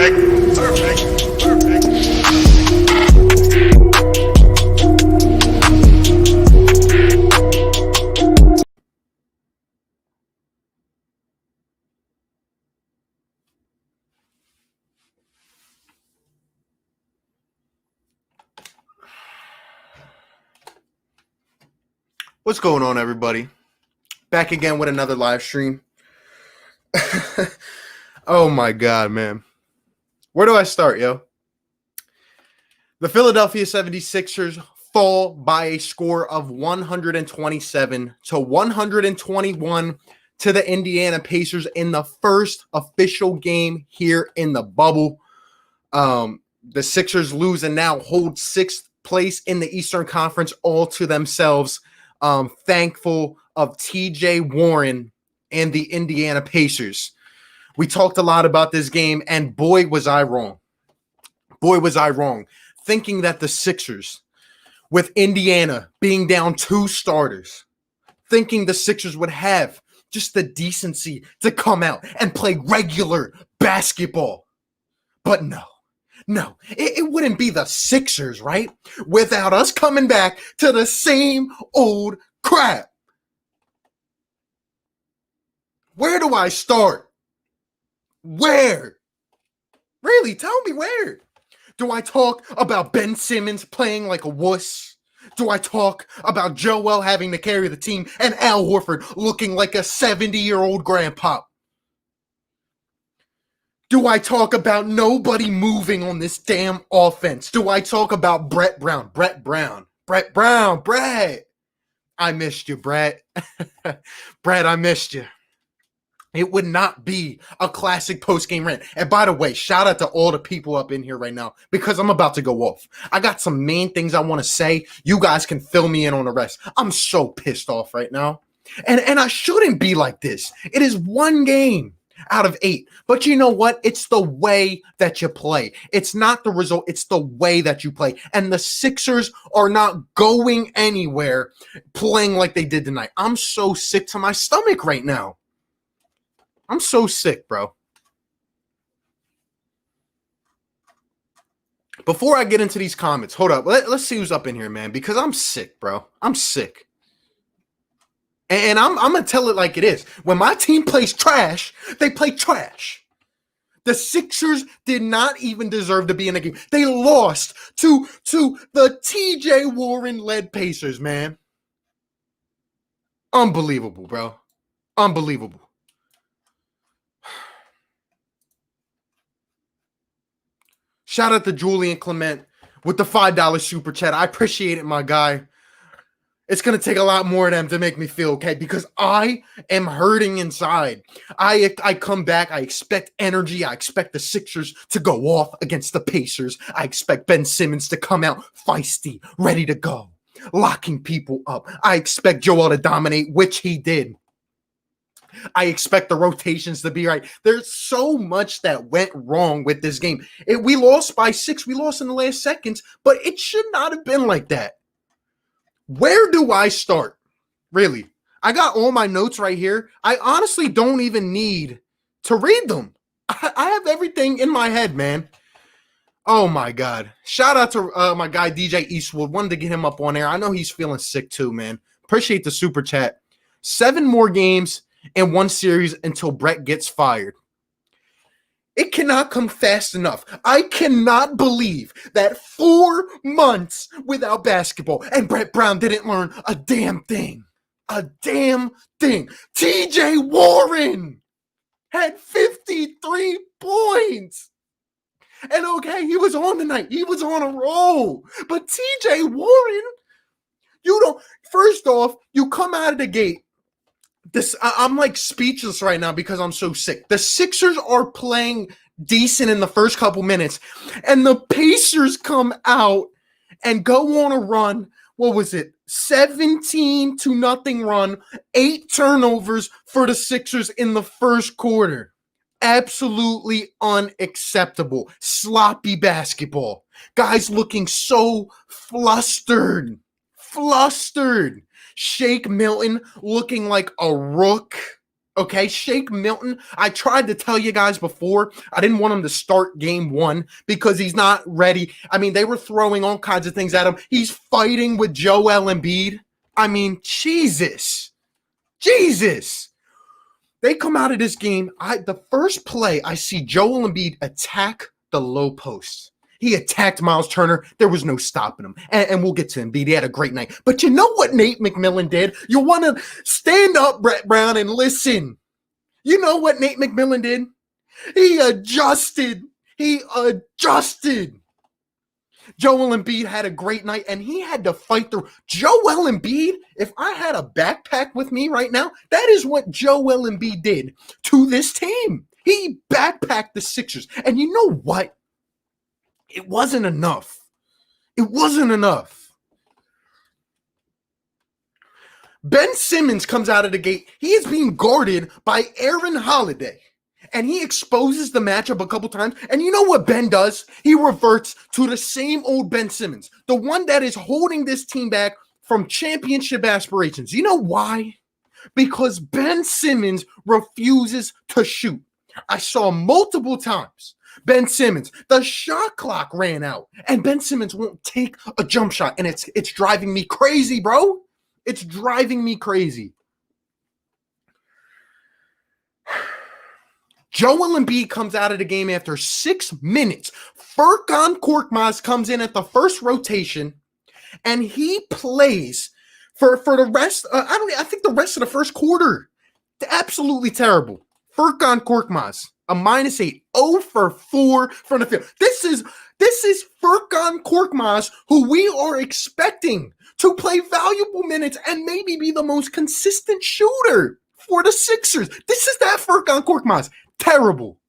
What's going on, everybody? Back again with another live stream. Oh my God, man. Where do I start, yo? The Philadelphia 76ers fall by a score of 127 to 121 to the Indiana Pacers in the first official game here in the bubble. The Sixers lose and now hold sixth place in the Eastern Conference all to themselves. Thankful of TJ Warren and the Indiana Pacers. We talked a lot about this game, and boy, was I wrong. Boy, was I wrong. Thinking that the Sixers, with Indiana being down two starters, thinking the Sixers would have just the decency to come out and play regular basketball. But no, it wouldn't be the Sixers, right? Without us coming back to the same old crap. Where do I start? Where? Really, tell me where. Do I talk about Ben Simmons playing like a wuss? Do I talk about Joel having to carry the team and Al Horford looking like a 70-year-old grandpa? Do I talk about nobody moving on this damn offense? Do I talk about Brett Brown? Brett. I missed you, Brett. Brett, I missed you. It would not be a classic post-game rant. And by the way, shout out to all the people up in here right now because I'm about to go off. I got some main things I want to say. You guys can fill me in on the rest. I'm so pissed off right now. And I shouldn't be like this. It is one game out of 8. But you know what? It's the way that you play. It's not the result. It's the way that you play. And the Sixers are not going anywhere playing like they did tonight. I'm so sick to my stomach right now. I'm so sick, bro. Before I get into these comments, hold up. Let's see who's up in here, man, because I'm sick, bro. I'm sick. And I'm going to tell it like it is. When my team plays trash, they play trash. The Sixers did not even deserve to be in the game. They lost to the TJ Warren-led Pacers, man. Unbelievable, bro. Unbelievable. Shout out to Julian Clement with the $5 super chat. I appreciate it, my guy. It's going to take a lot more of them to make me feel okay because I am hurting inside. I come back. I expect energy. I expect the Sixers to go off against the Pacers. I expect Ben Simmons to come out feisty, ready to go, locking people up. I expect Joel to dominate, which he did. I expect the rotations to be right. There's so much that went wrong with this game. We lost by 6. We lost in the last seconds, but it should not have been like that. Where do I start? Really? I got all my notes right here. I honestly don't even need to read them. I have everything in my head, man. Oh, my God. Shout out to my guy, DJ Eastwood. Wanted to get him up on air. I know he's feeling sick too, man. Appreciate the super chat. 7 more games in one series until Brett gets fired. It cannot come fast enough. I cannot believe that 4 months without basketball and Brett Brown didn't learn a damn thing. A damn thing. TJ Warren had 53 points. And okay, he was on tonight. He was on a roll. But TJ Warren, first off, you come out of the gate. I'm like speechless right now because I'm so sick. The Sixers are playing decent in the first couple minutes, and the Pacers come out and go on a run. What was it? 17-0 run, 8 turnovers for the Sixers in the first quarter. Absolutely unacceptable. Sloppy basketball. Guys looking so flustered. Shake Milton looking like a rook. Okay, Shake Milton, I tried to tell you guys before, I didn't want him to start game one because he's not ready. I mean, they were throwing all kinds of things at him. He's fighting with Joel Embiid. I mean, Jesus. They come out of this game. The first play, I see Joel Embiid attack the low post. He attacked Miles Turner. There was no stopping him. And we'll get to Embiid. He had a great night. But you know what Nate McMillan did? You want to stand up, Brett Brown, and listen. You know what Nate McMillan did? He adjusted. Joel Embiid had a great night, and he had to fight through. Joel Embiid, if I had a backpack with me right now, that is what Joel Embiid did to this team. He backpacked the Sixers. And you know what? It wasn't enough. Ben Simmons comes out of the gate. He is being guarded by Aaron Holiday. And he exposes the matchup a couple times. And you know what Ben does? He reverts to the same old Ben Simmons. The one that is holding this team back from championship aspirations. You know why? Because Ben Simmons refuses to shoot. I saw multiple times. Ben Simmons, the shot clock ran out, and Ben Simmons won't take a jump shot, and it's driving me crazy, bro. It's driving me crazy. Joel Embiid comes out of the game after 6 minutes. Furkan Korkmaz comes in at the first rotation, and he plays for the rest. I think the rest of the first quarter. Absolutely terrible. Furkan Korkmaz. A -8, 0 for 4 from the field. This is Furkan Korkmaz, who we are expecting to play valuable minutes and maybe be the most consistent shooter for the Sixers. This is that Furkan Korkmaz. Terrible.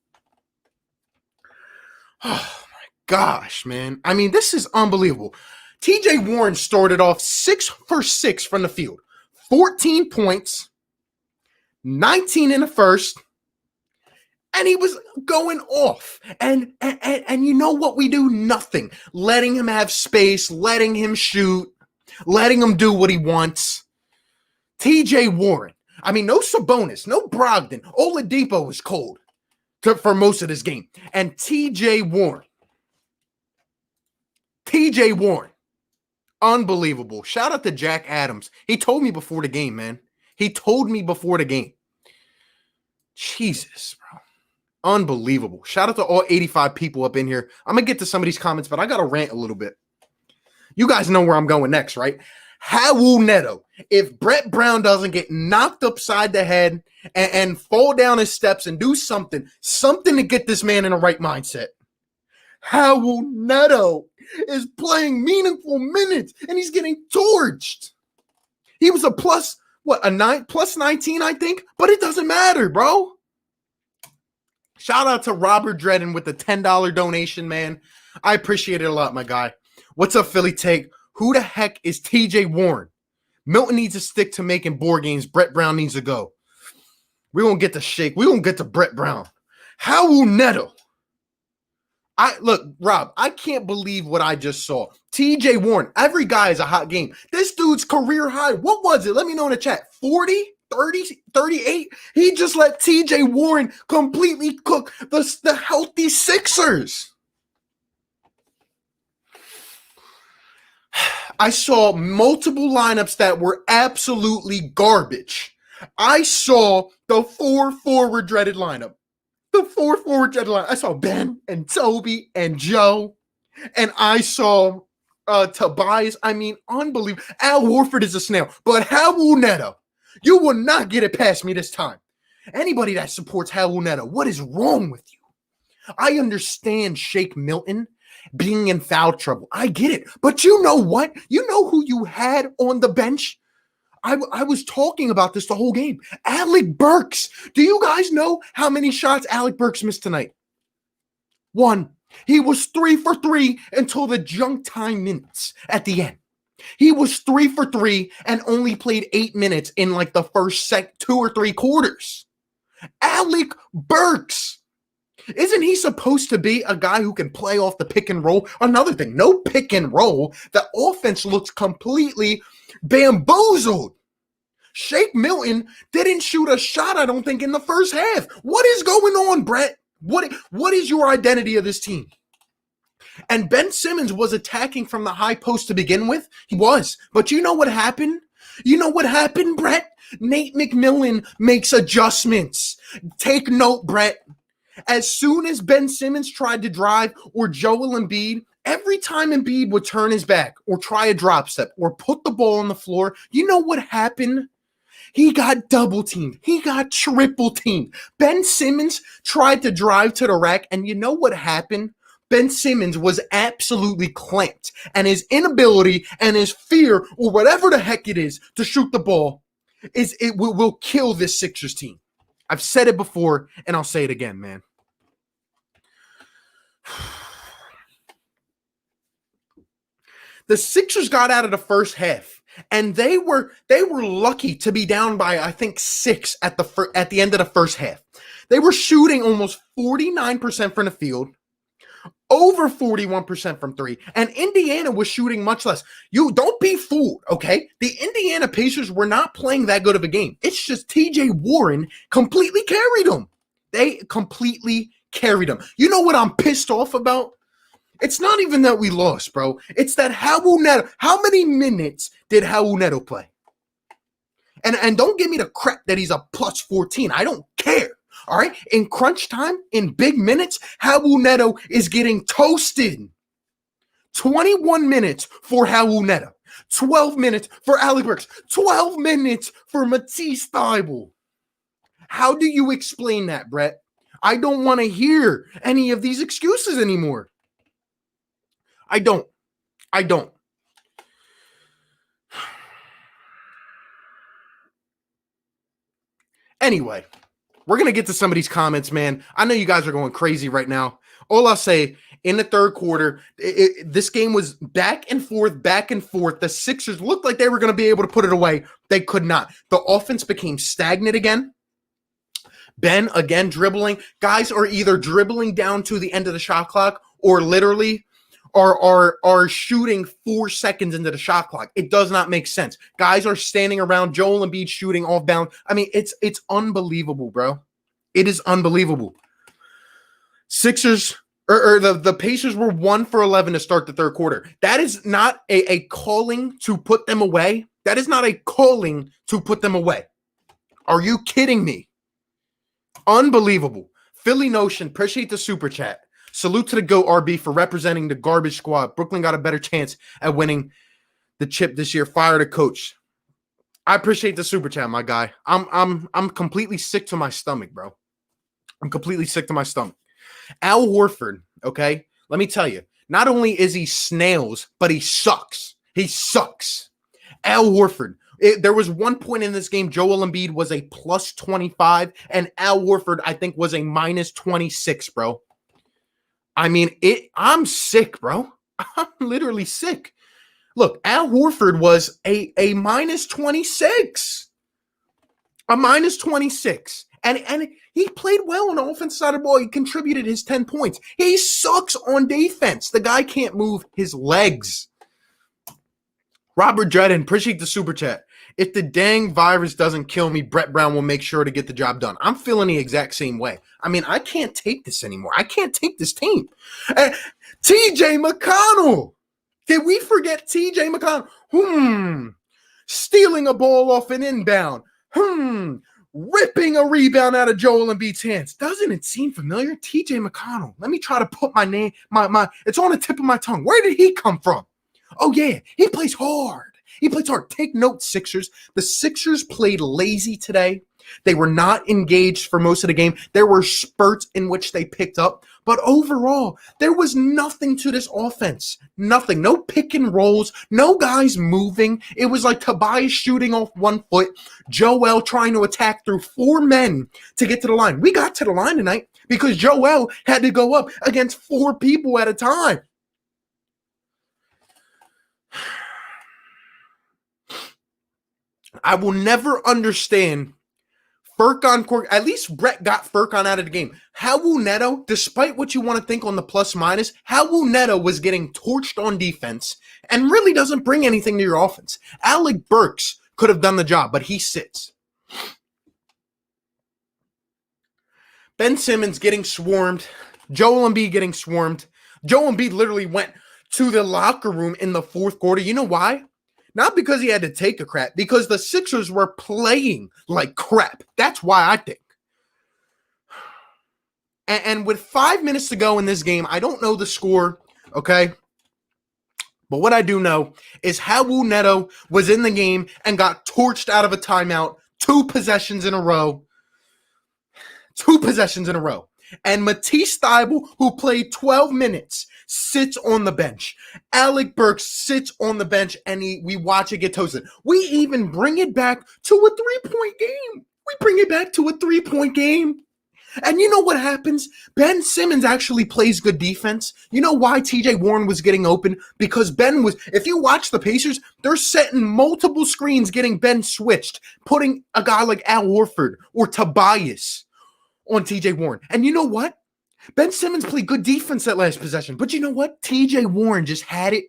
Oh my gosh, man. I mean, this is unbelievable. TJ Warren started off 6 for 6 from the field. 14 points, 19 in the first. And he was going off. And you know what we do? Nothing. Letting him have space, letting him shoot, letting him do what he wants. TJ Warren. I mean, no Sabonis, no Brogdon. Oladipo was cold for most of this game. And TJ Warren. Unbelievable. Shout out to Jack Adams. He told me before the game, man. Jesus, bro. Unbelievable. Shout out to all 85 people up in here. I'm going to get to some of these comments, but I got to rant a little bit. You guys know where I'm going next, right? Raul Neto. If Brett Brown doesn't get knocked upside the head and fall down his steps and do something to get this man in the right mindset. Raul Neto is playing meaningful minutes, and he's getting torched. He was a plus 19, I think, but it doesn't matter, bro. Shout out to Robert Dredden with the $10 donation, man. I appreciate it a lot, my guy. What's up, Philly Take? Who the heck is TJ Warren? Milton needs to stick to making board games. Brett Brown needs to go. We won't get to Shake. We won't get to Brett Brown. Raul Neto. Look, Rob, I can't believe what I just saw. TJ Warren. Every guy is a hot game. This dude's career high. What was it? Let me know in the chat. 40? 30, 38. He just let TJ Warren completely cook the healthy Sixers. I saw multiple lineups that were absolutely garbage. I saw the 4-forward dreaded lineup. I saw Ben and Toby and Joe. And I saw Tobias. I mean, unbelievable. Al Horford is a snail. But Raul Neto, you will not get it past me this time. Anybody that supports Raul Neto, what is wrong with you? I understand Shake Milton being in foul trouble. I get it. But you know what? You know who you had on the bench? I was talking about this the whole game. Alec Burks. Do you guys know how many shots Alec Burks missed tonight? 1. He was 3 for 3 until the junk time minutes at the end. He was 3 for 3 and only played 8 minutes in like the first 2 or 3 quarters. Alec Burks. Isn't he supposed to be a guy who can play off the pick and roll? Another thing, no pick and roll. The offense looks completely bamboozled. Shake Milton didn't shoot a shot, I don't think, in the first half. What is going on, Brett? What is your identity of this team? And Ben Simmons was attacking from the high post to begin with. He was. But you know what happened? You know what happened, Brett? Nate McMillan makes adjustments. Take note, Brett. As soon as Ben Simmons tried to drive or Joel Embiid, every time Embiid would turn his back or try a drop step or put the ball on the floor, you know what happened? He got double teamed. He got triple teamed. Ben Simmons tried to drive to the rack, and you know what happened? Ben Simmons was absolutely clamped, and his inability and his fear, or whatever the heck it is, to shoot the ball, will kill this Sixers team. I've said it before, and I'll say it again, man. The Sixers got out of the first half, and they were lucky to be down by, I think, 6 at the end of the first half. They were shooting almost 49% from the field, over 41% from 3, and Indiana was shooting much less. You don't be fooled, okay? The Indiana Pacers were not playing that good of a game. It's just TJ Warren completely carried them. They completely carried them. You know what I'm pissed off about? It's not even that we lost, bro. It's that Raul Neto. How many minutes did Raul Neto play? And don't give me the crap that he's a plus 14. I don't care. All right? In crunch time, in big minutes, Raul Neto is getting toasted. 21 minutes for Raul Neto. 12 minutes for Alec Burks. 12 minutes for Matisse Thybulle. How do you explain that, Brett? I don't want to hear any of these excuses anymore. I don't. Anyway, we're going to get to some of these comments, man. I know you guys are going crazy right now. All I'll say, in the third quarter, this game was back and forth. The Sixers looked like they were going to be able to put it away. They could not. The offense became stagnant again. Ben, again, dribbling. Guys are either dribbling down to the end of the shot clock or literally are shooting 4 seconds into the shot clock. It does not make sense. Guys are standing around. Joel Embiid shooting off bounds. I mean, it's unbelievable, bro. It is unbelievable. Sixers or the Pacers were 1 for 11 to start the third quarter. That is not a calling to put them away. That is not a calling to put them away. Are you kidding me? Unbelievable. Philly Notion, appreciate the super chat. Salute to the GOAT RB for representing the garbage squad. Brooklyn got a better chance at winning the chip this year. Fire the coach. I appreciate the super chat, my guy. I'm completely sick to my stomach, bro. I'm completely sick to my stomach. Al Horford, okay? Let me tell you, not only is he snails, but he sucks. He sucks. Al Horford. There was one point in this game, Joel Embiid was a plus 25, and Al Horford, I think, was a minus 26, bro. I mean, I'm sick, bro. I'm literally sick. Look, Al Horford was a minus 26. A minus 26. And he played well on the offensive side of the ball. He contributed his 10 points. He sucks on defense. The guy can't move his legs. Robert Dredden, appreciate the super chat. If the dang virus doesn't kill me, Brett Brown will make sure to get the job done. I'm feeling the exact same way. I mean, I can't take this anymore. I can't take this team. TJ McConnell. Did we forget TJ McConnell? Stealing a ball off an inbound. Ripping a rebound out of Joel Embiid's hands. Doesn't it seem familiar? TJ McConnell. Let me try to put my name, it's on the tip of my tongue. Where did he come from? Oh, yeah. He plays hard. He plays hard. Take note, Sixers. The Sixers played lazy today. They were not engaged for most of the game. There were spurts in which they picked up. But overall, there was nothing to this offense. Nothing. No pick and rolls. No guys moving. It was like Tobias shooting off 1 foot. Joel trying to attack through 4 men to get to the line. We got to the line tonight because Joel had to go up against 4 people at a time. I will never understand Furkan Kork. At least Brett got Furkan out of the game. Raul Neto, despite what you want to think on the plus minus, Raul Neto was getting torched on defense and really doesn't bring anything to your offense. Alec Burks could have done the job, but he sits. Ben Simmons getting swarmed. Joel Embiid getting swarmed. Joel Embiid literally went to the locker room in the fourth quarter. You know why? Not because he had to take a crap, because the Sixers were playing like crap. That's why I think. And with 5 minutes to go in this game, I don't know the score, okay? But what I do know is Raul Neto was in the game and got torched out of a timeout 2 possessions in a row. 2 possessions in a row. And Matisse Thybulle, who played 12 minutes, sits on the bench. Alec Burks sits on the bench, and we watch it get toasted. We even bring it back to a 3-point game. We bring it back to a 3-point game. And you know what happens? Ben Simmons actually plays good defense. You know why TJ Warren was getting open? Because Ben was, if you watch the Pacers, they're setting multiple screens getting Ben switched, putting a guy like Al Horford or Tobias on TJ Warren. And you know what? Ben Simmons played good defense that last possession. But you know what? TJ Warren just had it,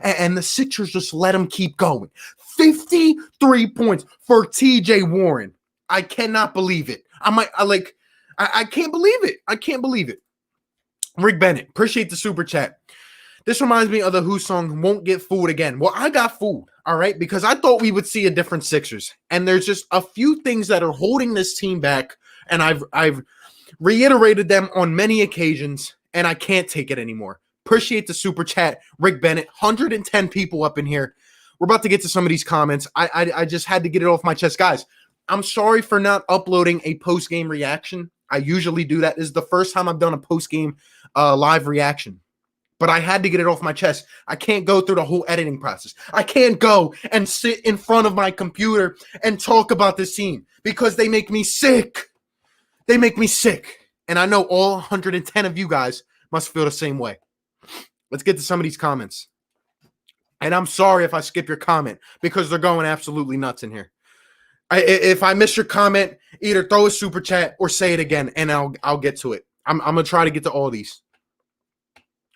and the Sixers just let him keep going. 53 points for TJ Warren. I cannot believe it. I can't believe it. I can't believe it. Rick Bennett, appreciate the super chat. This reminds me of the Who song, Won't Get Fooled Again. Well, I got fooled, all right, because I thought we would see a different Sixers. And there's just a few things that are holding this team back, and I've reiterated them on many occasions, and I can't take it anymore. Appreciate the super chat, Rick Bennett. 110 people up in here. We're about to get to some of these comments. I just had to get it off my chest. Guys, I'm sorry for not uploading a post-game reaction. I usually do that. This is the first time I've done a post-game live reaction. But I had to get it off my chest. I can't go through the whole editing process. I can't go and sit in front of my computer and talk about this team because they make me sick. They make me sick. And I know all 110 of you guys must feel the same way. Let's get to some of these comments. And I'm sorry if I skip your comment because they're going absolutely nuts in here. If I miss your comment, either throw a super chat or say it again, and I'll get to it. I'm gonna try to get to all these.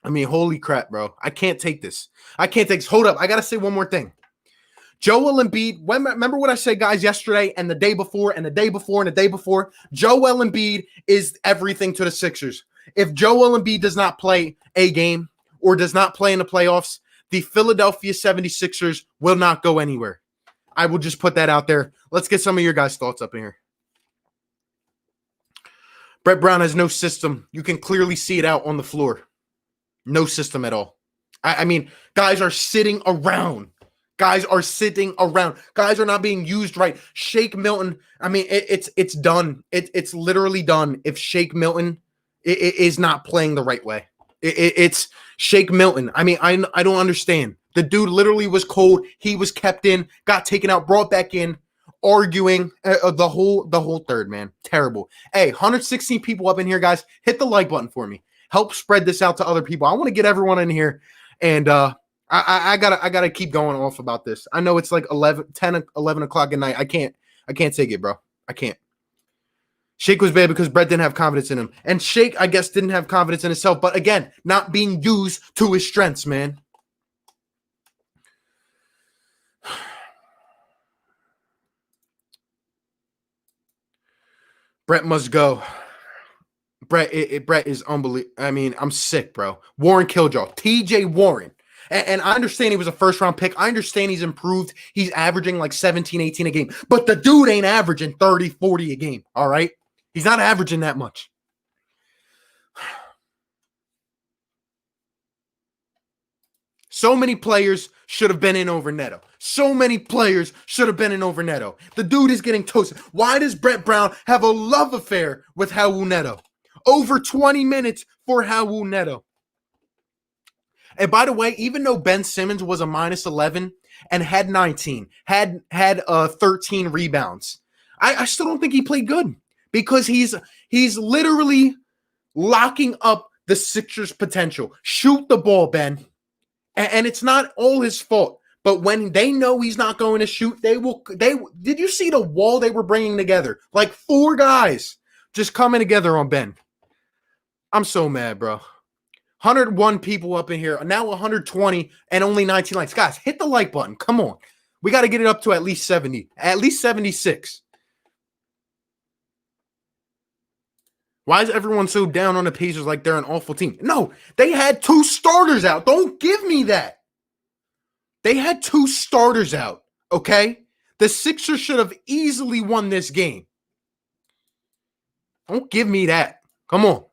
I mean, holy crap, bro! I can't take this. I can't take this. Hold up, I gotta say one more thing. Joel Embiid. Remember what I said, guys, yesterday and the day before and the day before and the day before. Joel Embiid is everything to the Sixers. If Joel Embiid does not play a game or does not play in the playoffs, the Philadelphia 76ers will not go anywhere. I will just put that out there. Let's get some of your guys' thoughts up in here. Brett Brown has no system. You can clearly see it out on the floor. No system at all. I mean, guys are sitting around. Guys are sitting around. Guys are not being used right. Shake Milton, I mean, it's done. It's literally done if Shake Milton is not playing the right way. It's Shake Milton. I mean, I don't understand. The dude literally was cold. He was kept in, got taken out, brought back in, arguing the whole third, man. Terrible. Hey, 116 people up in here, guys. Hit the like button for me. Help spread this out to other people. I want to get everyone in here, and I gotta keep going off about this. I know it's like 11 o'clock at night. I can't take it, bro. I can't. Shake was bad because Brett didn't have confidence in him, and Shake, I guess, didn't have confidence in himself. But again, not being used to his strengths, man. Brett must go. Brett is unbelievable. I mean, I'm sick, bro. Warren Killjaw. TJ Warren. And I understand he was a first-round pick. I understand he's improved. He's averaging like 17, 18 a game. But the dude ain't averaging 30, 40 a game, all right? He's not averaging that much. So many players should have been in over Neto. So many players should have been in over Neto. The dude is getting toasted. Why does Brett Brown have a love affair with Raul Neto? Over 20 minutes for Raul Neto. And by the way, even though Ben Simmons was a minus 11 and had 19, had 13 rebounds, I still don't think he played good because he's literally locking up the Sixers' potential. Shoot the ball, Ben. And it's not all his fault. But when they know he's not going to shoot, they did you see the wall they were bringing together? Like 4 guys just coming together on Ben. I'm so mad, bro. 101 people up in here. Now 120 and only 19 likes. Guys, hit the like button. Come on. We got to get it up to at least 70, at least 76. Why is everyone so down on the Pacers like they're an awful team? No, they had 2 starters out. Don't give me that. They had 2 starters out, okay? The Sixers should have easily won this game. Don't give me that. Come on.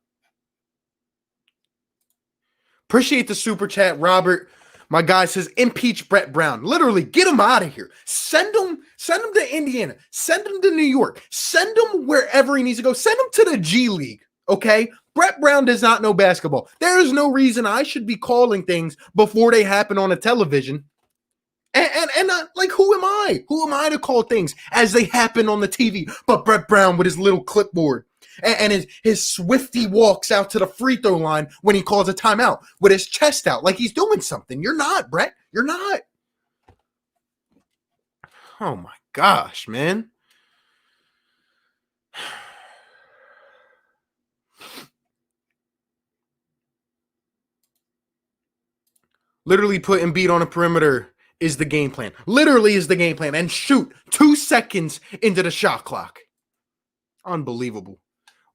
Appreciate the super chat, Robert. My guy says, impeach Brett Brown. Literally, get him out of here. Send him to Indiana. Send him to New York. Send him wherever he needs to go. Send him to the G League, okay? Brett Brown does not know basketball. There is no reason I should be calling things before they happen on a television. And like, who am I? Who am I to call things as they happen on the TV? But Brett Brown with his little clipboard and his swifty walks out to the free throw line when he calls a timeout with his chest out like he's doing something. You're not, Brett. You're not. Oh my gosh, man. Literally put Embiid on a perimeter is the game plan. Literally is the game plan. And shoot 2 seconds into the shot clock. Unbelievable.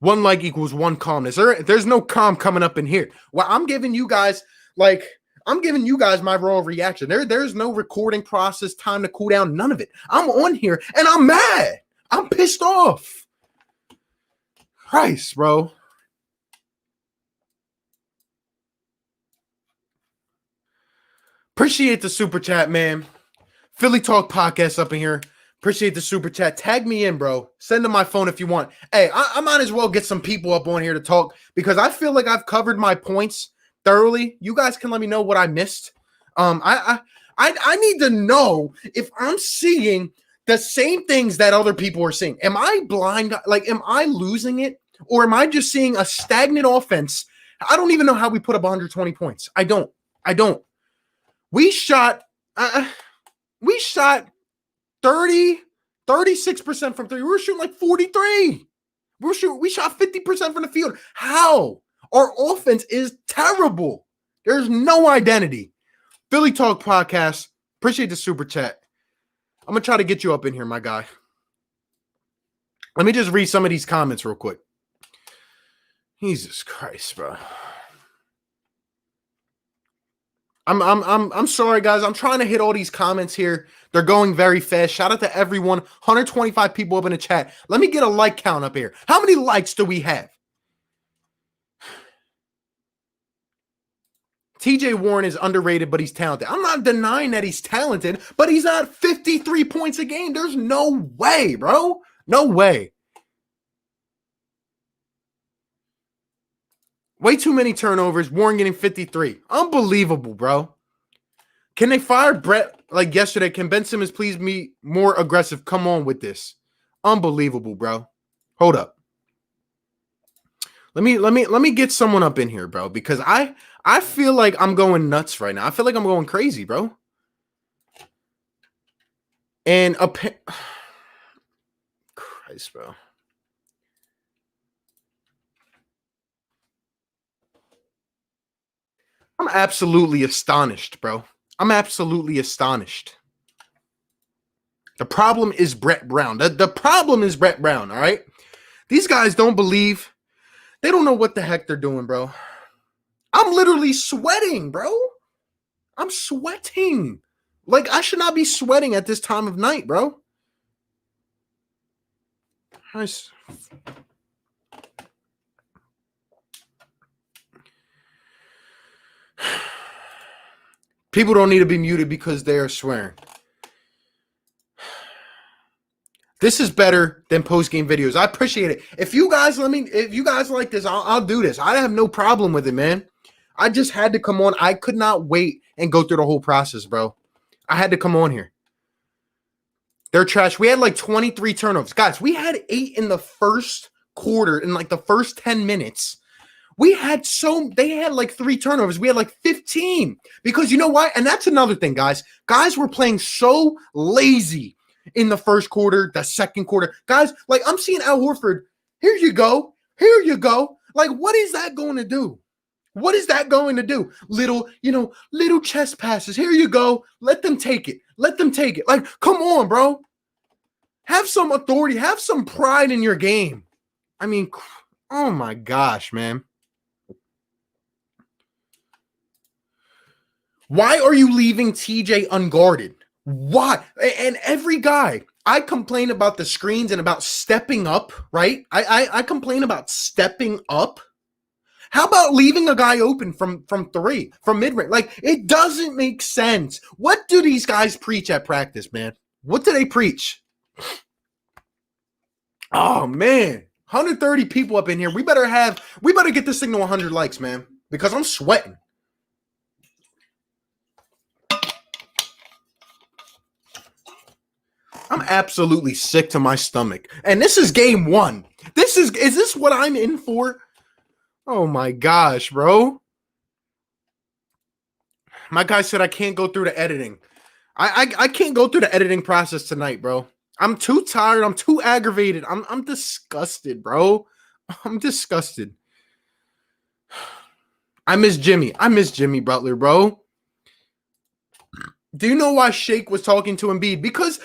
1 like equals 1 calmness. There's no calm coming up in here. Well, I'm giving you guys my raw reaction. There's no recording process, time to cool down, none of it. I'm on here and I'm mad. I'm pissed off. Christ, bro. Appreciate the super chat, man. Philly Talk Podcast up in here. Appreciate the super chat. Tag me in, bro. Send them my phone if you want. Hey, I might as well get some people up on here to talk because I feel like I've covered my points thoroughly. You guys can let me know what I missed. I need to know if I'm seeing the same things that other people are seeing. Am I blind? Like, am I losing it? Or am I just seeing a stagnant offense? I don't even know how we put up 120 points. I don't. We shot 36% from 3. We were shooting like 43. We shot 50% from the field. How? Our offense is terrible. There's no identity. Philly Talk Podcast. Appreciate the super chat. I'm going to try to get you up in here, my guy. Let me just read some of these comments real quick. Jesus Christ, bro. I'm sorry, guys. I'm trying to hit all these comments here. They're going very fast. Shout out to everyone. 125 people up in the chat. Let me get a like count up here. How many likes do we have? TJ Warren is underrated, but he's talented. I'm not denying that he's talented, but he's not 53 points a game. There's no way, bro. No way. Way too many turnovers. Warren getting 53. Unbelievable, bro. Can they fire Brett like yesterday? Can Ben Simmons please be more aggressive? Come on with this. Unbelievable, bro. Hold up. Let me get someone up in here, bro, because I feel like I'm going nuts right now. I feel like I'm going crazy, bro. And Christ, bro. I'm absolutely astonished, bro. I'm absolutely astonished. The problem is Brett Brown. The problem is Brett Brown, all right? These guys don't believe. They don't know what the heck they're doing, bro. I'm literally sweating, bro. I'm sweating. Like, I should not be sweating at this time of night, bro. Nice. People don't need to be muted because they are swearing. This is better than post-game videos. I appreciate it. If you guys like this, I'll do this. I have no problem with it, man. I just had to come on. I could not wait and go through the whole process, bro. I had to come on here. They're trash. We had like 23 turnovers. Guys, we had 8 in the first quarter, in like the first 10 minutes. They had like 3 turnovers. We had like 15. Because you know what? And that's another thing, guys. Guys were playing so lazy in the first quarter, the second quarter. Guys, like, I'm seeing Al Horford. Here you go. Like, what is that going to do? What is that going to do? Little chest passes. Here you go. Let them take it. Let them take it. Like, come on, bro. Have some authority. Have some pride in your game. I mean, oh my gosh, man. Why are you leaving TJ unguarded? Why? And every guy, I complain about the screens and about stepping up, right? I complain about stepping up. How about leaving a guy open from three, from mid-range? Like, it doesn't make sense. What do these guys preach at practice, man? What do they preach? Oh, man. 130 people up in here. We better get this thing to 100 likes, man, because I'm sweating. I'm absolutely sick to my stomach. And this is game one. Is this what I'm in for? Oh my gosh, bro. My guy said I can't go through the editing. I can't go through the editing process tonight, bro. I'm too tired. I'm too aggravated. I'm disgusted, bro. I'm disgusted. I miss Jimmy. I miss Jimmy Butler, bro. Do you know why Shake was talking to Embiid? Because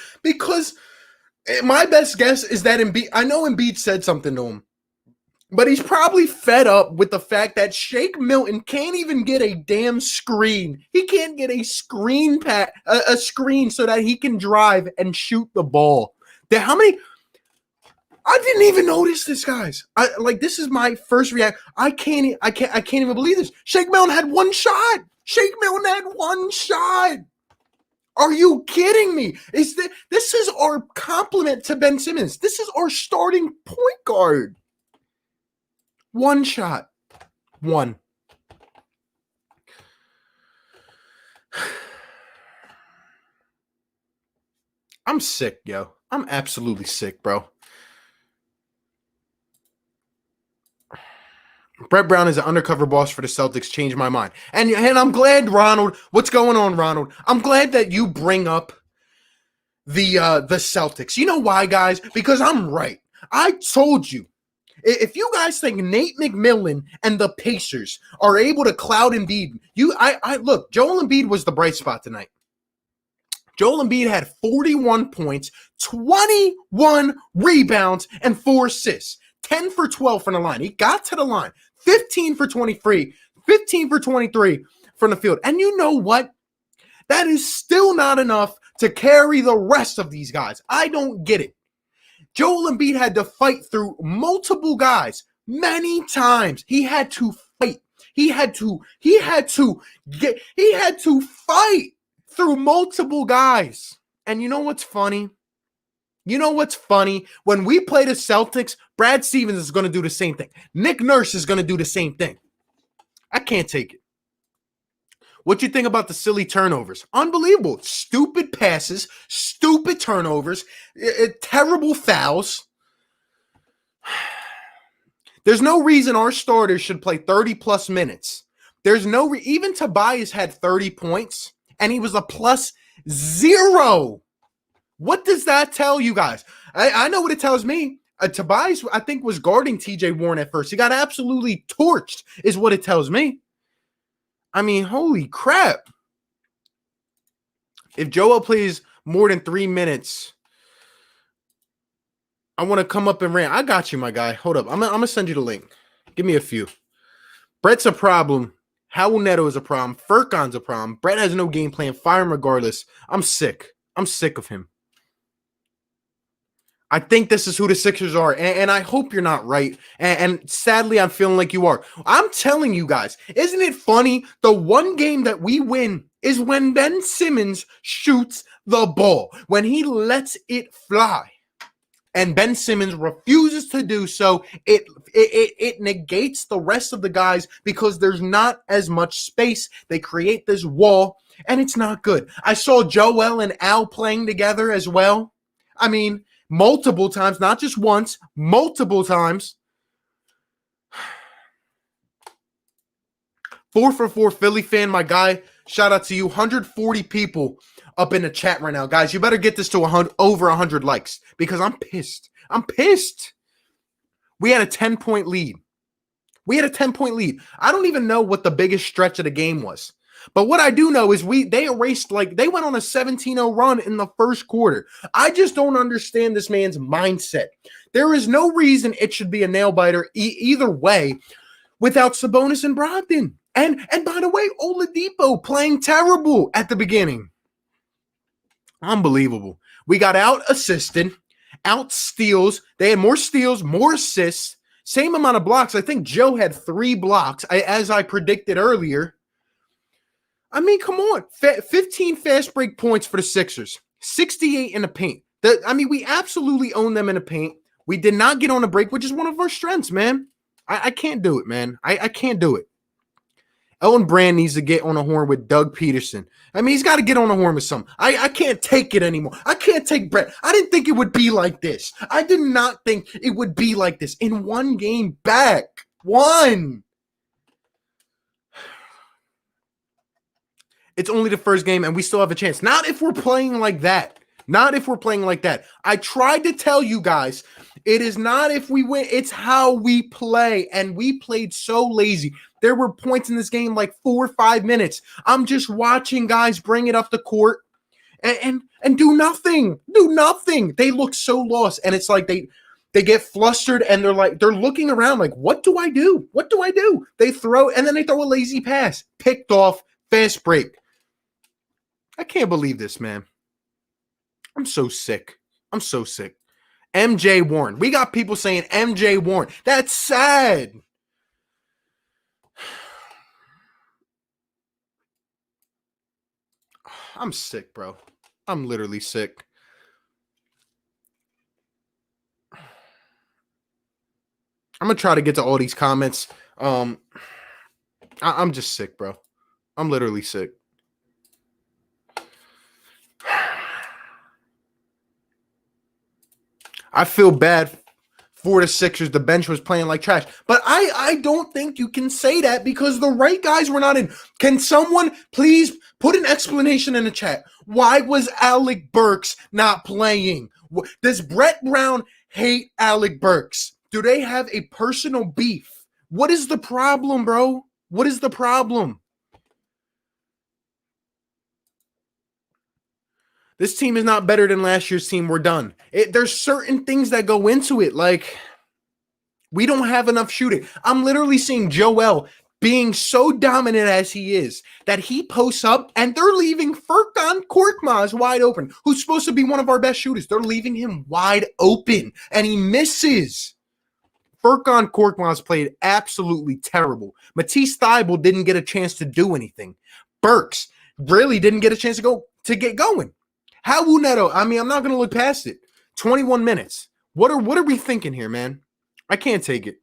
my best guess is that Embiid, I know Embiid said something to him, but he's probably fed up with the fact that Shake Milton can't even get a damn screen. He can't get a screen so that he can drive and shoot the ball. How many? I didn't even notice this, guys. This is my first reaction. I can't even believe this. Shake Milton had one shot. Shake Milton had one shot. Are you kidding me? This is our compliment to Ben Simmons. This is our starting point guard. One shot. One. I'm sick, yo. I'm absolutely sick, bro. Brett Brown is an undercover boss for the Celtics. Changed my mind. And I'm glad, Ronald. What's going on, Ronald? I'm glad that you bring up the Celtics. You know why, guys? Because I'm right. I told you. If you guys think Nate McMillan and the Pacers are able to cloud Embiid, look, Joel Embiid was the bright spot tonight. Joel Embiid had 41 points, 21 rebounds, and 4 assists. 10 for 12 from the line. He got to the line. 15 for 23 from the field. And you know what? That is still not enough to carry the rest of these guys. I don't get it. Joel Embiid had to fight through multiple guys many times. He had to fight. He had to fight through multiple guys. And you know what's funny? When we play the Celtics, Brad Stevens is going to do the same thing. Nick Nurse is going to do the same thing. I can't take it. What you think about the silly turnovers? Unbelievable. Stupid passes, stupid turnovers, terrible fouls. There's no reason our starters should play 30-plus minutes. There's no even Tobias had 30 points, and he was a +0. What does that tell you guys? I know what it tells me. Tobias, I think, was guarding TJ Warren at first. He got absolutely torched, is what it tells me. I mean, holy crap. If Joel plays more than 3 minutes, I want to come up and rant. I got you, my guy. Hold up. I'm going to send you the link. Give me a few. Brett's a problem. Howell Neto is a problem. Furkan's a problem. Brett has no game plan. Fire him regardless. I'm sick. I'm sick of him. I think this is who the Sixers are, and I hope you're not right. And sadly, I'm feeling like you are. I'm telling you guys, isn't it funny? The one game that we win is when Ben Simmons shoots the ball, when he lets it fly. And Ben Simmons refuses to do so. It negates the rest of the guys because there's not as much space. They create this wall, and it's not good. I saw Joel and Al playing together as well. I mean, multiple times, not just once, multiple times. 4 for 4 Philly fan, my guy. Shout out to you. 140 people up in the chat right now. Guys, you better get this to over 100 likes because I'm pissed. I'm pissed. We had a 10-point lead. We had a 10-point lead. I don't even know what the biggest stretch of the game was. But what I do know is they erased, like, they went on a 17-0 run in the first quarter. I just don't understand this man's mindset. There is no reason it should be a nail biter either way without Sabonis and Brogdon. And by the way, Oladipo playing terrible at the beginning. Unbelievable. We got out assisted, out steals. They had more steals, more assists, same amount of blocks. I think Joe had 3 blocks, as I predicted earlier. I mean, come on. 15 fast break points for the Sixers. 68 in the paint. We absolutely own them in the paint. We did not get on the break, which is one of our strengths, man. I can't do it, man. I can't do it. Elton Brand needs to get on a horn with Doug Peterson. I mean, he's got to get on a horn with something. I can't take it anymore. I can't take Brett. I didn't think it would be like this. I did not think it would be like this. In one game back. One. It's only the first game, and we still have a chance. Not if we're playing like that. Not if we're playing like that. I tried to tell you guys, it is not if we win, it's how we play. And we played so lazy. There were points in this game like 4 or 5 minutes. I'm just watching guys bring it up the court and do nothing. Do nothing. They look so lost. And it's like they get flustered and they're looking around like, what do I do? What do I do? They throw, and then they throw a lazy pass. Picked off, fast break. I can't believe this, man. I'm so sick. I'm so sick. MJ Warren. We got people saying MJ Warren. That's sad. I'm sick, bro. I'm literally sick. I'm going to try to get to all these comments. I'm just sick, bro. I'm literally sick. I feel bad for the Sixers. The bench was playing like trash. But I don't think you can say that because the right guys were not in. Can someone please put an explanation in the chat? Why was Alec Burks not playing? Does Brett Brown hate Alec Burks? Do they have a personal beef? What is the problem, bro? What is the problem? This team is not better than last year's team. We're done. There's certain things that go into it. Like, we don't have enough shooting. I'm literally seeing Joel being so dominant as he is that he posts up and they're leaving Furkan Korkmaz wide open, who's supposed to be one of our best shooters. They're leaving him wide open and he misses. Furkan Korkmaz played absolutely terrible. Matisse Thybulle didn't get a chance to do anything. Burks really didn't get a chance to get going. Raul Neto, I'm not going to look past it. 21 minutes. What are we thinking here, man? I can't take it.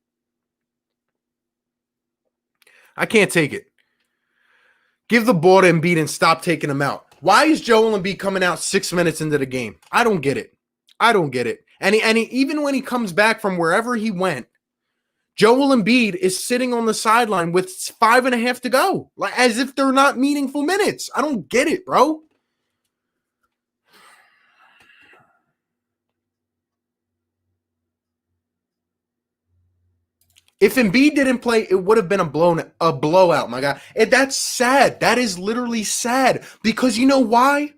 I can't take it. Give the ball to Embiid and stop taking him out. Why is Joel Embiid coming out 6 minutes into the game? I don't get it. I don't get it. And even when he comes back from wherever he went, Joel Embiid is sitting on the sideline with 5.5 to go, like as if they're not meaningful minutes. I don't get it, bro. If Embiid didn't play, it would have been a blowout, my guy. And that's sad. That is literally sad. Because you know why?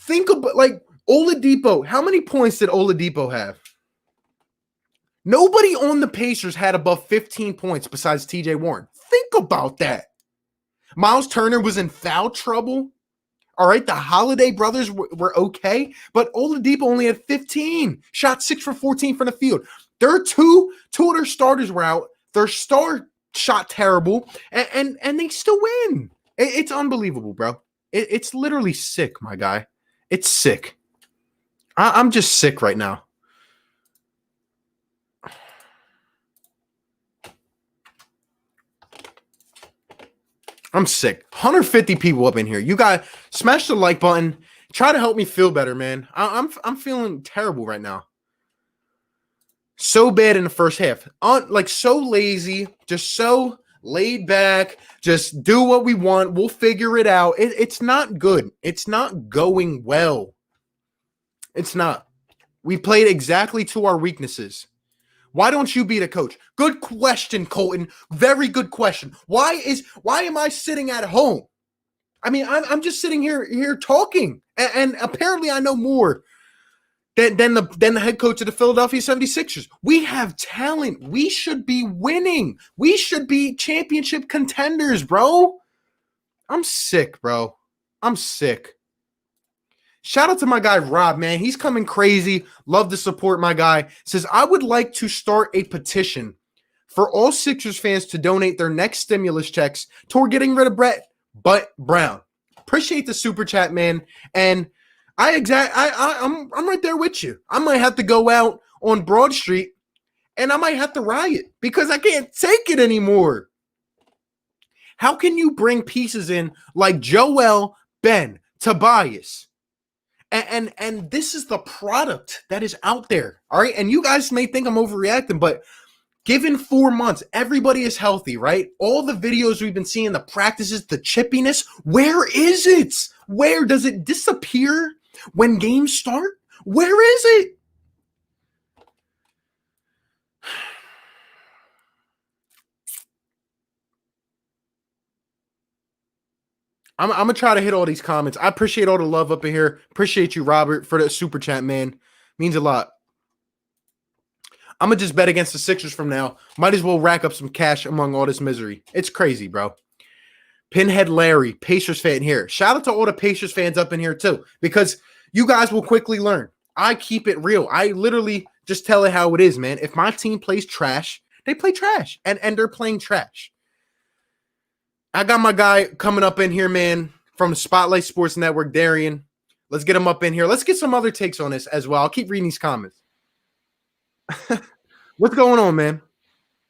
Think about, like, Oladipo. How many points did Oladipo have? Nobody on the Pacers had above 15 points besides TJ Warren. Think about that. Miles Turner was in foul trouble. All right, the Holiday brothers were okay, but Oladipo only had 15. Shot 6 for 14 from the field. Their two of their starters were out. Their star shot terrible, and they still win. It's unbelievable, bro. It's literally sick, my guy. It's sick. I'm just sick right now. I'm sick. 150 people up in here. You guys smash the like button. Try to help me feel better, man. I'm feeling terrible right now. So bad in the first half. Like so lazy, just so laid back, just do what we want. We'll figure it out. It's not good. It's not going well. It's not. We played exactly to our weaknesses. Why don't you be the coach? Good question, Colton. Very good question. Why am I sitting at home? I mean, I'm just sitting here talking, and apparently I know more than the head coach of the Philadelphia 76ers. We have talent. We should be winning. We should be championship contenders, bro. I'm sick, bro. I'm sick. Shout out to my guy Rob, man. He's coming crazy. Love to support my guy. Says, I would like to start a petition for all Sixers fans to donate their next stimulus checks toward getting rid of Brett Brown. Appreciate the super chat, man. And I'm right there with you. I might have to go out on Broad Street and I might have to riot because I can't take it anymore. How can you bring pieces in like Joel, Ben, Tobias? And this is the product that is out there. All right. And you guys may think I'm overreacting, but given 4 months, everybody is healthy, right? All the videos we've been seeing, the practices, the chippiness, where is it? Where does it disappear when games start? Where is it? I'm going to try to hit all these comments. I appreciate all the love up in here. Appreciate you, Robert, for the super chat, man. Means a lot. I'm going to just bet against the Sixers from now. Might as well rack up some cash among all this misery. It's crazy, bro. Pinhead Larry, Pacers fan here. Shout out to all the Pacers fans up in here, too, because you guys will quickly learn. I keep it real. I literally just tell it how it is, man. If my team plays trash, they play trash, and they're playing trash. I got my guy coming up in here, man, from the Spotlight Sports Network, Darian. Let's get him up in here. Let's get some other takes on this as well. I'll keep reading these comments. What's going on, man?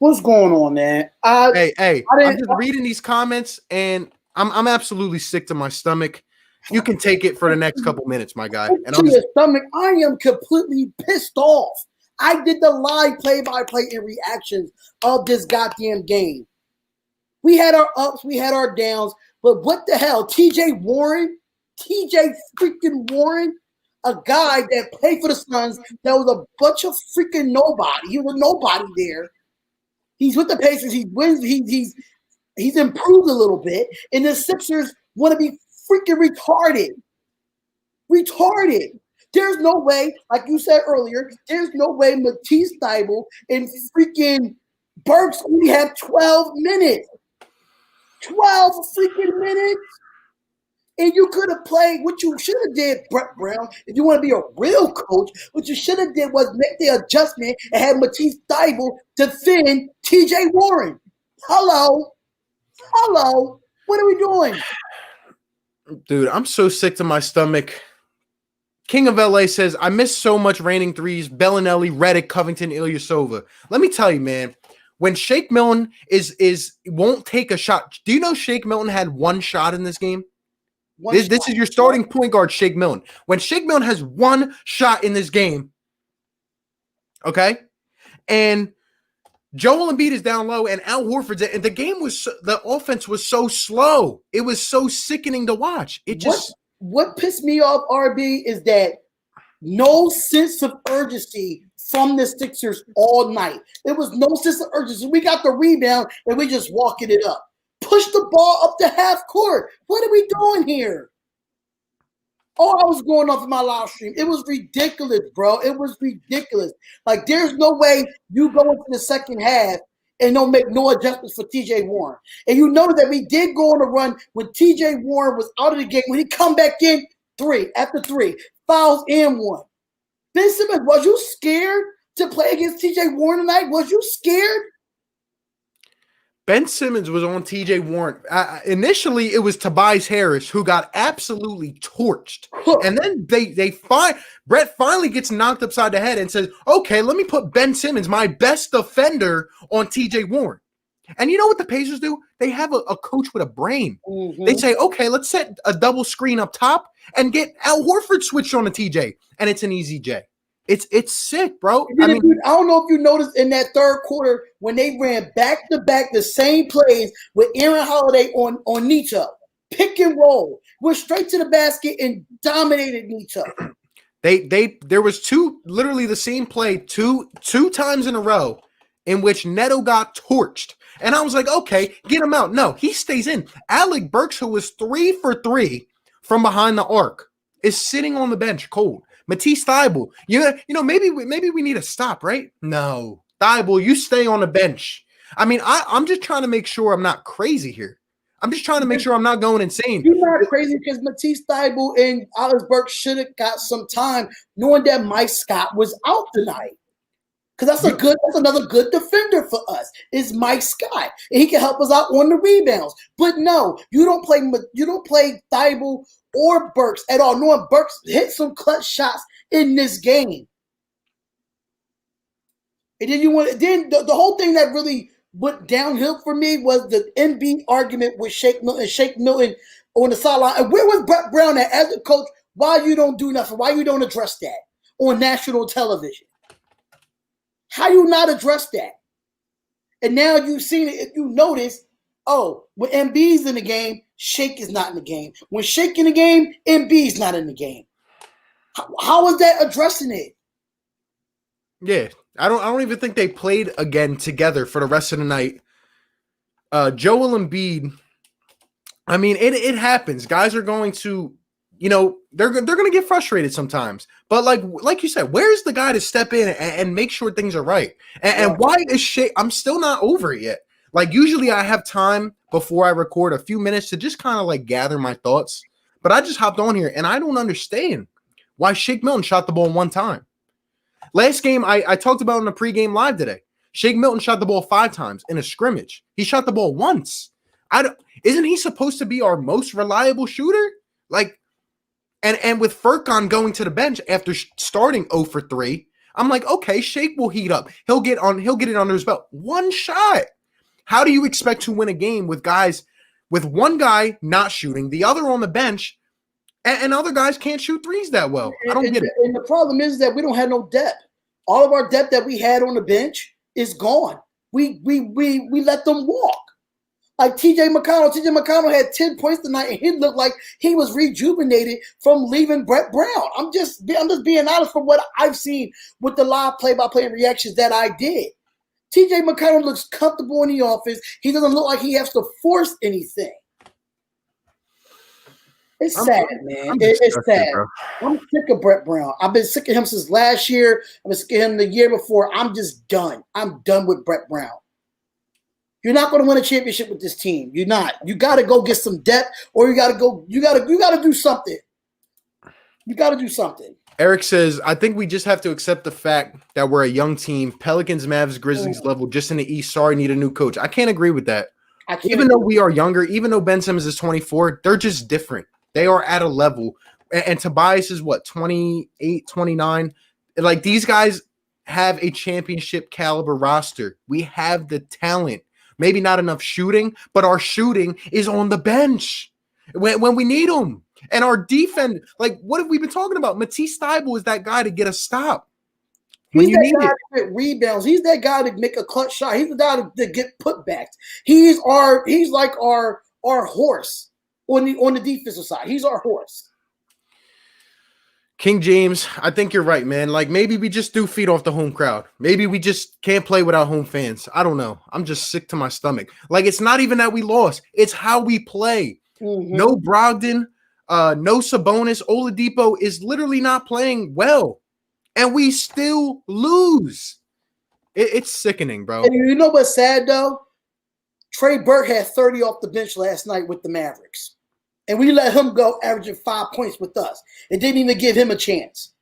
What's going on, man? I'm just reading these comments, and I'm absolutely sick to my stomach. You can take it for the next couple minutes, my guy. And to your stomach, I am completely pissed off. I did the live play-by-play and reactions of this goddamn game. We had our ups, we had our downs, but what the hell? TJ freaking Warren, a guy that played for the Suns, that was a bunch of freaking nobody. He was a nobody there. He's with the Pacers. He wins. He's improved a little bit, and the Sixers want to be freaking retarded. Retarded. There's no way, like you said earlier, there's no way Matisse Thybulle and freaking Burks only have 12 minutes. 12 freaking minutes. And you could have played what you should have did, Brett Brown. If you want to be a real coach, what you should have did was make the adjustment and have Matisse Thybulle defend TJ Warren. Hello. What are we doing? Dude, I'm so sick to my stomach. King of LA says, I miss so much raining threes. Bellinelli, Redick, Covington, Ilyasova. Let me tell you, man. When Shake Milton won't take a shot. Do you know Shake Milton had one shot in this game? This is your starting point guard, Shake Milton. When Shake Milton has one shot in this game, okay, and Joel Embiid is down low and Al Horford's and the offense was so slow. It was so sickening to watch. What pissed me off, RB, is that no sense of urgency from the Sixers all night. There was no sense of urgency. We got the rebound and we just walking it up. Push the ball up to half court. What are we doing here? Oh, I was going off of my live stream. It was ridiculous, bro. It was ridiculous. Like, there's no way you go into the second half and don't make no adjustments for TJ Warren. And you know that we did go on a run when TJ Warren was out of the game. When he come back in, after three, fouls and one. Ben Simmons, was you scared to play against TJ Warren tonight? Was you scared? Ben Simmons was on TJ Warren. Initially, it was Tobias Harris who got absolutely torched. And then Brett finally gets knocked upside the head and says, okay, let me put Ben Simmons, my best defender, on TJ Warren. And you know what the Pacers do? They have a coach with a brain. Mm-hmm. They say, okay, let's set a double screen up top and get Al Horford switched on to TJ. And it's an easy J. It's sick, bro. I don't know if you noticed in that third quarter when they ran back-to-back the same plays with Aaron Holiday on Nito. Pick and roll. Went straight to the basket and dominated Nito. There was literally the same play two times in a row in which Neto got torched. And I was like, okay, get him out. No, he stays in. Alec Burks, who was 3 for 3 from behind the arc, is sitting on the bench cold. Matisse Thybulle, maybe we need to stop, right? No. Thybulle, you stay on the bench. I mean, I'm just trying to make sure I'm not crazy here. I'm just trying to make sure I'm not going insane. You're not crazy because Matisse Thybulle and Alex Burks should have got some time knowing that Mike Scott was out tonight. Because that's another good defender for us is Mike Scott. And he can help us out on the rebounds. But no, you don't play Thybulle or Burks at all. Knowing Burks hit some clutch shots in this game. And then the whole thing that really went downhill for me was the Embiid argument with Shake Milton on the sideline. And where was Brett Brown at as a coach? Why you don't do nothing? Why you don't address that on national television? How you not address that? And now you've seen it. If you notice, when Embiid's in the game, Shake is not in the game. When Shake in the game, Embiid's not in the game. How is that addressing it? Yeah. I don't even think they played again together for the rest of the night. Joel Embiid, I mean, it happens. Guys are going to, they're going to get frustrated sometimes. But like you said, where's the guy to step in and make sure things are right? And why is Shea? I'm still not over it yet. Like usually I have time before I record a few minutes to just kind of gather my thoughts. But I just hopped on here and I don't understand why Shake Milton shot the ball one time. Last game, I talked about in the pregame live today. Shake Milton shot the ball 5 times in a scrimmage. He shot the ball once. Isn't he supposed to be our most reliable shooter? And with Furkan going to the bench after starting 0 for 3, I'm like, okay, Shake will heat up. He'll get it under his belt. One shot. How do you expect to win a game with one guy not shooting, the other on the bench, and other guys can't shoot threes that well? I don't get it. And the problem is that we don't have no depth. All of our depth that we had on the bench is gone. We let them walk. Like TJ McConnell had 10 points tonight, and he looked like he was rejuvenated from leaving Brett Brown. I'm just being honest from what I've seen with the live play-by-play reactions that I did. TJ McConnell looks comfortable in the offense. He doesn't look like he has to force anything. It's sad, man. It's sad. Bro. I'm sick of Brett Brown. I've been sick of him since last year. I've been sick of him the year before. I'm just done. I'm done with Brett Brown. You're not going to win a championship with this team. You're not. You got to go get some depth, or you got to do something. You got to do something. Eric says, I think we just have to accept the fact that we're a young team. Pelicans, Mavs, Grizzlies level, just in the East. Sorry, need a new coach. I can't agree with that. Even though we are younger, even though Ben Simmons is 24, they're just different. They are at a level. And Tobias is 28, 29. These guys have a championship caliber roster. We have the talent. Maybe not enough shooting, but our shooting is on the bench when we need them. And our defense, what have we been talking about? Matisse Thybulle is that guy to get a stop when you need it. He's that guy to get rebounds. He's that guy to make a clutch shot. He's the guy to get putbacks. He's like our horse on the defensive side. He's our horse. King James, I think you're right, man. Maybe we just do feed off the home crowd. Maybe we just can't play without home fans. I don't know. I'm just sick to my stomach. It's not even that we lost. It's how we play. Mm-hmm. No Brogdon, no Sabonis. Oladipo is literally not playing well. And we still lose. It's sickening, bro. And you know what's sad, though? Trey Burke had 30 off the bench last night with the Mavericks. And we let him go averaging 5 points with us. It didn't even give him a chance.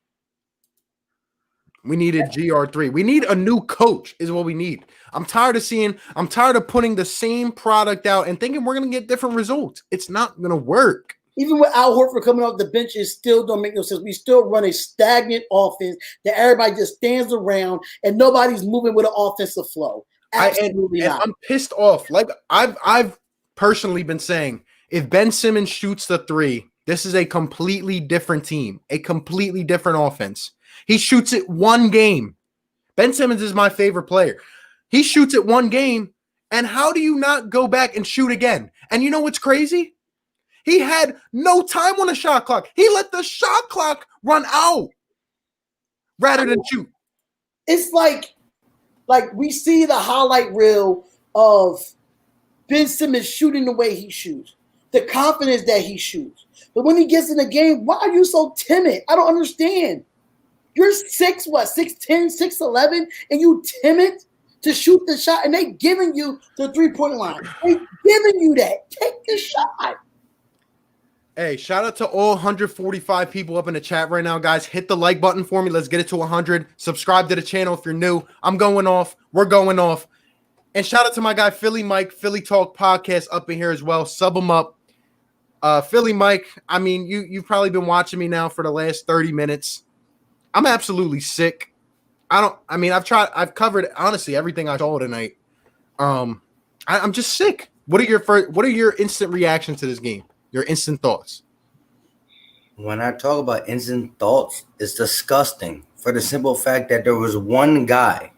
We needed GR3. We need a new coach is what we need. I'm tired of putting the same product out and thinking we're going to get different results. It's not going to work. Even with Al Horford coming off the bench, it still don't make no sense. We still run a stagnant offense that everybody just stands around and nobody's moving with an offensive flow. Absolutely not. I'm pissed off. I've personally been saying, if Ben Simmons shoots the 3, this is a completely different team, a completely different offense. He shoots it one game. Ben Simmons is my favorite player. He shoots it one game, and how do you not go back and shoot again? And you know what's crazy? He had no time on the shot clock. He let the shot clock run out. rather than shoot. It's like we see the highlight reel of Ben Simmons shooting the way he shoots, the confidence that he shoots. But when he gets in the game, why are you so timid? I don't understand. You're 6'10", 6'11", and you timid to shoot the shot, and they giving you the 3-point line. They giving you that. Take the shot. Hey, shout out to all 145 people up in the chat right now, guys. Hit the like button for me. Let's get it to 100. Subscribe to the channel if you're new. I'm going off. We're going off. And shout out to my guy, Philly Mike, Philly Talk Podcast up in here as well. Sub him up. Philly Mike, I mean, you've probably been watching me now for the last 30 minutes. I'm absolutely sick. I've covered, honestly, everything I saw tonight. I'm just sick. What are your instant reactions to this game? Your instant thoughts? When I talk about instant thoughts, it's disgusting for the simple fact that there was one guy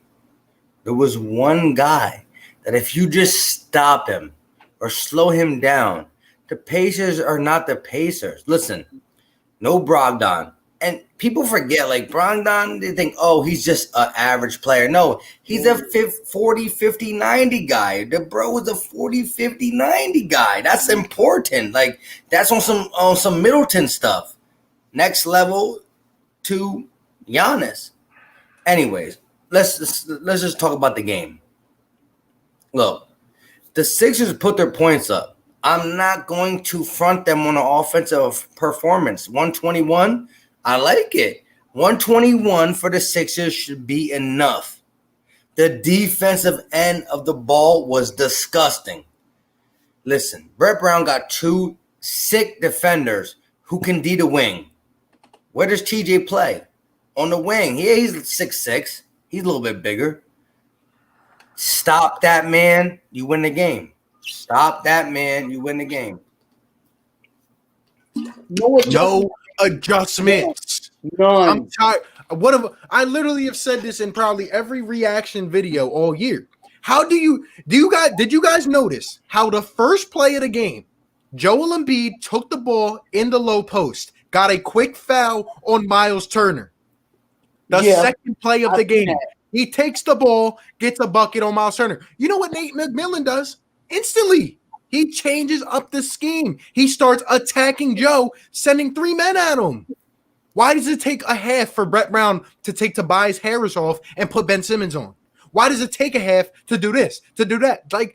that if you just stop him or slow him down, the Pacers are not the Pacers. Listen, no Brogdon. And people forget, like Brogdon, they think, oh, he's just an average player. No, he's a 40, 50, 90 guy. The bro is a 40, 50, 90 guy. That's important. Like, that's on some Middleton stuff. Next level to Giannis. Anyways, let's just talk about the game. Look, the Sixers put their points up. I'm not going to front them on an offensive performance. 121, I like it. 121 for the Sixers should be enough. The defensive end of the ball was disgusting. Listen, Brett Brown got two sick defenders who can D the wing. Where does TJ play? On the wing. Yeah, he's 6'6". He's a little bit bigger. Stop that man, you win the game. Stop that man, you win the game. No adjustments. None. I'm tired. I literally have said this in probably every reaction video all year. Did you guys notice how the first play of the game, Joel Embiid took the ball in the low post, got a quick foul on Miles Turner. The second play of the game, he takes the ball, gets a bucket on Miles Turner. You know what Nate McMillan does? Instantly, he changes up the scheme. He starts attacking Joe, sending 3 men at him. Why does it take a half for Brett Brown to take Tobias Harris off and put Ben Simmons on? Why does it take a half to do this, to do that? Like,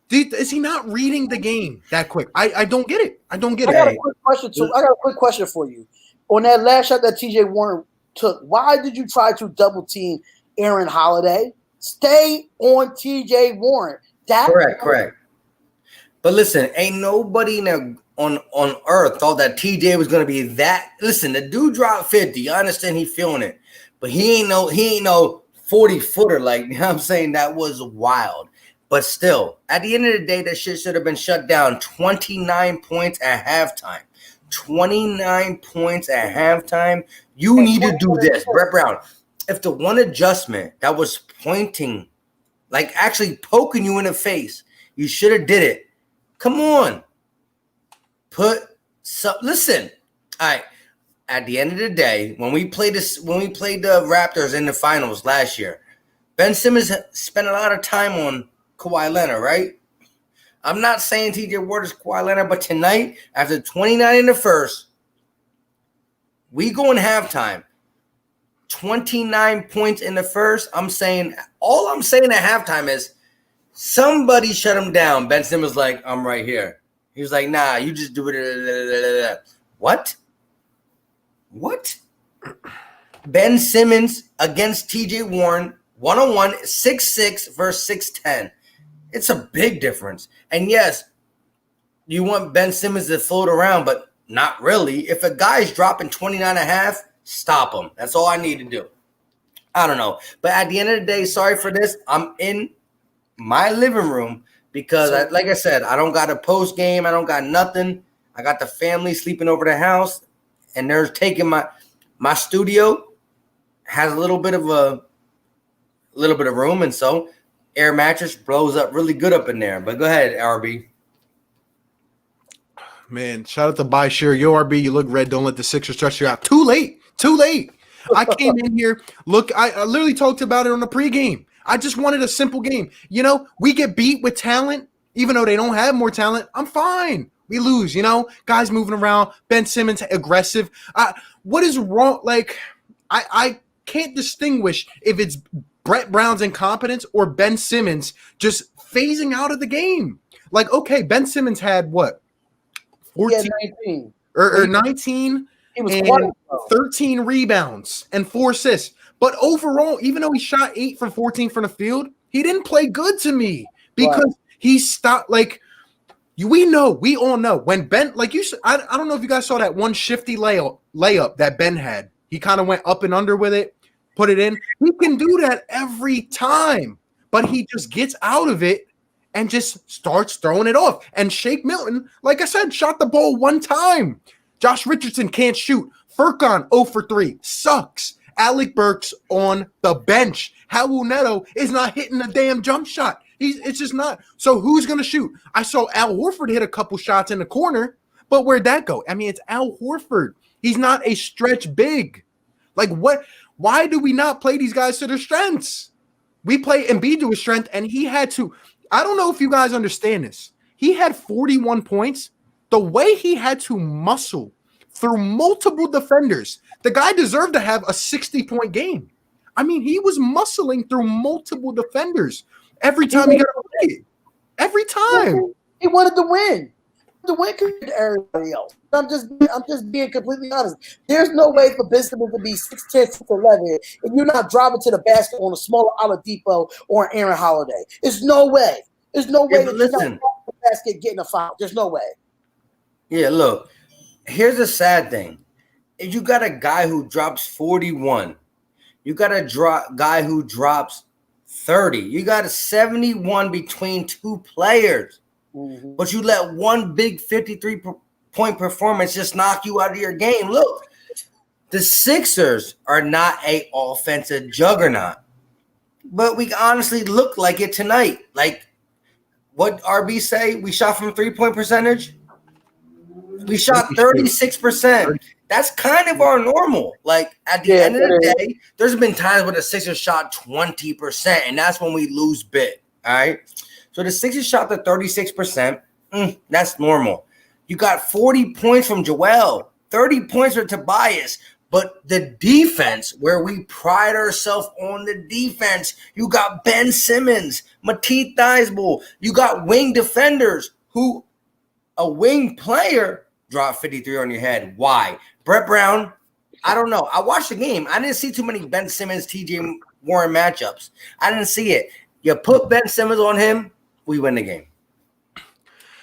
is he not reading the game that quick? I don't get it. I don't get it. I got a quick question for you. On that last shot that TJ Warren took, why did you try to double team Aaron Holiday? Stay on TJ Warren. Correct. But listen, ain't nobody on earth thought that TJ was gonna be that. Listen, the dude dropped 50. I understand he feeling it, but he ain't no 40-footer. Like, you know what I'm saying? That was wild. But still, at the end of the day, that shit should have been shut down. 29 points at halftime. 29 points at halftime. You need to do this, Brett Brown. If the one adjustment that was pointing, like actually poking you in the face, you should have did it. Come on. Listen. All right. At the end of the day, when we played the Raptors in the finals last year, Ben Simmons spent a lot of time on Kawhi Leonard, right? I'm not saying TJ Ward is Kawhi Leonard, but tonight, after 29 in the first, we go in halftime. 29 points in the first. All I'm saying at halftime is somebody shut him down. Ben Simmons like, I'm right here. He was like, nah, you just do it. What? Ben Simmons against TJ Warren, 1-on-1, 6'6" versus 6'10". It's a big difference. And yes, you want Ben Simmons to float around, but not really. If a guy's dropping 29.5, stop him. That's all I need to do. I don't know. But at the end of the day, sorry for this. I'm in my living room because, like I said, I don't got a post game. I don't got nothing. I got the family sleeping over the house, and they're taking my studio has a little bit of room, and so air mattress blows up really good up in there. But go ahead, RB. Man, shout out to Bashir. Yo, RB, you look red. Don't let the Sixers stress you out. Too late. I came in here. Look, I literally talked about it on the pregame. I just wanted a simple game. You know, we get beat with talent, even though they don't have more talent. I'm fine. We lose, you know, guys moving around. Ben Simmons aggressive. What is wrong? Like, I can't distinguish if it's Brett Brown's incompetence or Ben Simmons just phasing out of the game. Like, okay, Ben Simmons had what? 14 19. or 19 and quiet, 13 rebounds and 4 assists. But overall, even though he shot 8 from 14 from the field, he didn't play good to me because he stopped. Like, we all know when Ben, like you said, I don't know if you guys saw that one shifty layup that Ben had. He kind of went up and under with it, put it in. He can do that every time, but he just gets out of it and just starts throwing it off. And Shake Milton, like I said, shot the ball 1 time. Josh Richardson can't shoot. Furkan 0 for 3. Sucks. Alec Burks on the bench. Raul Neto is not hitting a damn jump shot. It's just not. So who's going to shoot? I saw Al Horford hit a couple shots in the corner, but where'd that go? I mean, it's Al Horford. He's not a stretch big. Like, what? Why do we not play these guys to their strengths? We play Embiid to his strength, and he had to. I don't know if you guys understand this. He had 41 points. The way he had to muscle through multiple defenders, the guy deserved to have a 60-point game. I mean, he was muscling through multiple defenders every time he got a play. Every time. He wanted to win. To win compared to everybody else. I'm just being completely honest. There's no way for Benjamin to be 6'10", 6'11", and you're not driving to the basket on a smaller Oladipo or an Aaron Holiday. There's no way. There's no way that you're not driving to the basket getting a foul. There's no way. Yeah, look. Here's the sad thing. If you got a guy who drops 41, you got a guy who drops 30. You got a 71 between 2 players. Mm-hmm. But you let one big 53-point performance just knock you out of your game. Look, the Sixers are not an offensive juggernaut. But we honestly look like it tonight. Like, what RB say? We shot from 3-point percentage? We shot 36%. That's kind of our normal. Like, at the end of the day, there's been times where the Sixers shot 20%, and that's when we lose big. All right? So the Sixers shot the 36%. That's normal. You got 40 points from Joel, 30 points from Tobias. But the defense, where we pride ourselves on the defense, you got Ben Simmons, Matisse Thybulle. You got wing defenders who a wing player dropped 53 on your head. Why? Brett Brown, I don't know. I watched the game. I didn't see too many Ben Simmons, TJ Warren matchups. I didn't see it. You put Ben Simmons on him, we win the game.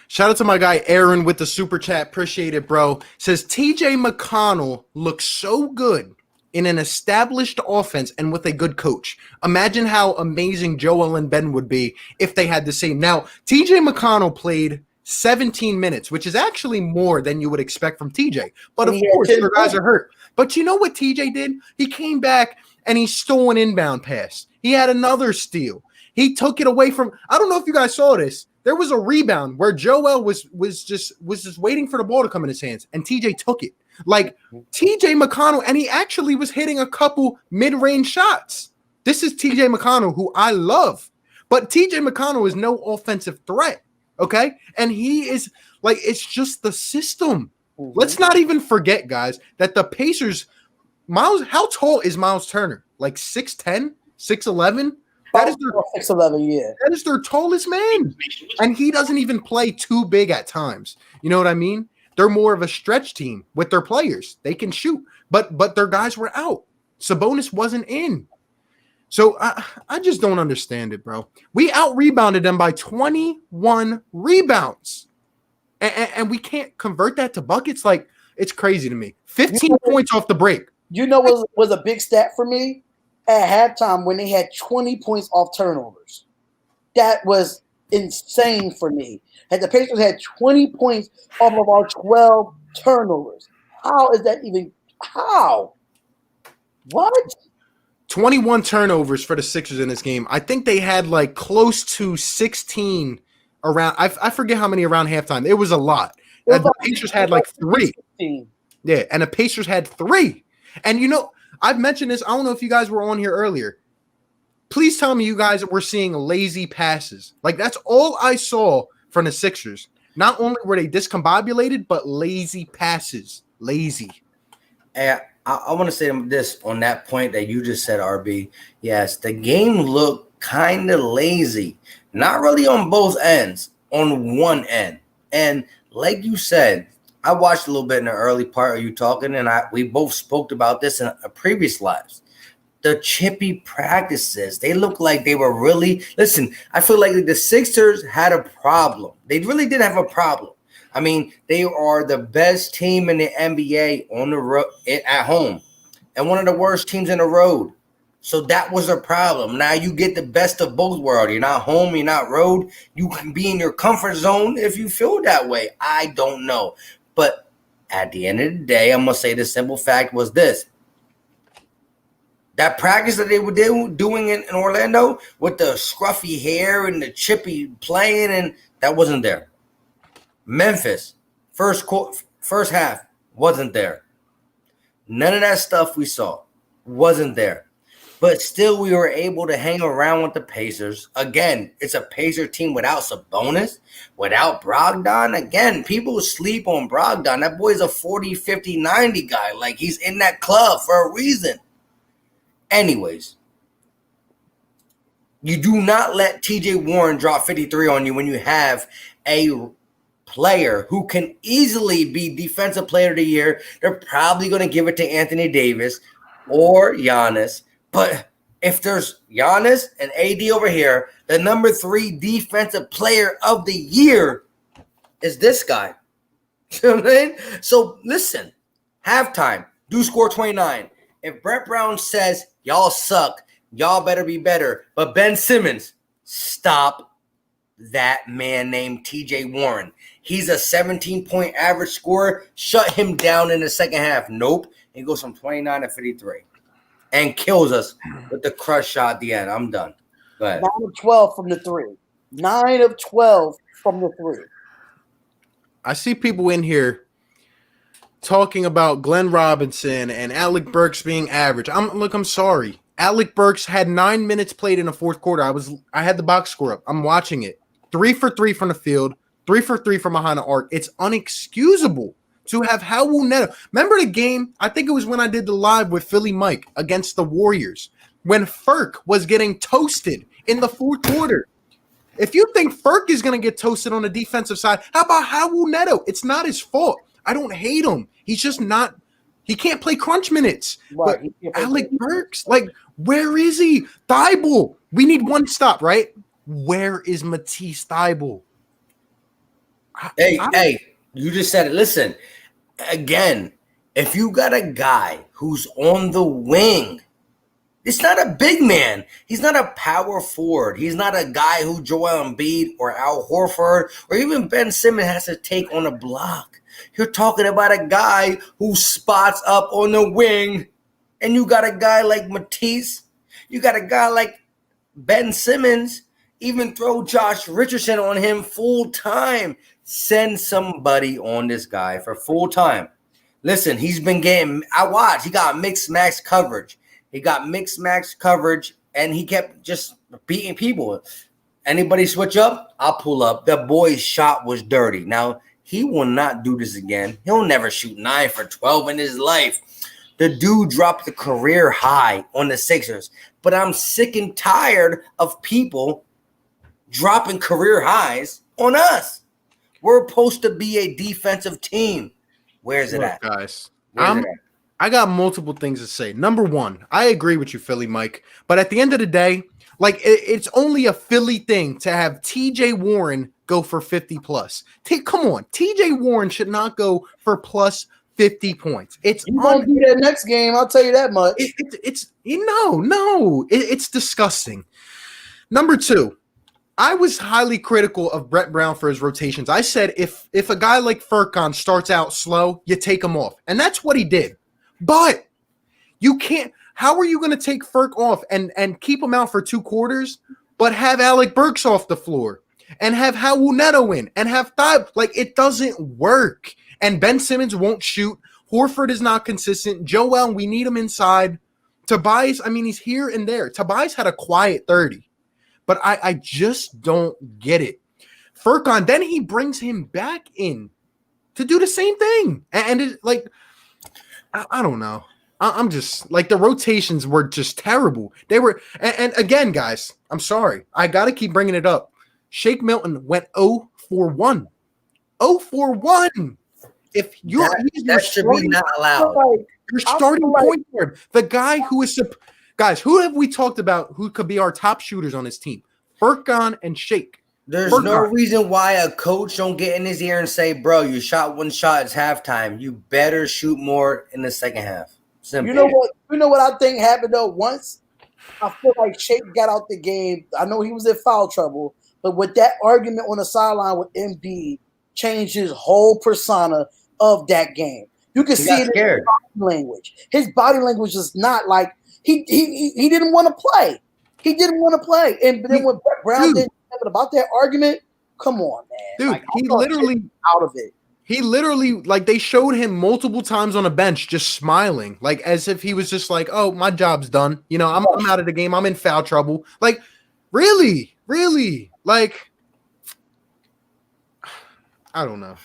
Shout out to my guy Aaron with the super chat. Appreciate it, bro. Says TJ McConnell looks so good in an established offense and with a good coach. Imagine how amazing Joel and Ben would be if they had the same. Now, TJ McConnell played 17 minutes, which is actually more than you would expect from TJ. But of course, your guys are hurt. But you know what TJ did? He came back and he stole an inbound pass. He had another steal. He took it away from. I don't know if you guys saw this. There was a rebound where Joel was just waiting for the ball to come in his hands, and TJ took it. Like TJ McConnell, and he actually was hitting a couple mid-range shots. This is TJ McConnell, who I love, but TJ McConnell is no offensive threat. Okay, and he is like, it's just the system. Mm-hmm. Let's not even forget, guys, that the Pacers. How tall is Miles Turner? Like 6'10", 6'11"? That is their 6'11", yeah. That is their tallest man. And he doesn't even play too big at times. You know what I mean? They're more of a stretch team with their players. They can shoot, but their guys were out. Sabonis wasn't in. So I just don't understand it, bro. We out-rebounded them by 21 rebounds. And we can't convert that to buckets? Like, it's crazy to me. 15 points off the break. You know what was a big stat for me? At halftime when they had 20 points off turnovers. That was insane for me. And the Pacers had 20 points off of our 12 turnovers. How is that even – how? What? 21 turnovers for the Sixers in this game. I think they had like close to 16 around – I forget how many around halftime. It was a lot. The Pacers had like 3. 16. Yeah, and the Pacers had 3. And, you know – I've mentioned this. I don't know if you guys were on here earlier. Please tell me you guys were seeing lazy passes. Like, that's all I saw from the Sixers. Not only were they discombobulated, but lazy passes. Lazy. And I want to say this on that point that you just said, RB. Yes, the game looked kind of lazy. Not really on both ends, on one end. And like you said, I watched a little bit in the early part of you talking, and we both spoke about this in a previous lives. The chippy practices, they look like they were really – listen, I feel like the Sixers had a problem. They really did have a problem. I mean, they are the best team in the NBA on the road at home and one of the worst teams in the road. So that was a problem. Now you get the best of both worlds. You're not home, you're not road. You can be in your comfort zone if you feel that way. I don't know. But at the end of the day, I'm going to say the simple fact was this. That practice that they were doing in Orlando with the scruffy hair and the chippy playing, and that wasn't there. Memphis, first half, wasn't there. None of that stuff we saw wasn't there. But still, we were able to hang around with the Pacers. Again, it's a Pacer team without Sabonis, without Brogdon. Again, people sleep on Brogdon. That boy's a 40, 50, 90 guy. Like, he's in that club for a reason. Anyways, you do not let TJ Warren drop 53 on you when you have a player who can easily be Defensive Player of the Year. They're probably going to give it to Anthony Davis or Giannis. But if there's Giannis and AD over here, the number 3 Defensive Player of the Year is this guy. You know what I mean? So listen, halftime, do score 29. If Brett Brown says, y'all suck, y'all better be better, but Ben Simmons, stop that man named TJ Warren. He's a 17-point average scorer. Shut him down in the second half. Nope. He goes from 29 to 53 and kills us with the crush shot at the end. I'm done. Go ahead. 9 of 12 from the 3. 9 of 12 from the 3. I see people in here talking about Glenn Robinson and Alec Burks being average. I'm sorry. Alec Burks had 9 minutes played in the fourth quarter. I had the box score up. I'm watching it. 3 for 3 from the field, 3 for 3 from behind the arc. It's unexcusable to have Howell Neto. Remember the game? I think it was when I did the live with Philly Mike against the Warriors when Furk was getting toasted in the fourth quarter. If you think Furk is going to get toasted on the defensive side, how about Howell Neto? It's not his fault. I don't hate him. He's just not – he can't play crunch minutes. Right. But Alec Burks, like, where is he? Thibault. We need one stop, right? Where is Matisse Thibault? Hey, you just said it. Listen, again, if you got a guy who's on the wing, it's not a big man. He's not a power forward. He's not a guy who Joel Embiid or Al Horford or even Ben Simmons has to take on a block. You're talking about a guy who spots up on the wing, and you got a guy like Matisse. You got a guy like Ben Simmons. Even throw Josh Richardson on him full time. Send somebody on this guy for full time. Listen, he's been getting – I watched. He got mixed max coverage. And he kept just beating people. Anybody switch up? I'll pull up. The boy's shot was dirty. Now, he will not do this again. He'll never shoot 9 for 12 in his life. The dude dropped the career high on the Sixers. But I'm sick and tired of people dropping career highs on us. We're supposed to be a defensive team. Where's it at? Guys, I got multiple things to say. Number one, I agree with you, Philly Mike. But at the end of the day, like, it's only a Philly thing to have TJ Warren go for 50 plus. Come on, TJ Warren should not go for plus 50 points. It's you won't do that next game. I'll tell you that much. It's disgusting. Number two, I was highly critical of Brett Brown for his rotations. I said if a guy like Furkan starts out slow, you take him off, and that's what he did. But you can't. How are you going to take Furk off and keep him out for 2 quarters, but have Alec Burks off the floor and have Howell Neto in and have Thibault? Like, it doesn't work. And Ben Simmons won't shoot. Horford is not consistent. Joel, we need him inside. Tobias, I mean, he's here and there. Tobias had a quiet 30, but I just don't get it. Furkan, then he brings him back in to do the same thing. And it's like, I don't know. I'm just like, the rotations were just terrible. They were, and again, guys, I'm sorry. I got to keep bringing it up. Shake Milton went 0 for 1. 0 for 1. If you're that should be not allowed. Your starting point guard, the guy who is, guys, who have we talked about who could be our top shooters on this team? Furkan and Shake. There's no reason why a coach don't get in his ear and say, bro, you shot one shot, it's halftime. You better shoot more in the second half. Simple. You know what I think happened though? Once I feel like Shake got out the game. I know he was in foul trouble, but with that argument on the sideline with Embiid, changed his whole persona of that game. You can see it in his body language. His body language is not like he didn't want to play. He didn't want to play. And then when Brett Brown did about that argument, come on, man. Dude, like, he literally out of it. He literally, like, they showed him multiple times on a bench just smiling, like as if he was just like, oh, my job's done. You know, I'm out of the game. I'm in foul trouble. Like, really? Like, I don't know.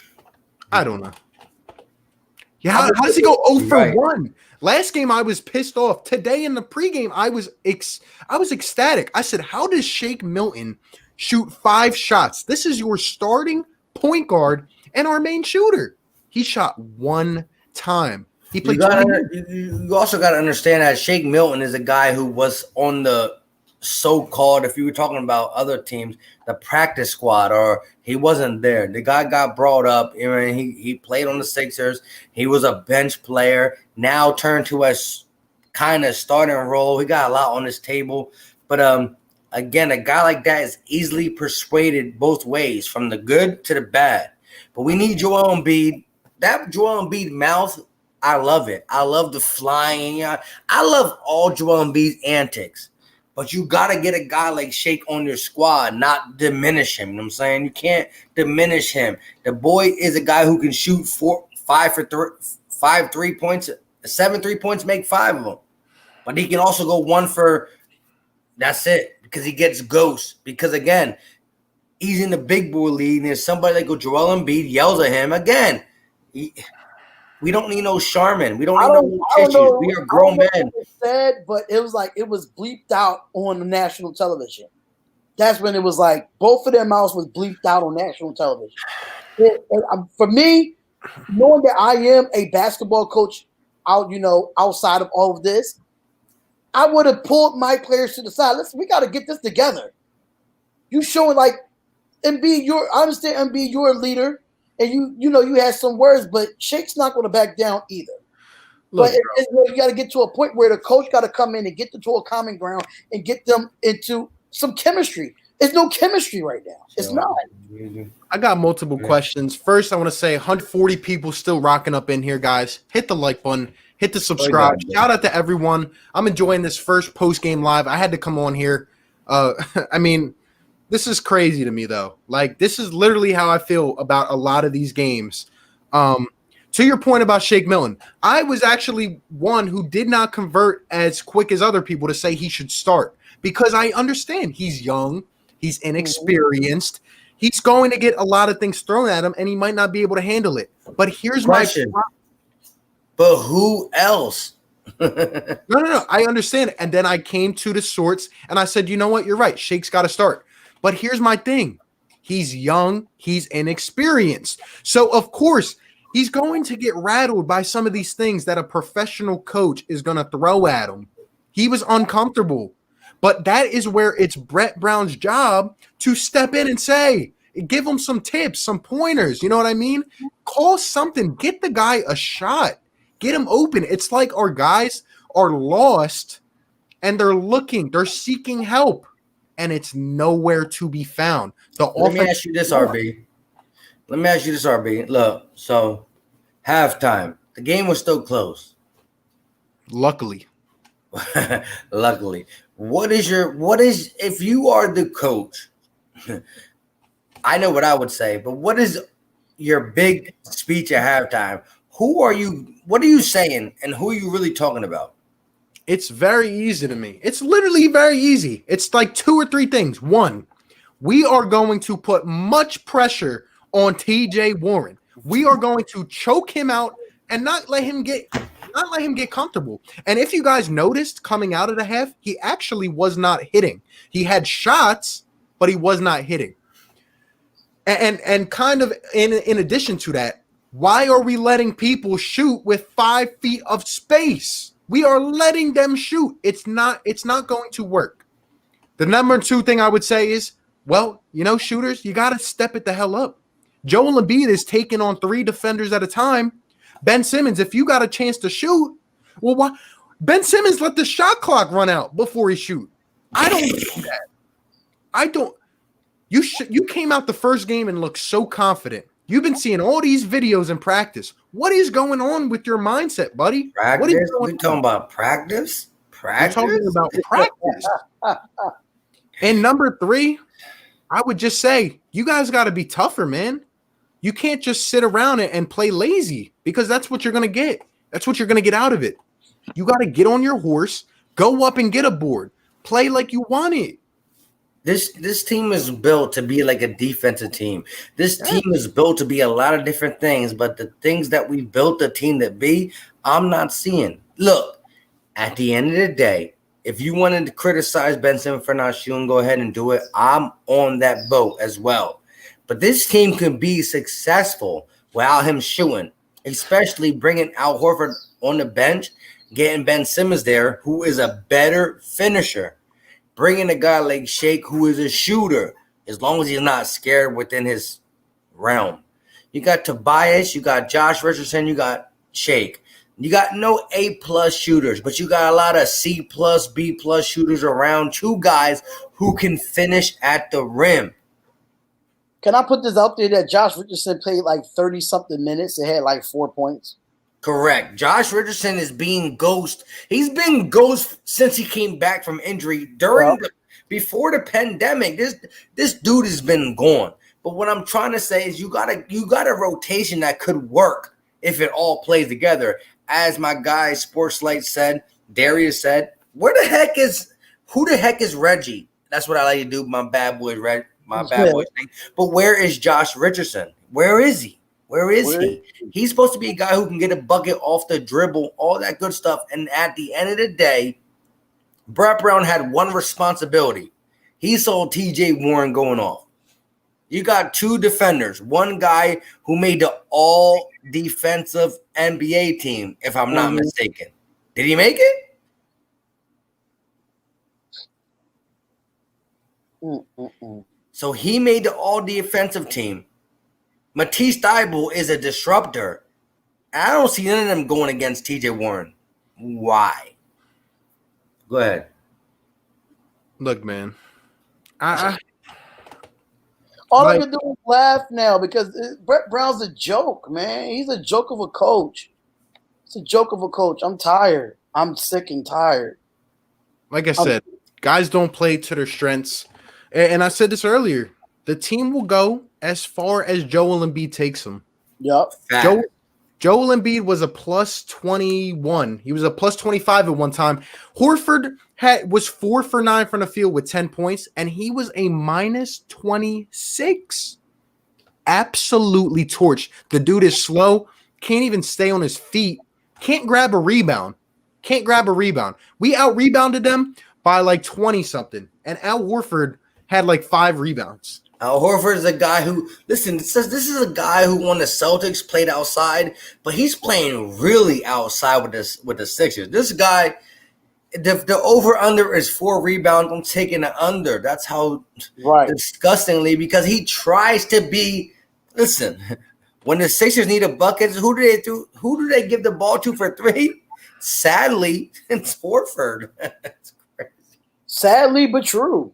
Yeah, how does he go 0 for 1? Last game I was pissed off. Today in the pregame, I was ecstatic. I said, how does Shake Milton shoot 5 shots? This is your starting point guard and our main shooter. He shot 1 time. He played. You also got to understand that Shake Milton is a guy who was on the so-called, if you were talking about other teams, the practice squad, or he wasn't there. The guy got brought up. I mean, he played on the Sixers. He was a bench player. Now turned to a kind of starting role. He got a lot on his table, but again, a guy like that is easily persuaded both ways, from the good to the bad. But we need Joel Embiid. That Joel Embiid mouth, I love it. I love the flying. I love all Joel Embiid's antics. But you got to get a guy like Shake on your squad, not diminish him. You know what I'm saying? You can't diminish him. The boy is a guy who can shoot 5 3 points, 7 3 points, make 5 of them. But he can also go 1 for, that's it, because he gets ghosts. Because, again, he's in the big boy league, and there's somebody like Joel Embiid yells at him. Again, we don't need no Charmin. We don't need no tissues. We are grown men. It said, but it was like it was bleeped out on the national television. That's when it was like both of their mouths was bleeped out on national television. For me, knowing that I am a basketball coach outside of all of this, I would have pulled my players to the side. We got to get this together. You showing like Embiid, I understand Embiid, you're a leader. And you had some words, but Shake's not going to back down either. Look, but you got to get to a point where the coach got to come in and get them to a common ground and get them into some chemistry. There's no chemistry right now. It's not. I got multiple questions. First, I want to say 140 people still rocking up in here, guys. Hit the like button. Hit the subscribe. Shout out to everyone. I'm enjoying this first post-game live. I had to come on here. I mean, this is crazy to me, though. Like, this is literally how I feel about a lot of these games. To your point about Shake Milton, I was actually one who did not convert as quick as other people to say he should start, because I understand he's young, he's inexperienced, he's going to get a lot of things thrown at him, and he might not be able to handle it. But here's question. But who else? No. I understand it. And then I came to the sorts, and I said, you know what? You're right. Shake's got to start. But here's my thing. He's young. He's inexperienced. So, of course, he's going to get rattled by some of these things that a professional coach is going to throw at him. He was uncomfortable. But that is where it's Brett Brown's job to step in and say, give him some tips, some pointers. You know what I mean? Call something. Get the guy a shot. Get him open. It's like our guys are lost and they're seeking help. And it's nowhere to be found. Let me ask you this, RB. Look, so halftime, the game was still close. Luckily. What is if you are the coach? I know what I would say, but what is your big speech at halftime? What are you saying, and who are you really talking about? It's very easy to me. It's literally very easy. It's like 2 or 3 things. One, we are going to put much pressure on TJ Warren. We are going to choke him out and not let him get comfortable. And if you guys noticed coming out of the half, he actually was not hitting. He had shots, but he was not hitting. And kind of in addition to that, why are we letting people shoot with 5 feet of space? We are letting them shoot. It's not going to work. The number 2 thing I would say is, well, shooters, you got to step it the hell up. Joel Embiid is taking on 3 defenders at a time. Ben Simmons, if you got a chance to shoot, well, why? Ben Simmons let the shot clock run out before he shoot. I don't do that. I don't. You came out the first game and looked so confident. You've been seeing all these videos in practice. What is going on with your mindset, buddy? Practice? What is We're talking about practice? Practice? We're talking about practice. And number 3, I would just say, you guys got to be tougher, man. You can't just sit around and play lazy, because that's what you're going to get. That's what you're going to get out of it. You got to get on your horse, go up and get a board, play like you want it. This team is built to be like a defensive team. This team is built to be a lot of different things, but the things that we built the team to be, I'm not seeing. Look, at the end of the day, if you wanted to criticize Ben Simmons for not shooting, go ahead and do it. I'm on that boat as well. But this team can be successful without him shooting, especially bringing Al Horford on the bench, getting Ben Simmons there, who is a better finisher. Bringing a guy like Shake, who is a shooter, as long as he's not scared within his realm. You got Tobias, you got Josh Richardson, you got Shake. You got no A+ shooters, but you got a lot of C+, B+ shooters around. 2 guys who can finish at the rim. Can I put this out there that Josh Richardson played like 30-something minutes and had like 4 points? Correct. Josh Richardson is being ghost. He's been ghost since he came back from injury before the pandemic. This dude has been gone. But what I'm trying to say is you got a rotation that could work if it all plays together. As my guy Sports Light said, Darius said, who the heck is Reggie? That's what I like to do. My bad boy thing. But where is Josh Richardson? Where is he? Where is he? He's supposed to be a guy who can get a bucket off the dribble, all that good stuff. And at the end of the day, Brett Brown had one responsibility. He saw TJ Warren going off. You got 2 defenders, one guy who made the all-defensive NBA team, if I'm not mistaken. Did he make it? So he made the all-defensive team. Matisse Thybulle is a disruptor. I don't see none of them going against TJ Warren. Why? Go ahead. Look, man. All I can do is laugh now because Brett Brown's a joke, man. He's a joke of a coach. It's a joke of a coach. I'm tired. I'm sick and tired. Like I said, guys don't play to their strengths. And I said this earlier. The team will go as far as Joel Embiid takes them. Yep. Joel Embiid was a plus 21. He was a plus 25 at one time. Horford was 4 for 9 from the field with 10 points, and he was a minus 26. Absolutely torched. The dude is slow, can't even stay on his feet, can't grab a rebound. We out-rebounded them by like 20-something, and Al Horford had like 5 rebounds. Al Horford is a guy who, listen, this is a guy who won the Celtics, played outside, but he's playing really outside with the Sixers. This guy, the over-under is 4 rebounds. I'm taking the under. That's how disgustingly, because he tries to be, listen, when the Sixers need a bucket, who do they give the ball to for 3? Sadly, it's Horford. That's crazy. Sadly but true.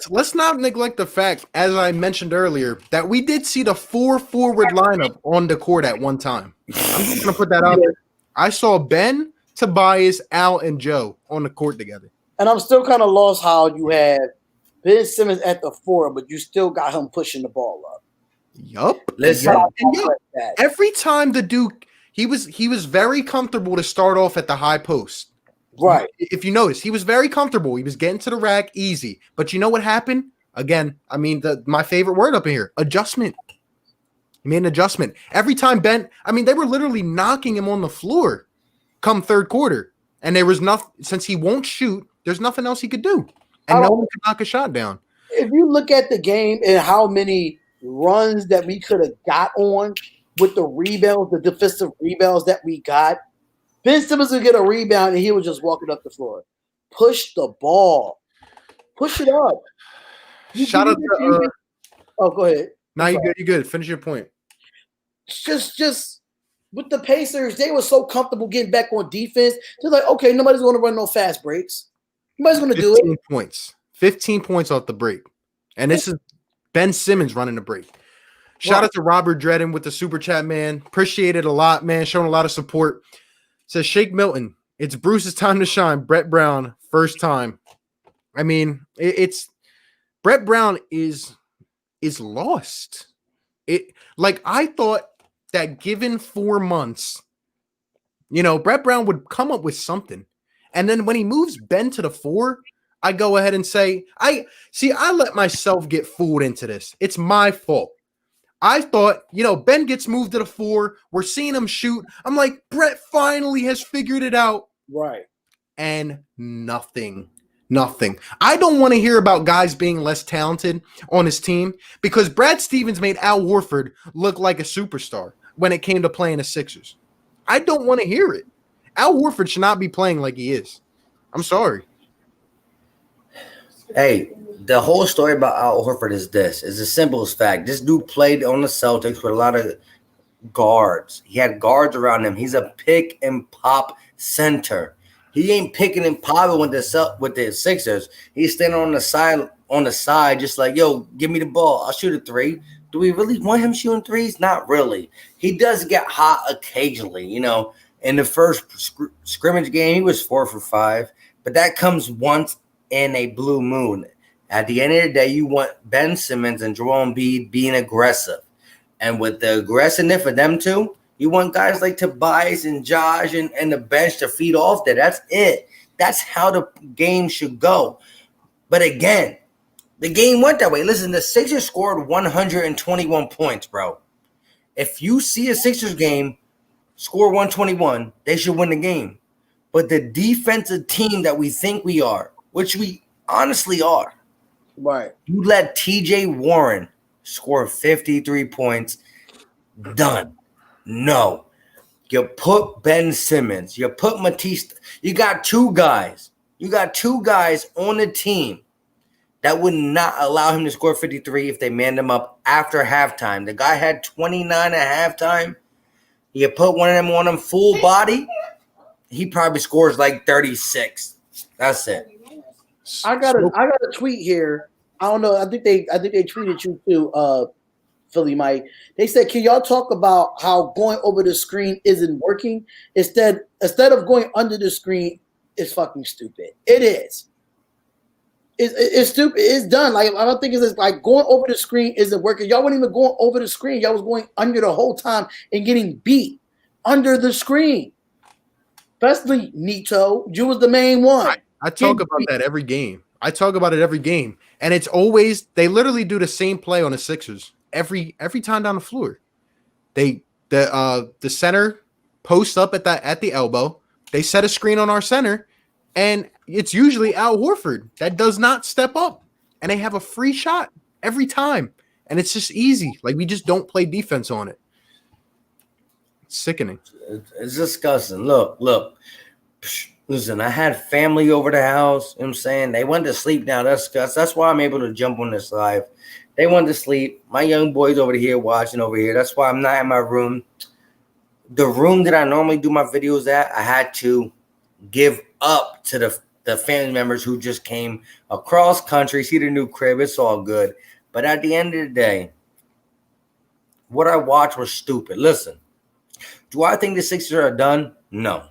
Let's not neglect the fact, as I mentioned earlier, that we did see the 4-forward lineup on the court at one time. I'm just going to put that out there. I saw Ben, Tobias, Al, and Joe on the court together. And I'm still kind of lost how you had Ben Simmons at the 4, but you still got him pushing the ball up. Yup. Listen, every time the dude, he was very comfortable to start off at the high post. Right. If you notice, he was very comfortable. He was getting to the rack easy. But you know what happened? Again, I mean, my favorite word up in here, adjustment. He made an adjustment. Every time Ben, I mean, they were literally knocking him on the floor come third quarter. And there was nothing, since he won't shoot, there's nothing else he could do. And no one could knock a shot down. If you look at the game and how many runs that we could have got on with the rebounds, the defensive rebounds that we got, Ben Simmons would get a rebound and he was just walking up the floor. Push the ball. Push it up. Shout out to oh, go ahead. No, you good. You good. Finish your point. Just with the Pacers, they were so comfortable getting back on defense. They're like, okay, nobody's going to run no fast breaks. Nobody's going to do it. 15 points. 15 points off the break. And this is Ben Simmons running the break. Shout out to Robert Dredden with the super chat, man. Appreciate it a lot, man. Showing a lot of support. Says Shake Milton. It's Bruce's time to shine. Brett Brown, first time. I mean, it's Brett Brown is lost. I thought that given 4 months, Brett Brown would come up with something. And then when he moves Ben to the 4, I go ahead and say, I let myself get fooled into this. It's my fault. I thought, Ben gets moved to the 4. We're seeing him shoot. I'm like, Brett finally has figured it out. Right. And nothing. I don't want to hear about guys being less talented on his team because Brad Stevens made Al Horford look like a superstar when it came to playing the Sixers. I don't want to hear it. Al Horford should not be playing like he is. I'm sorry. Hey, the whole story about Al Horford is this. It's the simplest fact. This dude played on the Celtics with a lot of guards. He had guards around him. He's a pick and pop center. He ain't picking and popping with the Sixers. He's standing on the side, just like, yo, give me the ball. I'll shoot a 3. Do we really want him shooting 3s? Not really. He does get hot occasionally, In the first scrimmage game, he was 4 for 5, but that comes once in a blue moon. At the end of the day, you want Ben Simmons and Joel Embiid being aggressive. And with the aggressiveness of them two, you want guys like Tobias and Josh and the bench to feed off there. That's it. That's how the game should go. But again, the game went that way. Listen, the Sixers scored 121 points, bro. If you see a Sixers game score 121, they should win the game. But the defensive team that we think we are, which we honestly are, right? You let TJ Warren score 53 points. Done. No. You put Ben Simmons. You put Matisse. You got 2 guys. You got 2 guys on the team that would not allow him to score 53 if they manned him up after halftime. The guy had 29 at halftime. You put one of them on him full body, he probably scores like 36. That's it. I got a tweet here. I don't know. I think they tweeted you too, Philly Mike. They said, "Can y'all talk about how going over the screen isn't working? Instead of going under the screen, it's fucking stupid. It is. It's stupid. It's done. Like I don't think it's like going over the screen isn't working. Y'all weren't even going over the screen. Y'all was going under the whole time and getting beat under the screen. Especially Nito. You was the main one. I talk about that every game. I talk about it every game. And it's always they literally do the same play on the Sixers every time down the floor. The center posts up at the elbow. They set a screen on our center, and it's usually Al Horford that does not step up. And they have a free shot every time. And it's just easy. Like we just don't play defense on it. It's sickening. It's disgusting. Look. Listen, I had family over the house. You know what I'm saying? They went to sleep now. That's why I'm able to jump on this live. They went to sleep. My young boys over here watching over here. That's why I'm not in my room. The room that I normally do my videos at, I had to give up to the family members who just came across country, see the new crib. It's all good. But at the end of the day, what I watched was stupid. Listen, do I think the Sixers are done? No.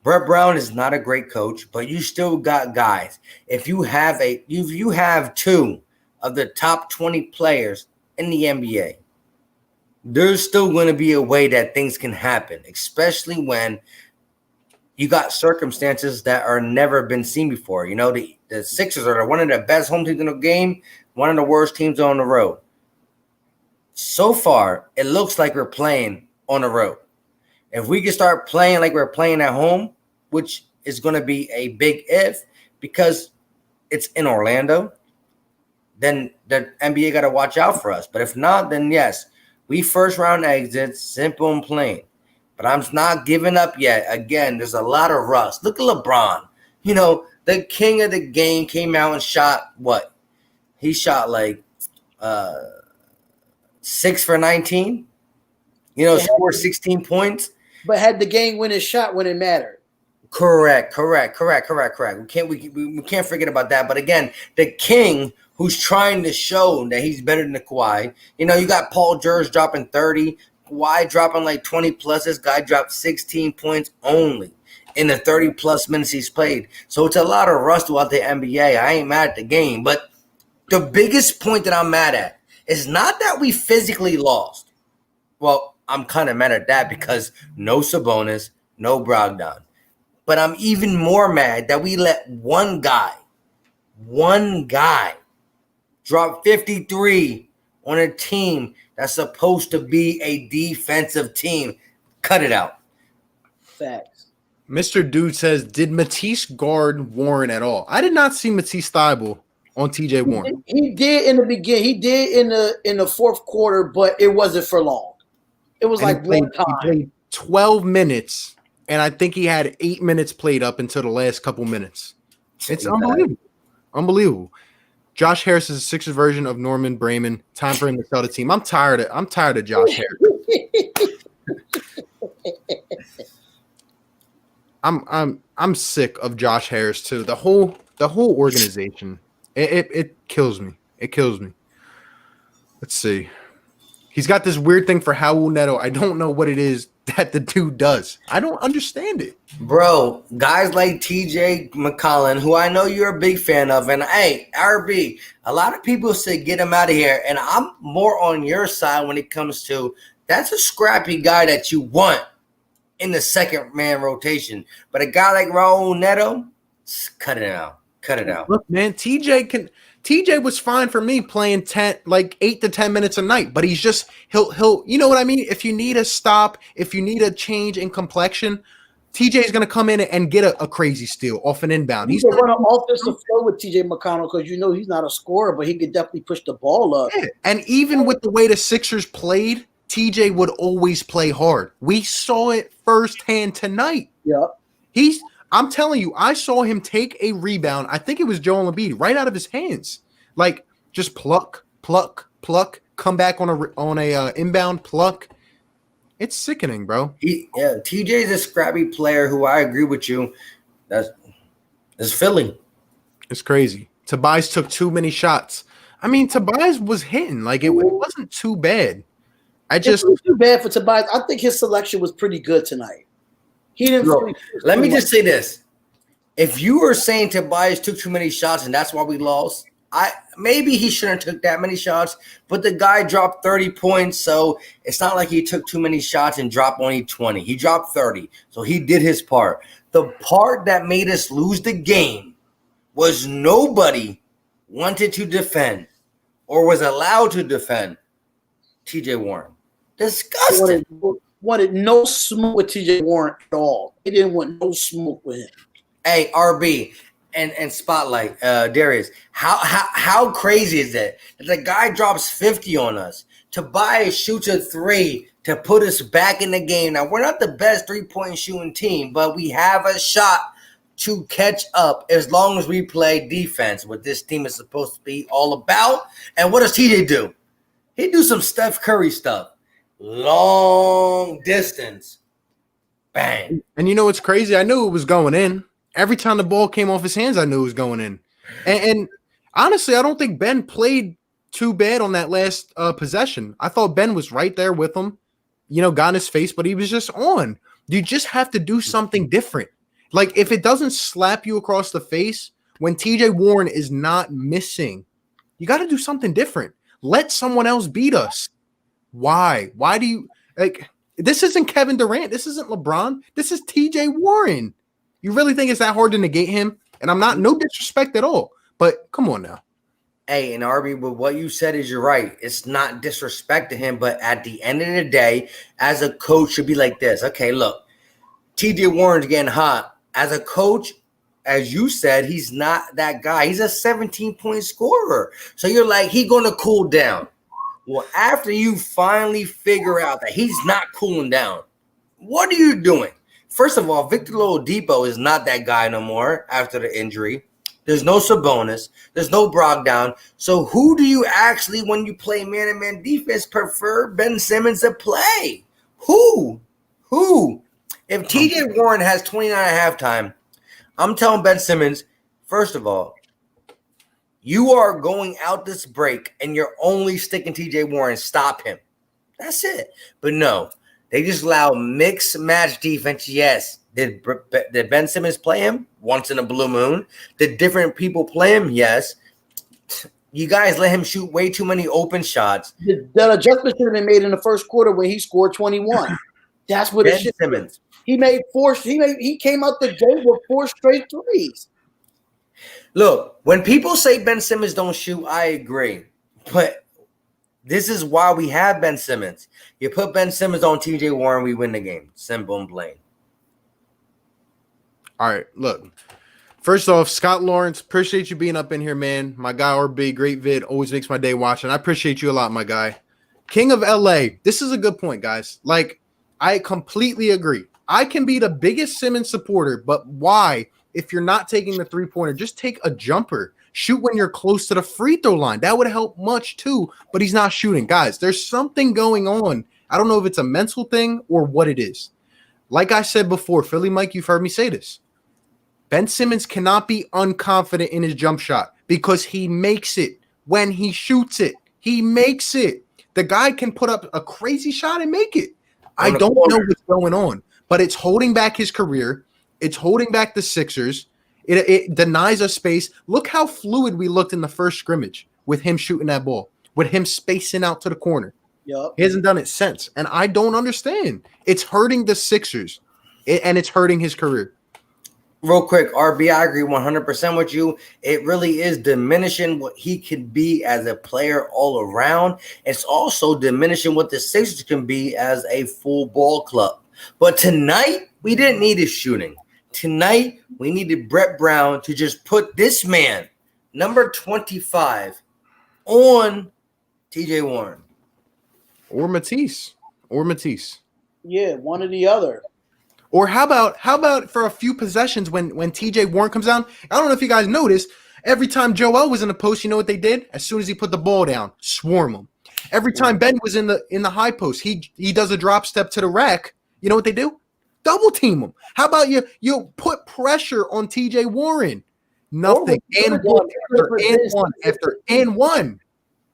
Brett Brown is not a great coach, but you still got guys. If you have 2 of the top 20 players in the NBA, there's still going to be a way that things can happen, especially when you got circumstances that are never been seen before. You know, the Sixers are one of the best home teams in the game, one of the worst teams on the road. So far, it looks like we're playing on the road. If we can start playing like we're playing at home, which is going to be a big if because it's in Orlando, then the NBA got to watch out for us. But if not, then yes, we first round exits, simple and plain. But I'm not giving up yet. Again, there's a lot of rust. Look at LeBron. You know, the king of the game came out and shot what? He shot like 6 for 19. You know, scored 16 points. But had the game winning shot when it mattered. Correct. We can't forget about that. But again, the king who's trying to show that he's better than the Kawhi. You know, you got Paul George dropping 30, Kawhi dropping like 20 plus. This guy dropped 16 points only in the 30 plus minutes he's played. So it's a lot of rust throughout the NBA. I ain't mad at the game, but the biggest point that I'm mad at is not that we physically lost. Well, I'm kind of mad at that because no Sabonis, no Brogdon. But I'm even more mad that we let one guy drop 53 on a team that's supposed to be a defensive team. Cut it out. Facts. Mr. Dude says, did Matisse guard Warren at all? I did not see Matisse Thybulle on TJ Warren. He did in the beginning. He did in the fourth quarter, but it wasn't for long. It was like one time. He played 12 minutes, and I think he had 8 minutes played up until the last couple minutes. It's unbelievable. Unbelievable. Josh Harris is a Sixers version of Norman Brayman. Time for him to sell the team. I'm tired of Josh Harris. I'm sick of Josh Harris too. The whole organization. It kills me. It kills me. Let's see. He's got this weird thing for Raul Neto. I don't know what it is that the dude does. I don't understand it. Bro, guys like TJ McCollum, who I know you're a big fan of, and hey, RB, a lot of people say get him out of here, and I'm more on your side when it comes to that's a scrappy guy that you want in the second man rotation. But a guy like Raul Neto, cut it out. Cut it out. Look, man, TJ was fine for me playing 8 to 10 minutes a night, but he'll you know what I mean? If you need a stop, if you need a change in complexion, TJ is going to come in and get a crazy steal off an inbound. He's going to run an offensive flow with TJ McConnell because you know he's not a scorer, but he could definitely push the ball up. Yeah. And even with the way the Sixers played, TJ would always play hard. We saw it firsthand tonight. Yeah. I'm telling you, I saw him take a rebound. I think it was Joel Embiid right out of his hands. Like just pluck, come back on a inbound pluck. It's sickening, bro. TJ is a scrappy player who I agree with you. That's Philly. It's crazy. Tobias took too many shots. I mean, Tobias was hitting. Like it wasn't too bad. It wasn't too bad for Tobias. I think his selection was pretty good tonight. He didn't. Let me just say this: if you were saying Tobias took too many shots and that's why we lost, maybe he shouldn't have took that many shots. But the guy dropped 30 points, so it's not like he took too many shots and dropped only 20. He dropped 30, so he did his part. The part that made us lose the game was nobody wanted to defend or was allowed to defend TJ Warren. Disgusting. Wanted no smoke with TJ Warren at all. They didn't want no smoke with him. Hey, RB and Spotlight, Darius, how crazy is that the guy drops 50 on us? Tobias shoots a 3 to put us back in the game. Now, we're not the best three-point shooting team, but we have a shot to catch up as long as we play defense, what this team is supposed to be all about. And what does TJ do? He do some Steph Curry stuff. Long distance. Bang. And you know what's crazy? I knew it was going in. Every time the ball came off his hands, I knew it was going in. And honestly, I don't think Ben played too bad on that last possession. I thought Ben was right there with him, got in his face, but he was just on. You just have to do something different. Like, if it doesn't slap you across the face when TJ Warren is not missing, you got to do something different. Let someone else beat us. Why? Why do you like? This isn't Kevin Durant. This isn't LeBron. This is T.J. Warren. You really think it's that hard to negate him? And I'm not no disrespect at all, but come on now. Hey, and RB, but what you said is you're right. It's not disrespect to him, but at the end of the day, as a coach, should be like this. Okay, look, T.J. Warren's getting hot. As a coach, as you said, he's not that guy. He's a 17-point scorer. So you're like, he's going to cool down. Well, after you finally figure out that he's not cooling down, what are you doing? First of all, Victor Oladipo is not that guy no more after the injury. There's no Sabonis. There's no Brogdon. So who do you actually, when you play man-to-man defense, prefer Ben Simmons to play? Who? If TJ Warren has 29 at halftime, I'm telling Ben Simmons, first of all, you are going out this break and you're only sticking TJ Warren. Stop him. That's it. But no, they just allow mixed match defense. Yes. Did Ben Simmons play him once in a blue moon? Did different people play him? Yes. You guys let him shoot way too many open shots. That adjustment should have been made in the first quarter when he scored 21. That's what Ben it should Simmons. He made four. He came out the gate with 4 straight threes. Look, when people say Ben Simmons don't shoot, I agree. But this is why we have Ben Simmons. You put Ben Simmons on TJ Warren, we win the game. Simple and plain. All right, look. First off, Scott Lawrence, appreciate you being up in here, man. My guy RB, great vid, always makes my day watching. I appreciate you a lot, my guy. King of LA, this is a good point, guys. Like, I completely agree. I can be the biggest Simmons supporter, but why? If you're not taking the three-pointer, just take a jumper. Shoot when you're close to the free throw line. That would help much too, but he's not shooting. Guys, there's something going on. I don't know if it's a mental thing or what it is. Like I said before, Philly Mike, you've heard me say this. Ben Simmons cannot be unconfident in his jump shot because he makes it when he shoots it. He makes it. The guy can put up a crazy shot and make it. I don't know what's going on, but it's holding back his career. It's holding back the Sixers. It denies us space. Look how fluid we looked in the first scrimmage with him shooting that ball, with him spacing out to the corner. Yep. He hasn't done it since, and I don't understand. It's hurting the Sixers, and it's hurting his career. Real quick, RB, I agree 100% with you. It really is diminishing what he can be as a player all around. It's also diminishing what the Sixers can be as a full ball club. But tonight, we didn't need his shooting. Tonight, we needed Brett Brown to just put this man, number 25, on TJ Warren. Or Matisse. Yeah, one or the other. Or how about for a few possessions when TJ Warren comes down? I don't know if you guys noticed, every time Joel was in the post, you know what they did? As soon as he put the ball down, swarm him. Every time Ben was in the high post, he does a drop step to the rack. You know what they do? Double team him. How about you put pressure on TJ Warren? Nothing. And one.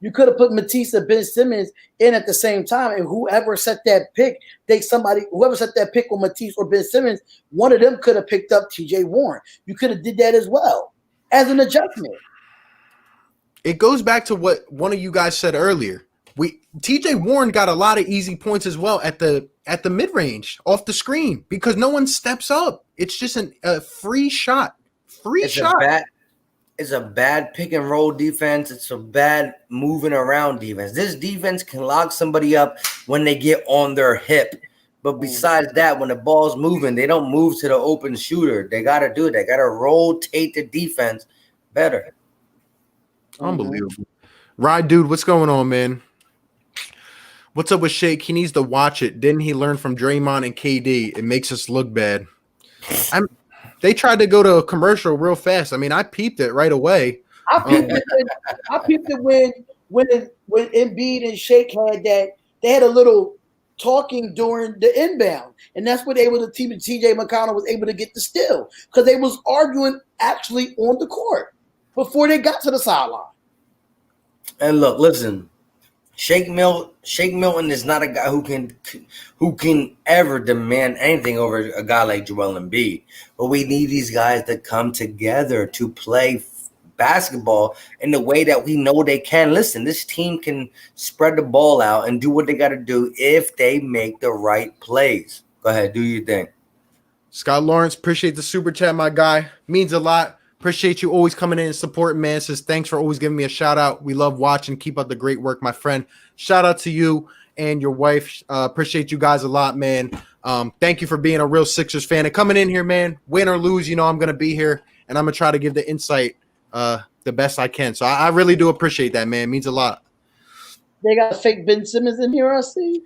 You could have put Matisse and Ben Simmons in at the same time, and whoever set that pick, whoever set that pick on Matisse or Ben Simmons, one of them could have picked up TJ Warren. You could have did that as well as an adjustment. It goes back to what one of you guys said earlier. TJ Warren got a lot of easy points as well at the mid-range off the screen because no one steps up. It's just a free shot. It's a bad pick and roll defense. It's a bad moving around defense. This defense can lock somebody up when they get on their hip. But besides that, when the ball's moving, they don't move to the open shooter. They got to do it. They got to rotate the defense better. Unbelievable. Ride, dude, what's going on, man? What's up with Shake? He needs to watch it. Didn't he learn from Draymond and KD? It makes us look bad. They tried to go to a commercial real fast. I mean, I peeped it right away. I peeped it when Embiid and Shake had that. They had a little talking during the inbound, and that's what TJ McConnell was able to get the steal because they was arguing actually on the court before they got to the sideline. And look, listen, Shake Milton is not a guy who can ever demand anything over a guy like Joel Embiid. But we need these guys to come together to play basketball in the way that we know they can. Listen, this team can spread the ball out and do what they got to do if they make the right plays. Go ahead, do your thing. Scott Lawrence, appreciate the super chat, my guy. Means a lot. Appreciate you always coming in and supporting, man. Says thanks for always giving me a shout out. We love watching. Keep up the great work, my friend. Shout out to you and your wife. Appreciate you guys a lot, man. Thank you for being a real Sixers fan and coming in here, man. Win or lose, you know I'm gonna be here and I'm gonna try to give the insight the best I can. So I really do appreciate that, man. It means a lot. They got a fake Ben Simmons in here, I see.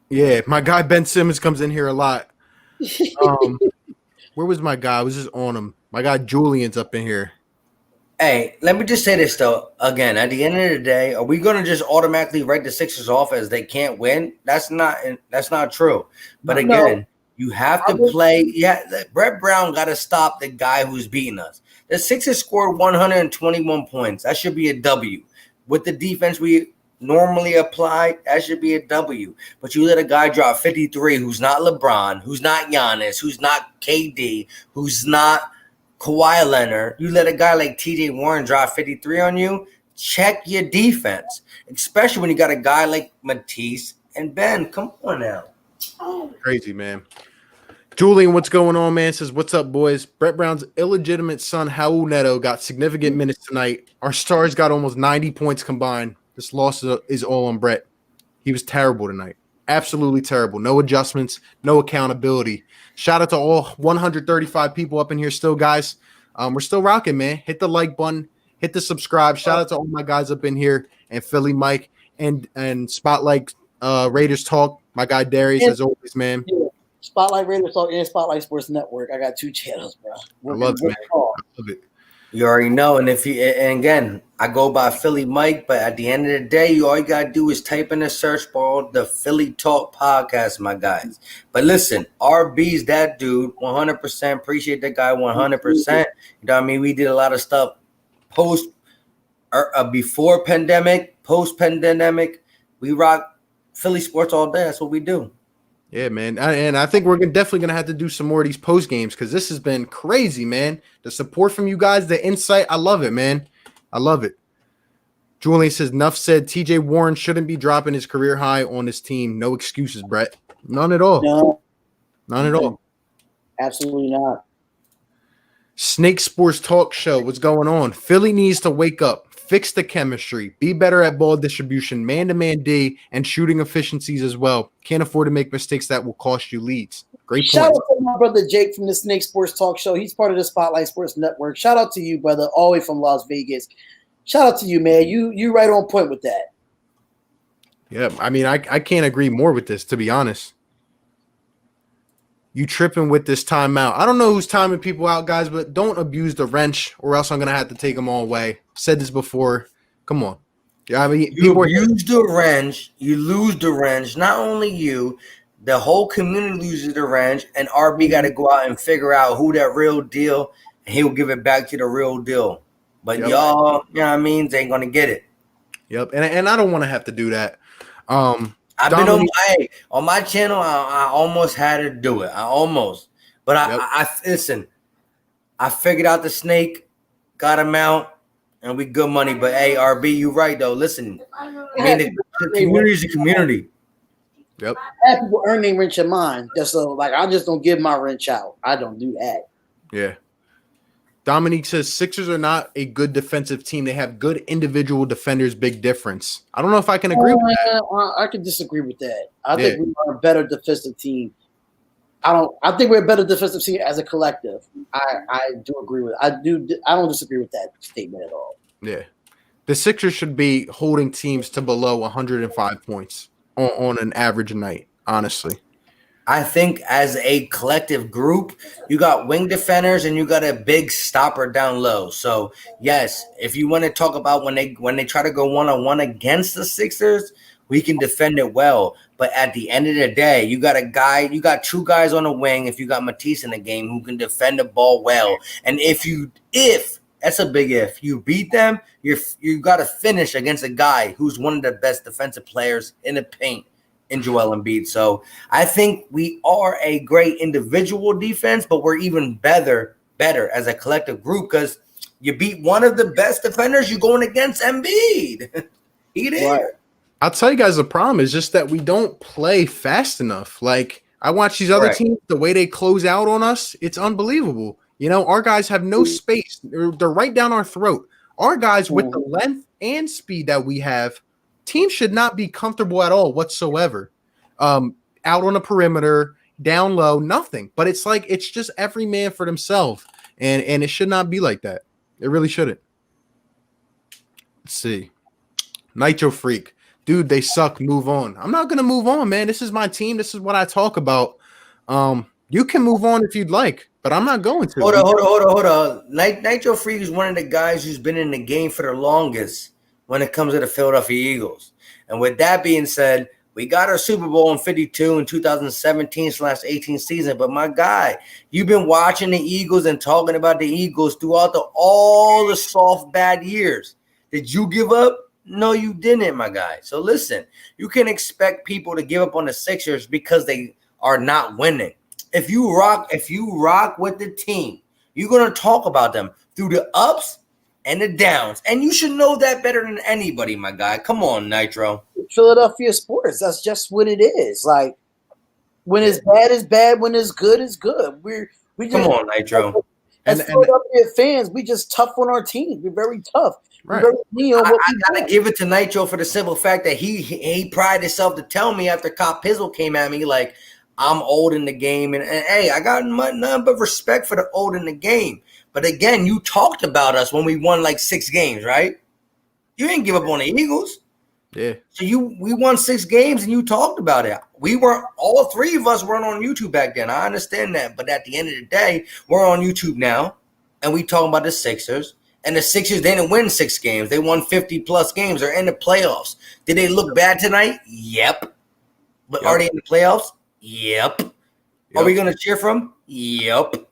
Yeah, my guy Ben Simmons comes in here a lot. Where was my guy? I was just on him. My guy Julian's up in here. Hey, let me just say this though. Again, at the end of the day, are we going to just automatically write the Sixers off as they can't win? That's not true. But again, you have to play. Yeah, Brett Brown got to stop the guy who's beating us. The Sixers scored 121 points. That should be a W. With the defense we normally apply, that should be a W. But you let a guy drop 53 who's not LeBron, who's not Giannis, who's not KD, who's not Kawhi Leonard. You let a guy like TJ Warren drop 53 on you, check your defense, especially when you got a guy like Matisse and Ben. Come on now. Crazy, man. Julian, what's going on, man? Says, what's up, boys? Brett Brown's illegitimate son, Raul Neto, got significant minutes tonight. Our stars got almost 90 points combined. This loss is all on Brett. He was terrible tonight. Absolutely terrible. No adjustments, no accountability. Shout out to all 135 people up in here still, guys. We're still rocking, man. Hit the like button. Hit the subscribe. Shout out to all my guys up in here and Philly Mike and Spotlight Raiders Talk. My guy Darius, as always, man. Yeah. Spotlight Raiders Talk and Spotlight Sports Network. I got 2 channels, bro. I love it, man. I love it. You already know. And again, I go by Philly Mike, but at the end of the day, all you got to do is type in the search bar, the Philly Talk Podcast, my guys. But listen, RB's that dude, 100%. Appreciate that guy, 100%. You know what I mean? We did a lot of stuff before pandemic, post-pandemic. We rock Philly sports all day. That's what we do. Yeah, man. And I think we're definitely going to have to do some more of these post games because this has been crazy, man. The support from you guys, the insight. I love it, man. I love it. Julian says, enough said. TJ Warren shouldn't be dropping his career high on his team. No excuses, Brett. None at all. No. None at all. Absolutely not. Snake Sports Talk Show. What's going on? Philly needs to wake up. Fix the chemistry, be better at ball distribution, man-to-man D, and shooting efficiencies as well. Can't afford to make mistakes that will cost you leads. Great point. Shout out to my brother Jake from the Snake Sports Talk Show. He's part of the Spotlight Sports Network. Shout out to you, brother, all the way from Las Vegas. Shout out to you, man. You right on point with that. Yeah, I mean, I can't agree more with this, to be honest. You tripping with this timeout. I don't know who's timing people out, guys, but don't abuse the wrench or else I'm going to have to take them all away. Said this before. Come on. Yeah, I mean, you use the wrench. You lose the wrench. Not only you, the whole community loses the wrench, and RB got to go out and figure out who that real deal, and he'll give it back to the real deal. But y'all, you know what I mean, they ain't going to get it. Yep, and I don't want to have to do that. I've been on my channel. I almost had to do it. But I listen. I figured out the snake, got him out, and we good money. But hey, RB, you right though. Listen, I mean, the community is a community. Yep. I have people earn their wrench of mine. Just so like I just don't give my wrench out. I don't do that. Yeah. Dominique says Sixers are not a good defensive team. They have good individual defenders. Big difference. I don't know if I can agree with that. I can disagree with that. I think we are a better defensive team. I think we're a better defensive team as a collective. I do agree with. I don't disagree with that statement at all. Yeah, the Sixers should be holding teams to below 105 points on an average night. Honestly. I think as a collective group, you got wing defenders and you got a big stopper down low. So yes, if you want to talk about when they try to go one-on-one against the Sixers, we can defend it well. But at the end of the day, you got 2 guys on the wing. If you got Matisse in the game who can defend the ball well, and if that's a big if you beat them, you got to finish against a guy who's one of the best defensive players in the paint. In Joel Embiid. So I think we are a great individual defense, but we're even better as a collective group because You beat one of the best defenders. You're going against Embiid. He did. Right. I'll tell you guys the problem is just that we don't play fast enough. Like I watch these other Right. teams, the way they close out on us, it's unbelievable. You know, our guys have no space. They're right down our throat. Our guys with the length and speed that we have, teams should not be comfortable at all whatsoever. Out on the perimeter, down low, nothing. But it's like it's just every man for themselves. And it should not be like that. It really shouldn't. Let's see. Nitro Freak. Dude, they suck. Move on. I'm not gonna move on, man. This is my team. This is what I talk about. You can move on if you'd like, but I'm not going to. Hold on. Nitro Freak is one of the guys who's been in the game for the longest when it comes to the Philadelphia Eagles. And with that being said, we got our Super Bowl in 52 in 2017/18 season. But my guy, you've been watching the Eagles and talking about the Eagles throughout all the soft, bad years. Did you give up? No, you didn't, my guy. So listen, you can expect people to give up on the Sixers because they are not winning. If you rock with the team, you're going to talk about them through the ups and the downs. And you should know that better than anybody, my guy. Come on, Nitro. Philadelphia sports. That's just what it is. Like when it's bad, it's bad. When it's good, it's good. We just, come on, Nitro. As Philadelphia fans, we just tough on our team. We're very tough. Right. I gotta give it to Nitro for the simple fact that he prided himself to tell me after Cop Pizzle came at me like I'm old in the game, and hey, I got none but respect for the old in the game. But again, you talked about us when we won like 6 games, right? You didn't give up on the Eagles. Yeah. So we won 6 games and you talked about it. All 3 of us weren't on YouTube back then. I understand that. But at the end of the day, we're on YouTube now and we talking about the Sixers. And the Sixers didn't win 6 games. They won 50+ games. They're in the playoffs. Did they look bad tonight? Yep. But are they in the playoffs? Yep. Are we going to cheer for them? Yep.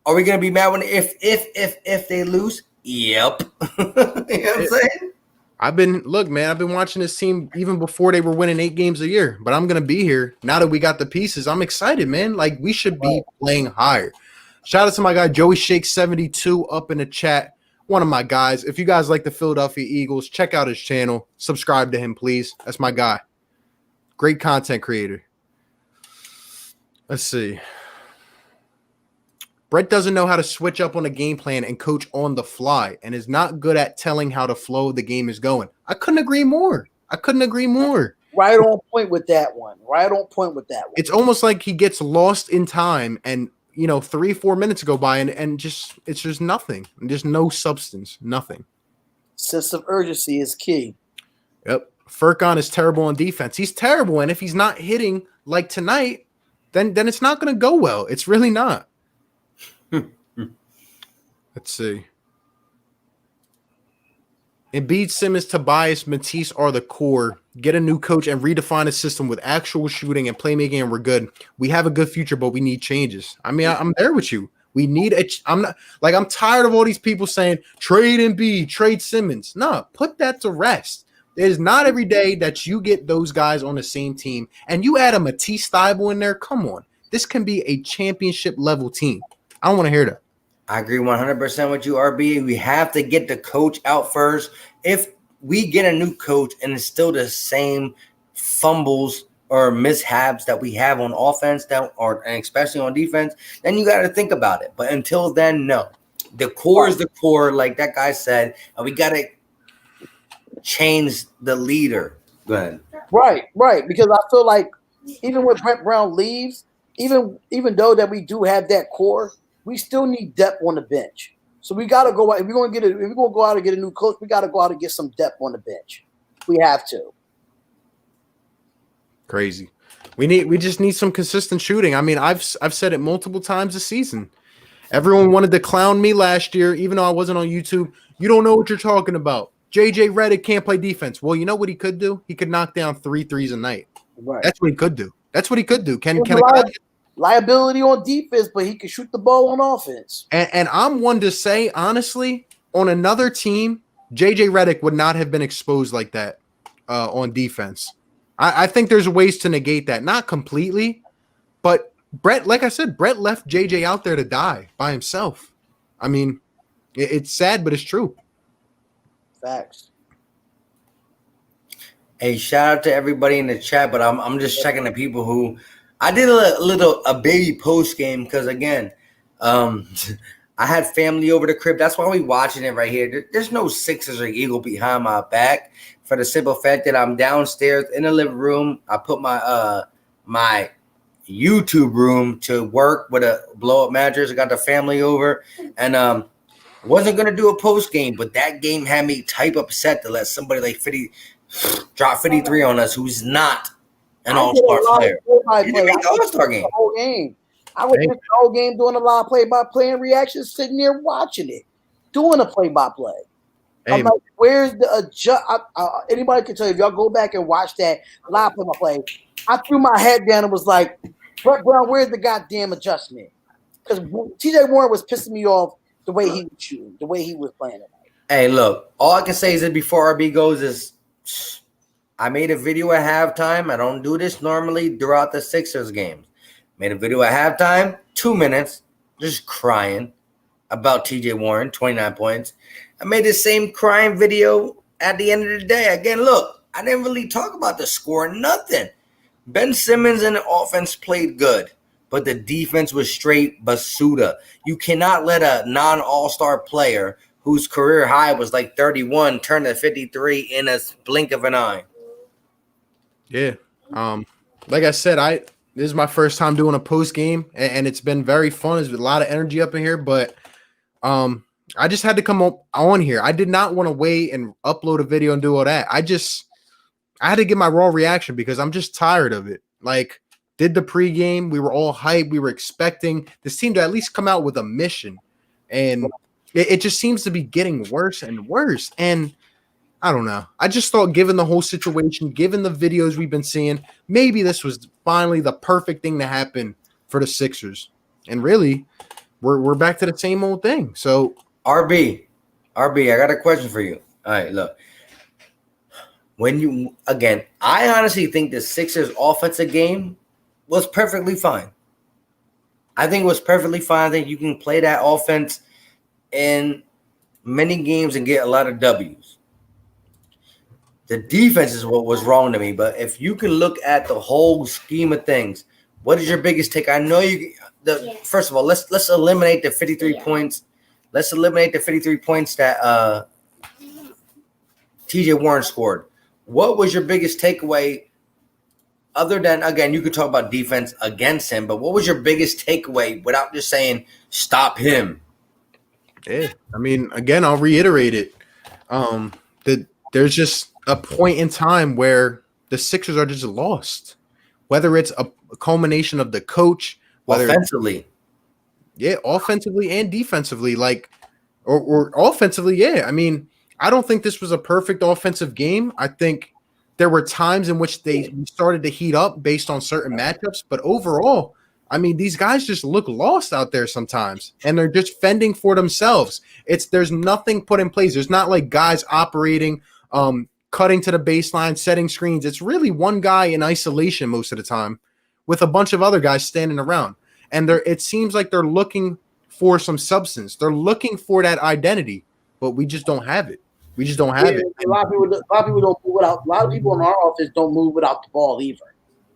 Are we going to be mad when if they lose? Yep. You know what I'm saying? I've been watching this team even before they were winning 8 games a year, but I'm going to be here now that we got the pieces. I'm excited, man. Like we should be playing higher. Shout out to my guy, Joey Shake 72 up in the chat. One of my guys. If you guys like the Philadelphia Eagles, check out his channel. Subscribe to him, please. That's my guy. Great content creator. Let's see. Brett doesn't know how to switch up on a game plan and coach on the fly and is not good at telling how the flow of the game is going. I couldn't agree more. Right on point with that one. It's almost like he gets lost in time and, 3-4 minutes go by and it's just nothing. Just no substance, nothing. Sense of urgency is key. Yep. Furkan is terrible on defense. He's terrible. And if he's not hitting like tonight, then it's not going to go well. It's really not. Let's see. Embiid, Simmons, Tobias, Matisse are the core. Get a new coach and redefine a system with actual shooting and playmaking, and we're good. We have a good future, but we need changes. I mean, I'm there with you. We need I'm tired of all these people saying trade Embiid, trade Simmons. No, put that to rest. It is not every day that you get those guys on the same team, and you add a Matisse Thybulle in there. Come on, this can be a championship level team. I don't want to hear that. I agree 100% with you, RB. We have to get the coach out first. If we get a new coach and it's still the same fumbles or mishaps that we have on offense and especially on defense, then you got to think about it. But until then, no. The core is the core, like that guy said, and we got to change the leader. Go ahead. Right. Because I feel like even when Brett Brown leaves, even though that we do have that core, we still need depth on the bench. So we got to go out. If we're going to go out and get a new coach, we got to go out and get some depth on the bench. We have to. Crazy. We just need some consistent shooting. I mean, I've said it multiple times this season. Everyone wanted to clown me last year, even though I wasn't on YouTube. You don't know what you're talking about. JJ Redick can't play defense. Well, you know what he could do? He could knock down 3 threes a night. Right. That's what he could do. Can liability on defense, but he can shoot the ball on offense. And I'm one to say, honestly, on another team, JJ Redick would not have been exposed like that on defense. I think there's ways to negate that. Not completely, but Brett, like I said, Brett left JJ out there to die by himself. I mean, It's sad, but it's true. Facts. Hey, shout out to everybody in the chat, but I'm just checking the people who I did a baby post game because again, I had family over the crib. That's why we watching it right here. There's no Sixers or Eagle behind my back for the simple fact that I'm downstairs in the living room. I put my my YouTube room to work with a blow up mattress. I got the family over and wasn't gonna do a post game, but that game had me type upset to let somebody like 50 drop 53 on us who's not an all-star player. You didn't make the all-star game. The whole game. I was just the whole game doing a lot of play-by-play and reactions, sitting there watching it, doing a play-by-play. Hey, I'm like, where's the adjust? Anybody can tell you if y'all go back and watch that live play-by-play. I threw my head down and was like, Brett Brown, where's the goddamn adjustment? Because TJ Warren was pissing me off the way he was shooting, the way he was playing tonight. Hey, look, all I can say is that before RB goes is I made a video at halftime. I don't do this normally throughout the Sixers games. Made a video at halftime, 2 minutes, just crying about TJ Warren, 29 points. I made the same crying video at the end of the day. Again, look, I didn't really talk about the score, nothing. Ben Simmons and the offense played good, but the defense was straight basuda. You cannot let a non-all-star player whose career high was like 31 turn to 53 in a blink of an eye. Yeah. Like I said, this is my first time doing a post game, and it's been very fun. There's a lot of energy up in here, but I just had to come on here. I did not want to wait and upload a video and do all that. I had to get my raw reaction because I'm just tired of it. Like, did the pregame, we were all hyped. We were expecting this team to at least come out with a mission, and it just seems to be getting worse and worse. And I don't know. I just thought, given the whole situation, given the videos we've been seeing, maybe this was finally the perfect thing to happen for the Sixers. And really, we're back to the same old thing. So, RB, I got a question for you. All right, look. I honestly think the Sixers offensive game was perfectly fine. I think it was perfectly fine. I think you can play that offense in many games and get a lot of W's. The defense is what was wrong to me, but if you can look at the whole scheme of things, what is your biggest take? I know first of all, let's eliminate the 53 points. Let's eliminate the 53 points that TJ Warren scored. What was your biggest takeaway other than, again, you could talk about defense against him, but what was your biggest takeaway without just saying stop him? Yeah, I mean, again, I'll reiterate it. That there's just a point in time where the Sixers are just lost, whether it's a culmination of the coach, whether offensively, offensively and defensively, or offensively, yeah. I mean, I don't think this was a perfect offensive game. I think there were times in which they started to heat up based on certain matchups, but overall, I mean, these guys just look lost out there sometimes, and they're just fending for themselves. There's nothing put in place. There's not like guys operating, cutting to the baseline, setting screens. It's really one guy in isolation most of the time with a bunch of other guys standing around. And it seems like they're looking for some substance. They're looking for that identity, but we just don't have it. We just don't have it. A lot of people don't move without. A lot of people in our office don't move without the ball either.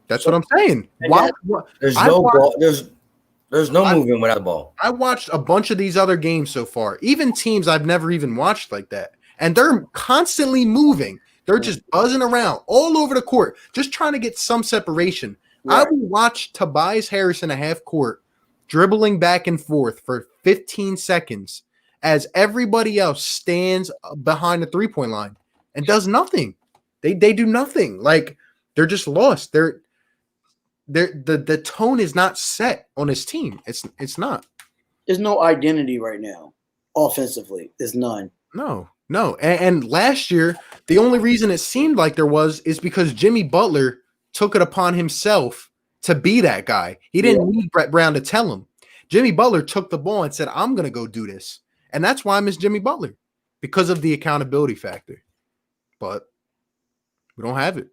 That's what I'm saying. There's no ball. There's no movement without the ball. I watched a bunch of these other games so far, even teams I've never even watched like that. And they're constantly moving. They're just buzzing around all over the court, just trying to get some separation. Right. I will watch Tobias Harris in a half court dribbling back and forth for 15 seconds as everybody else stands behind the three-point line and does nothing. They do nothing. Like, they're just lost. The tone is not set on his team. It's not. There's no identity right now offensively. There's none. No. And last year, the only reason it seemed like there was is because Jimmy Butler took it upon himself to be that guy. He didn't need Brett Brown to tell him. Jimmy Butler took the ball and said, I'm going to go do this. And that's why I miss Jimmy Butler, because of the accountability factor. But we don't have it.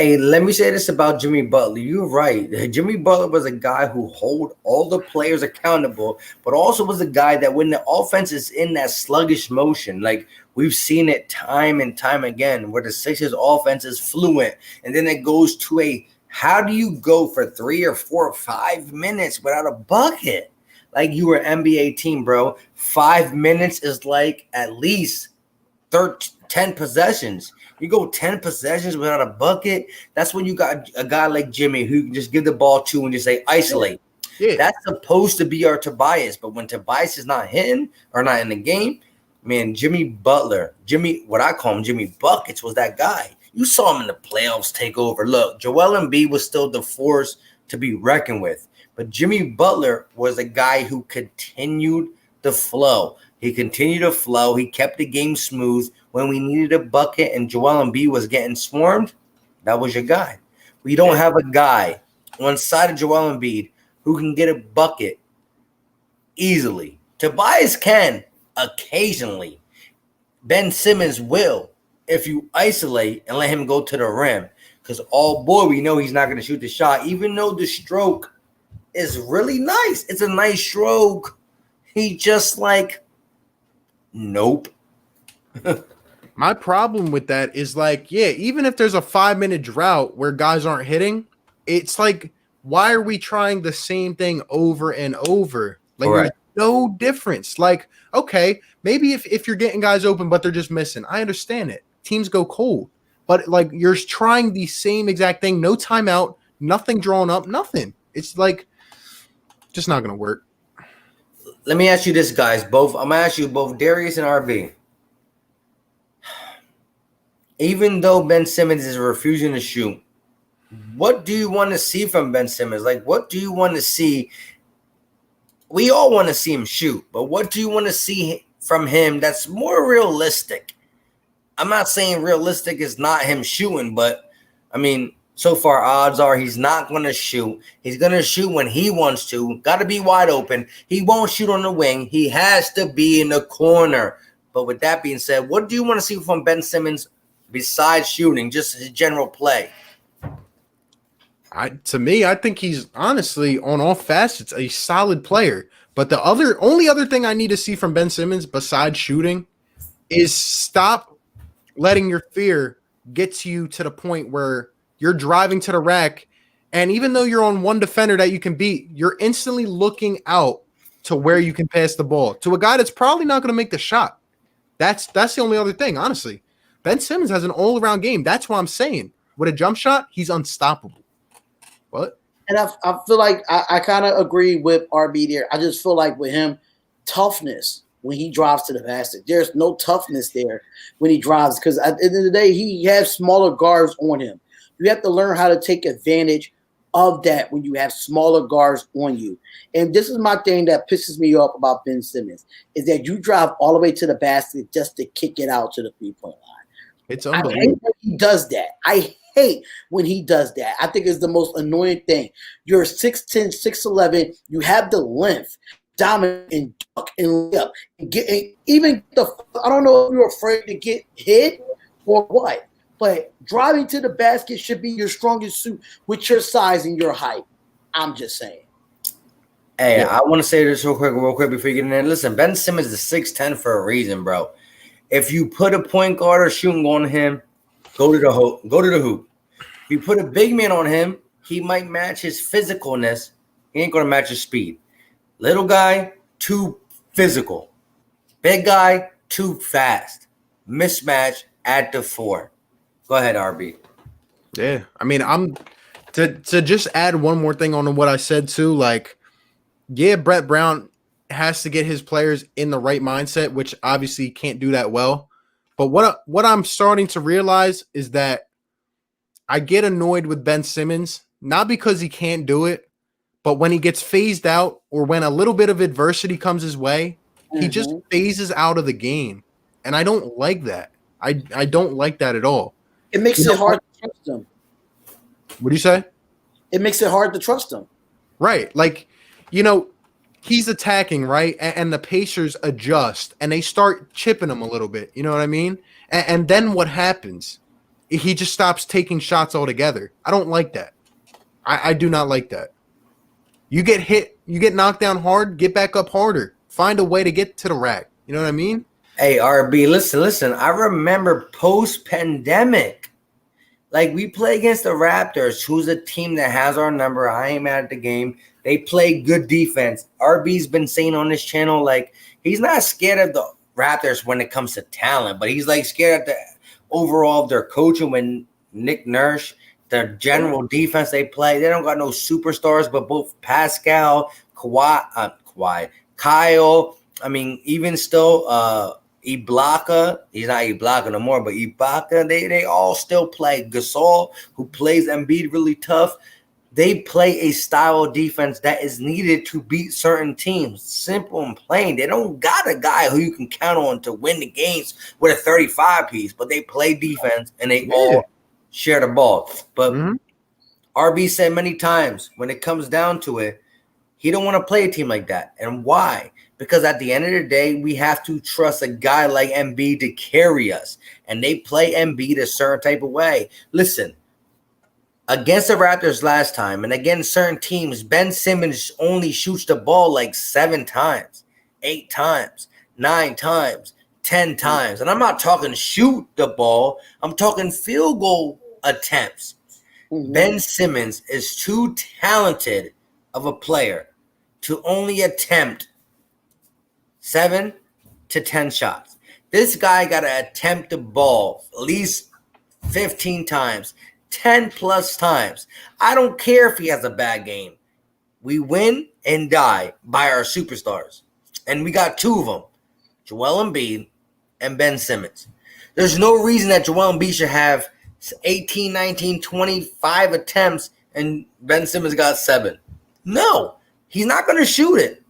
Hey, let me say this about Jimmy Butler. You're right. Jimmy Butler was a guy who hold all the players accountable, but also was a guy that when the offense is in that sluggish motion, like we've seen it time and time again, where the Sixers offense is fluent, and then it goes to a how do you go for 3 or 4 or 5 minutes without a bucket? Like you were an NBA team, bro. 5 minutes is like at least 10 possessions. You go 10 possessions without a bucket. That's when you got a guy like Jimmy who can just give the ball to and just say isolate. Yeah. That's supposed to be our Tobias. But when Tobias is not hitting or not in the game, man, Jimmy Butler, what I call him, Jimmy Buckets, was that guy. You saw him in the playoffs take over. Look, Joel Embiid was still the force to be reckoned with. But Jimmy Butler was a guy who continued the flow. He continued to flow. He kept the game smooth. When we needed a bucket and Joel Embiid was getting swarmed, that was your guy. We don't have a guy on side of Joel Embiid who can get a bucket easily. Tobias can occasionally. Ben Simmons will if you isolate and let him go to the rim. Because, oh boy, we know he's not going to shoot the shot, even though the stroke is really nice. It's a nice stroke. He just like, nope. My problem with that is like, yeah, even if there's a 5-minute drought where guys aren't hitting, it's like, why are we trying the same thing over and over? Like, Correct. There's no difference. Like, okay, maybe if you're getting guys open, but they're just missing. I understand it. Teams go cold. But like, you're trying the same exact thing. No timeout, nothing drawn up, nothing. It's like, just not going to work. Let me ask you this, guys. I'm going to ask you both, Darius and RB. Even though Ben Simmons is refusing to shoot, what do you want to see from Ben Simmons? Like, what do you want to see? We all want to see him shoot, but what do you want to see from him that's more realistic? I'm not saying realistic is not him shooting, but, I mean, so far odds are he's not going to shoot. He's going to shoot when he wants to. Got to be wide open. He won't shoot on the wing. He has to be in the corner. But with that being said, what do you want to see from Ben Simmons besides shooting, just his general play? To me, I think he's honestly on all facets a solid player. But the only other thing I need to see from Ben Simmons besides shooting is stop letting your fear get to you to the point where you're driving to the rack, and even though you're on one defender that you can beat, you're instantly looking out to where you can pass the ball to a guy that's probably not going to make the shot. That's the only other thing, honestly. Ben Simmons has an all-around game. That's what I'm saying. With a jump shot, he's unstoppable. What? And I feel like I kind of agree with RB there. I just feel like with him, toughness when he drives to the basket. There's no toughness there when he drives because at the end of the day, he has smaller guards on him. You have to learn how to take advantage of that when you have smaller guards on you. And this is my thing that pisses me off about Ben Simmons is that you drive all the way to the basket just to kick it out to the three-point line. It's I hate unbelievable. when he does that. I hate when he does that. I think it's the most annoying thing. You're 6'10", 6'11". You have the length, dominate and duck and lay up. And I don't know if you're afraid to get hit or what. But driving to the basket should be your strongest suit with your size and your height. I'm just saying. Hey, Yeah. I want to say this real quick before you get in there. Listen, Ben Simmons is 6'10" for a reason, bro. If you put a point guard or shooting on him, go to the hoop. If you put a big man on him, he might match his physicalness. He ain't going to match his speed. Little guy, too physical. Big guy, too fast. Mismatch at the 4. Go ahead, RB. Yeah, I mean, I'm to just add one more thing on to what I said too. Like, yeah, Brett Brown has to get his players in the right mindset, which obviously he can't do that well. But what I'm starting to realize is that I get annoyed with Ben Simmons, not because he can't do it, but when he gets phased out or when a little bit of adversity comes his way, he just phases out of the game, and I don't like that. I don't like that at all. It makes it hard to trust him. What do you say? It makes it hard to trust him. Right. Like, he's attacking, right? And the Pacers adjust and they start chipping him a little bit. You know what I mean? And then what happens? he just stops taking shots altogether. I don't like that. I do not like that. You get hit, you get knocked down hard, get back up harder. Find a way to get to the rack. You know what I mean? Hey, RB, listen. I remember post-pandemic, like we play against the Raptors, who's a team that has our number. I ain't mad at the game. They play good defense. RB's been saying on this channel, like, he's not scared of the Raptors when it comes to talent, but he's like scared of the overall of their coaching when Nick Nurse, the general defense they play. They don't got no superstars, but both Pascal, Kyle, I mean, even still Ibaka, he's not Ibaka no more, but Ibaka, they all still play. Gasol, who plays Embiid really tough, they play a style of defense that is needed to beat certain teams. Simple and plain. They don't got a guy who you can count on to win the games with a 35 piece, but they play defense and they all share the ball. But RB said many times when it comes down to it, he don't want to play a team like that. And why? Because at the end of the day, we have to trust a guy like Embiid to carry us. And they play Embiid a certain type of way. Listen, against the Raptors last time and against certain teams, Ben Simmons only shoots the ball like 7 times, 8 times, 9 times, 10 times. And I'm not talking shoot the ball. I'm talking field goal attempts. Ben Simmons is too talented of a player to only attempt 7 to 10 shots. This guy got to attempt the ball at least 15 times, 10 plus times. I don't care if he has a bad game. We win and die by our superstars. And we got 2 of them, Joel Embiid and Ben Simmons. There's no reason that Joel Embiid should have 18, 19, 25 attempts and Ben Simmons got 7. No, he's not going to shoot it.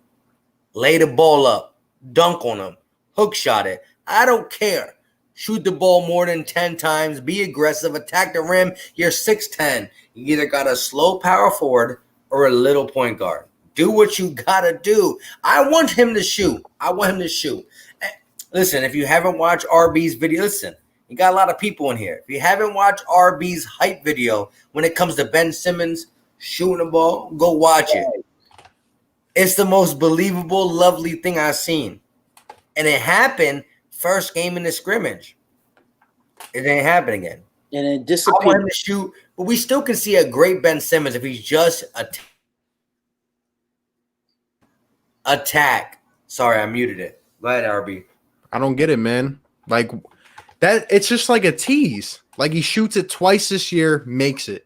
Lay the ball up, dunk on him, hook shot it. I don't care. Shoot the ball more than 10 times. Be aggressive. Attack the rim. You're 6'10". You either got a slow power forward or a little point guard. Do what you got to do. I want him to shoot. Listen, if you haven't watched RB's video, listen, you got a lot of people in here. If you haven't watched RB's hype video when it comes to Ben Simmons shooting the ball, go watch it. It's the most believable, lovely thing I've seen. And it happened first game in the scrimmage. It didn't happen again. And it I disappeared. want him to shoot, but we still can see a great Ben Simmons if he's just attack. Sorry, I muted it. Go ahead, RB. I don't get it, man. Like that, it's just like a tease. Like he shoots it twice this year, makes it.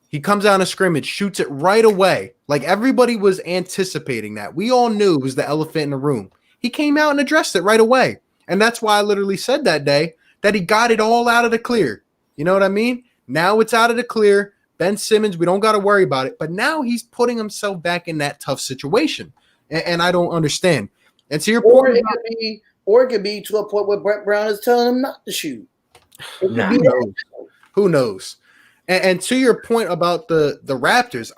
He comes out of scrimmage, shoots it right away. Like everybody was anticipating that. We all knew it was the elephant in the room. He came out and addressed it right away. And that's why I literally said that day that he got it all out of the clear. You know what I mean? Now it's out of the clear. Ben Simmons, we don't got to worry about it. But now he's putting himself back in that tough situation. And I don't understand. And to your point, Or it could be to a point where Brett Brown is telling him not to shoot. Who knows? And to your point about the Raptors,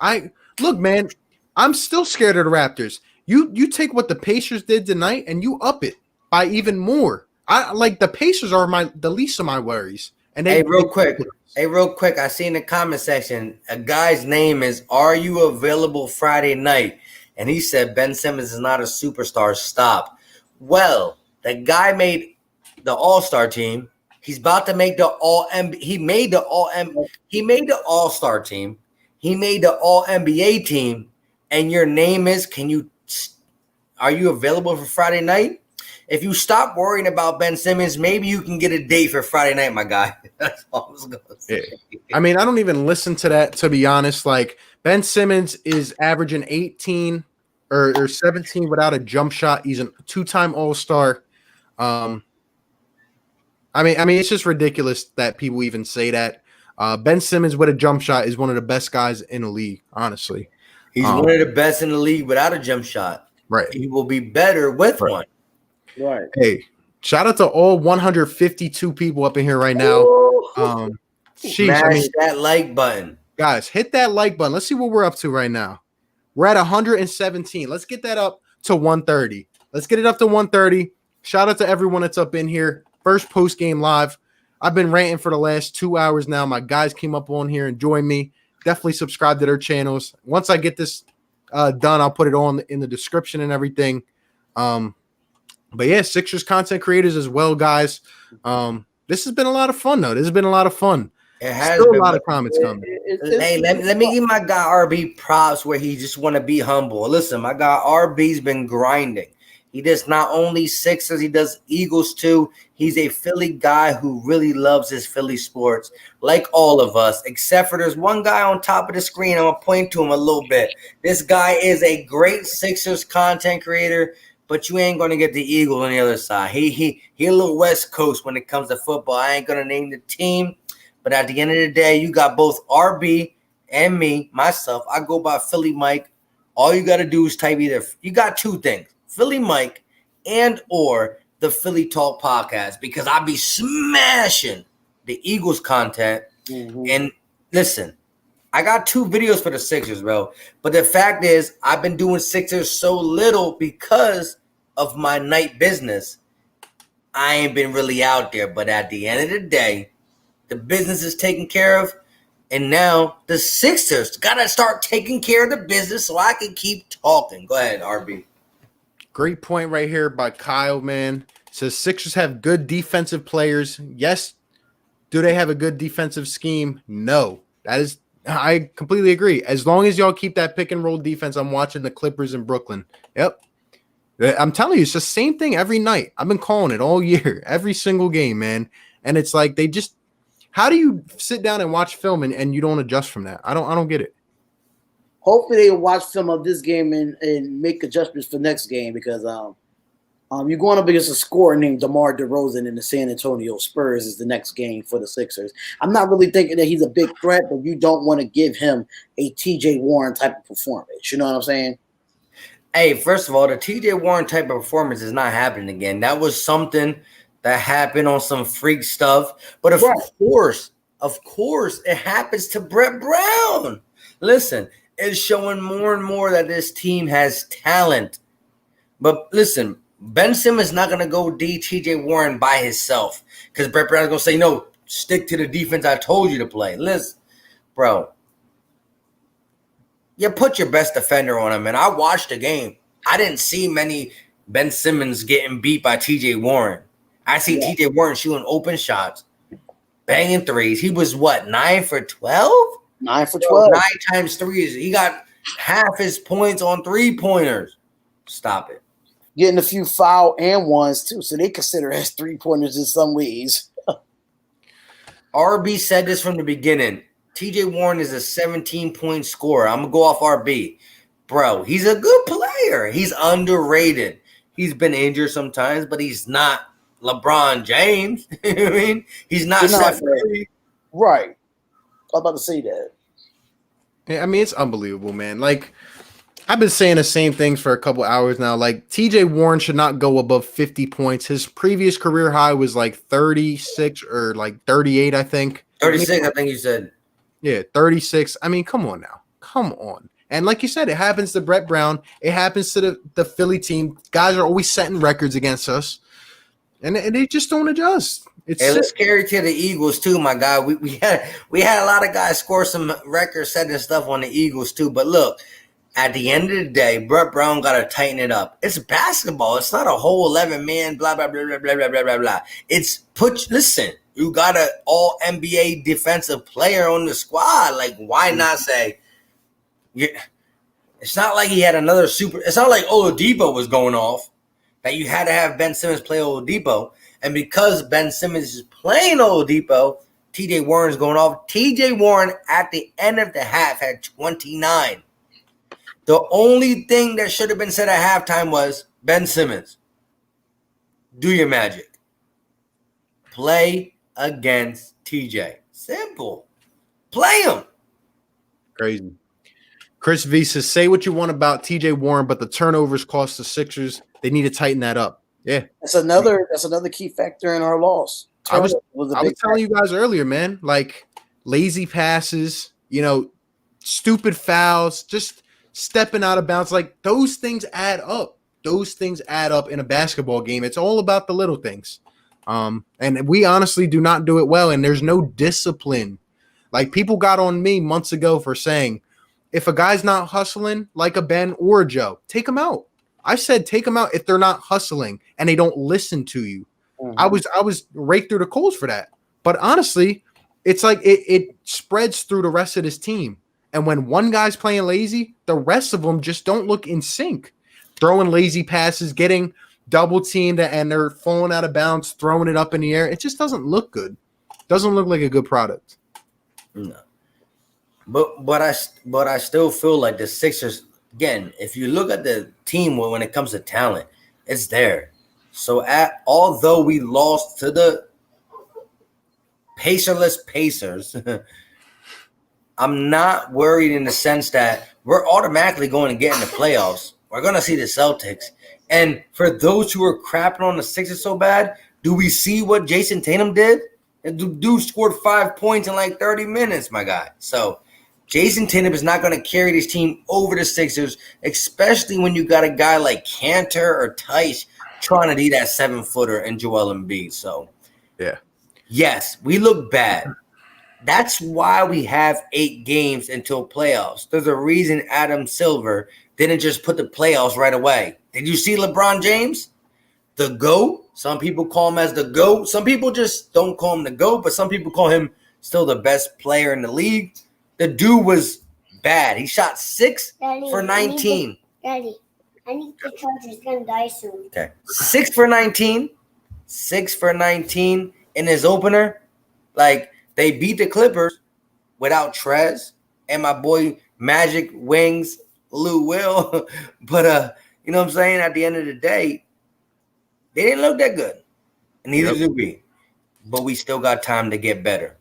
look, man, I'm still scared of the Raptors. You take what the Pacers did tonight and you up it by even more. I like the Pacers are the least of my worries. And real quick, I see in the comment section a guy's name is "Are you available Friday night?" And he said Ben Simmons is not a superstar. Stop. Well, the guy made the All-Star team. He's about to make the He made the All-Star team. He made the All-NBA team. And your name is, are you available for Friday night? If you stop worrying about Ben Simmons, maybe you can get a date for Friday night, my guy. That's all I was going to say. I mean, I don't even listen to that, to be honest. Like, Ben Simmons is averaging 18 or 17 without a jump shot. He's a 2-time All-Star. I mean, it's just ridiculous that people even say that. Ben Simmons with a jump shot is one of the best guys in the league, honestly. He's one of the best in the league without a jump shot. Right. He will be better with one. Right. Hey, shout out to all 152 people up in here right now. Smash that like button. Guys, hit that like button. Let's see what we're up to right now. We're at 117. Let's get that up to 130. Let's get it up to 130. Shout out to everyone that's up in here. First post game live. I've been ranting for the last 2 hours now. My guys came up on here and joined me. Definitely subscribe to their channels. Once I get this done, I'll put it on in the description and everything. But yeah, Sixers content creators as well, guys. This has been a lot of fun, though. This has been a lot of fun. It has Still been a lot of comments coming. Hey, let me give my guy RB props where he just want to be humble. Listen, my guy RB's been grinding. He does not only Sixers, he does Eagles too. He's a Philly guy who really loves his Philly sports, like all of us, except for there's one guy on top of the screen. I'm going to point to him a little bit. This guy is a great Sixers content creator, but you ain't going to get the Eagle on the other side. He a little West Coast when it comes to football. I ain't going to name the team, but at the end of the day, you got both RB and me, myself. I go by Philly Mike. All you got to do is type either. You got two things. Philly Mike and or the Philly Talk podcast, because I be smashing the Eagles content. And listen, I got 2 videos for the Sixers, bro. But the fact is, I've been doing Sixers so little because of my night business. I ain't been really out there. But at the end of the day, the business is taken care of. And now the Sixers got to start taking care of the business so I can keep talking. Go ahead, RB. Great point right here by Kyle, man. Says Sixers have good defensive players. Yes. Do they have a good defensive scheme? No. I completely agree. As long as y'all keep that pick and roll defense, I'm watching the Clippers in Brooklyn. Yep. I'm telling you, it's the same thing every night. I've been calling it all year, every single game, man. And it's like how do you sit down and watch film and you don't adjust from that? I don't get it. Hopefully they'll watch some of this game and make adjustments for next game, because you're going up against a scorer named DeMar DeRozan in the San Antonio Spurs is the next game for the Sixers. I'm not really thinking that he's a big threat, but you don't want to give him a TJ Warren type of performance. You know what I'm saying? Hey, first of all, the TJ Warren type of performance is not happening again. That was something that happened on some freak stuff. But of course, it happens to Brett Brown. Listen, it's showing more and more that this team has talent. But listen, Ben Simmons is not going to go TJ Warren by himself, because Brett Brown's going to say, no, stick to the defense I told you to play. Listen, bro, you put your best defender on him. And I watched the game. I didn't see many Ben Simmons getting beat by TJ Warren. I see TJ Warren shooting open shots, banging threes. He was what, 9 for 12? 9 for 12. 9 times 3 is he got half his points on 3-pointers. Stop it. Getting a few foul and ones too, so they consider as 3-pointers in some ways. RB said this from the beginning. TJ Warren is a 17-point scorer. I'm gonna go off RB. Bro, he's a good player. He's underrated. He's been injured sometimes, but he's not LeBron James. You know what I mean? He's not Steph Curry. Right. I'm about to say that. Yeah, I mean, it's unbelievable, man. Like, I've been saying the same things for a couple hours now. Like, TJ Warren should not go above 50 points. His previous career high was like 36 or like 38, I think. 36, I think you said. Yeah, 36. I mean, come on now. Come on. And like you said, it happens to Brett Brown. It happens to the Philly team. Guys are always setting records against us. And they just don't adjust. Let's carry to the Eagles too, my guy. We had a lot of guys score some records setting stuff on the Eagles too. But look, at the end of the day, Brett Brown got to tighten it up. It's basketball. It's not a whole 11-man, blah, blah, blah, blah, blah, blah, blah, blah, blah. Listen, you got an all-NBA defensive player on the squad. Like, why not say, it's not like he had another super – it's not like Oladipo was going off, that you had to have Ben Simmons play Oladipo. And because Ben Simmons is playing Oladipo, TJ Warren's going off. TJ Warren, at the end of the half, had 29. The only thing that should have been said at halftime was, Ben Simmons, do your magic. Play against TJ. Simple. Play him. Crazy. Chris V says, say what you want about TJ Warren, but the turnovers cost the Sixers. They need to tighten that up. Yeah. That's another key factor in our loss. I was telling you guys earlier, man, like lazy passes, stupid fouls, just stepping out of bounds. Like, those things add up. Those things add up in a basketball game. It's all about the little things. And we honestly do not do it well, and there's no discipline. Like, people got on me months ago for saying, if a guy's not hustling like a Ben or a Joe, take him out. I said take them out if they're not hustling and they don't listen to you. I was raked through the coals for that. But honestly, it's like it spreads through the rest of this team. And when one guy's playing lazy, the rest of them just don't look in sync. Throwing lazy passes, getting double teamed, and they're falling out of bounds, throwing it up in the air. It just doesn't look good. Doesn't look like a good product. No. But I still feel like the Sixers, again, if you look at the team when it comes to talent, it's there. So although we lost to the Pacerless Pacers, I'm not worried in the sense that we're automatically going to get in the playoffs. We're going to see the Celtics. And for those who are crapping on the Sixers so bad, do we see what Jason Tatum did? And the dude scored 5 points in like 30 minutes, my guy. So Jason Tatum is not going to carry this team over the Sixers, especially when you got a guy like Cantor or Tice trying to be that 7-footer in Joel Embiid. So, yeah. Yes, we look bad. That's why we have 8 games until playoffs. There's a reason Adam Silver didn't just put the playoffs right away. Did you see LeBron James? The GOAT? Some people call him as the GOAT. Some people just don't call him the GOAT, but some people call him still the best player in the league. The dude was bad. He shot 6 for 19. Daddy, I need the charger. It's going to die soon. Okay. 6 for 19. 6 for 19 in his opener. Like, they beat the Clippers without Trez and my boy Magic Wings, Lou Will. But, you know what I'm saying? At the end of the day, they didn't look that good. And neither did we. But we still got time to get better.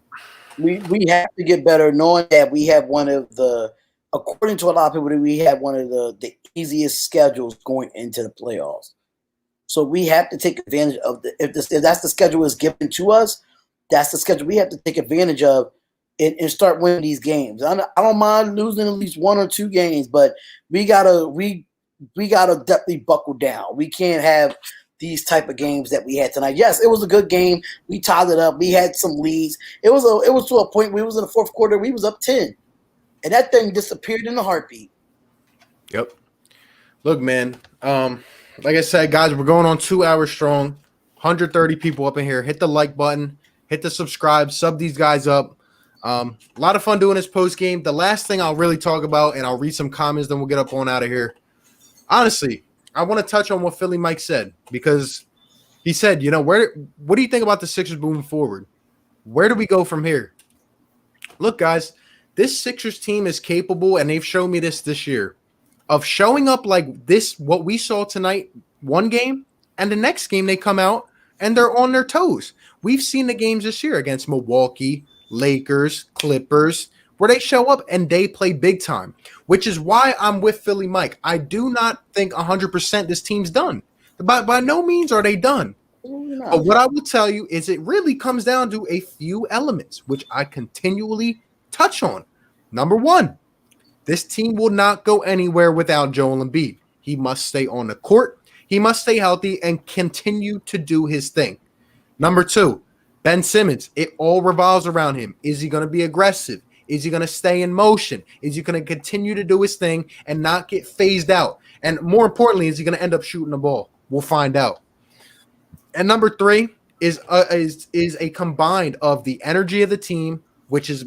We have to get better, knowing that we have one of the, according to a lot of people, we have one of the easiest schedules going into the playoffs. So we have to take advantage of if that's the schedule is given to us, that's the schedule we have to take advantage of and start winning these games. I don't mind losing at least 1 or 2 games, but we gotta definitely buckle down. We can't have these type of games that we had tonight. Yes, it was a good game. We tied it up. We had some leads. It was to a point where we was in the fourth quarter. We was up 10, and that thing disappeared in a heartbeat. Yep. Look, man. Like I said, guys, we're going on 2 hours strong. 130 people up in here. Hit the like button. Hit the subscribe. Sub these guys up. A lot of fun doing this post game. The last thing I'll really talk about, and I'll read some comments, then we'll get up on out of here. Honestly, I want to touch on what Philly Mike said, because he said, what do you think about the Sixers moving forward? Where do we go from here? Look, guys, this Sixers team is capable, and they've shown me this year, of showing up like this, what we saw tonight, one game, and the next game they come out and they're on their toes. We've seen the games this year against Milwaukee, Lakers, Clippers, where they show up and they play big time, which is why I'm with Philly Mike. I do not think 100% this team's done. By no means are they done. No. But what I will tell you is it really comes down to a few elements, which I continually touch on. Number 1, this team will not go anywhere without Joel Embiid. He must stay on the court. He must stay healthy and continue to do his thing. Number 2, Ben Simmons. It all revolves around him. Is he going to be aggressive? Is he going to stay in motion? Is he going to continue to do his thing and not get phased out? And more importantly, is he going to end up shooting the ball? We'll find out. And number 3 is a combined of the energy of the team, which is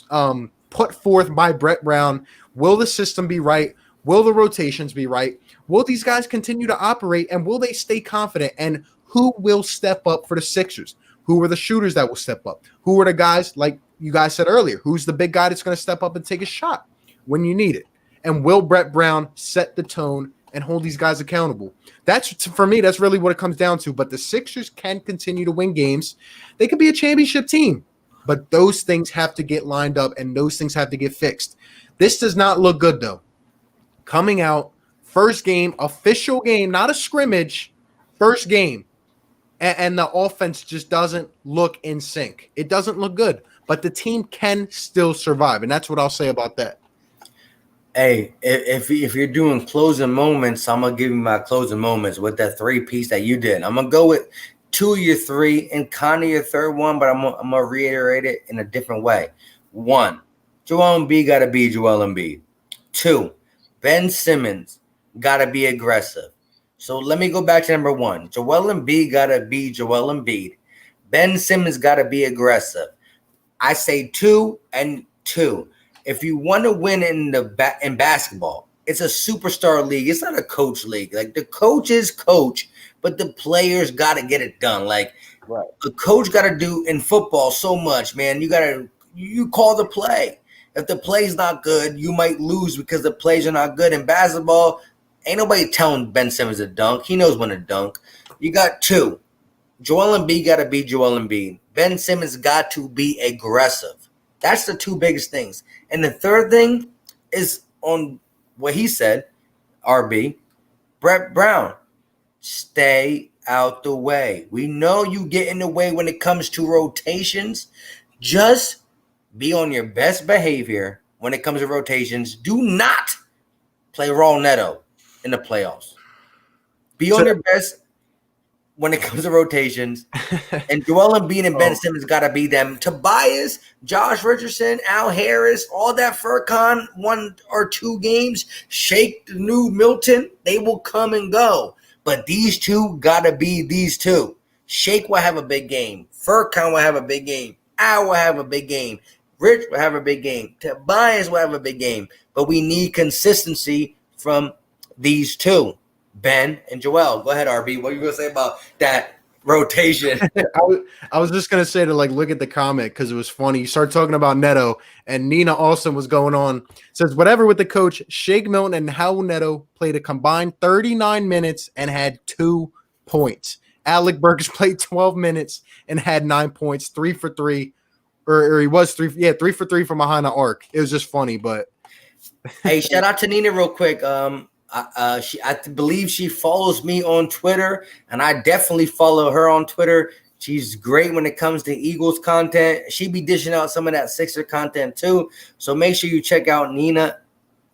put forth by Brett Brown. Will the system be right? Will the rotations be right? Will these guys continue to operate, and will they stay confident? And who will step up for the Sixers? Who are the shooters that will step up? Who are the guys, like you guys said earlier, who's the big guy that's going to step up and take a shot when you need it? And will Brett Brown set the tone and hold these guys accountable? That's, for me, that's really what it comes down to. But the Sixers can continue to win games. They could be a championship team. But those things have to get lined up, and those things have to get fixed. This does not look good, though. Coming out, first game, official game, not a scrimmage, first game. And the offense just doesn't look in sync. It doesn't look good. But the team can still survive, and that's what I'll say about that. Hey, if you're doing closing moments, I'm going to give you my closing moments with that 3-piece that you did. I'm going to go with two of your three, and kind of your third one, but I'm gonna reiterate it in a different way. One, Joel Embiid got to be Joel Embiid. Two, Ben Simmons got to be aggressive. So let me go back to number one. Joel Embiid got to be Joel Embiid. Ben Simmons got to be aggressive. I say 2 and 2. If you want to win in basketball, it's a superstar league. It's not a coach league. Like the coaches coach, but the players got to get it done. Like a coach got to do in football so much, man. You call the play. If the play's not good, you might lose because the plays are not good. In basketball, ain't nobody telling Ben Simmons to dunk. He knows when to dunk. You got 2. Joel Embiid got to be Joel Embiid. Ben Simmons got to be aggressive. That's the 2 biggest things. And the third thing is on what he said, RB, Brett Brown, stay out the way. We know you get in the way when it comes to rotations. Just be on your best behavior when it comes to rotations. Do not play Raul Neto in the playoffs. Be on your best when it comes to rotations. And Joel Embiid and Ben Simmons got to be them. Tobias, Josh Richardson, Al Harris, all that Furkan 1 or 2 games, Shake the new Milton, they will come and go. But these 2 got to be these 2. Shake will have a big game. Furkan will have a big game. Al will have a big game. Rich will have a big game. Tobias will have a big game. But we need consistency from these 2. Ben and Joel. Go ahead, RB. What are you going to say about that rotation? I was just going to say to look at the comment because it was funny. You start talking about Neto, and Nina Austin was going on. Says, whatever with the coach, Shake Milton and Howell Neto played a combined 39 minutes and had 2 points. Alec Burks played 12 minutes and had 9 points, 3 for 3. Or he was 3 for 3 from behind the arc. It was just funny, but. Hey, shout out to Nina real quick. I believe she follows me on Twitter, and I definitely follow her on Twitter. She's great when it comes to Eagles content. She be dishing out some of that Sixer content too. So make sure you check out Nina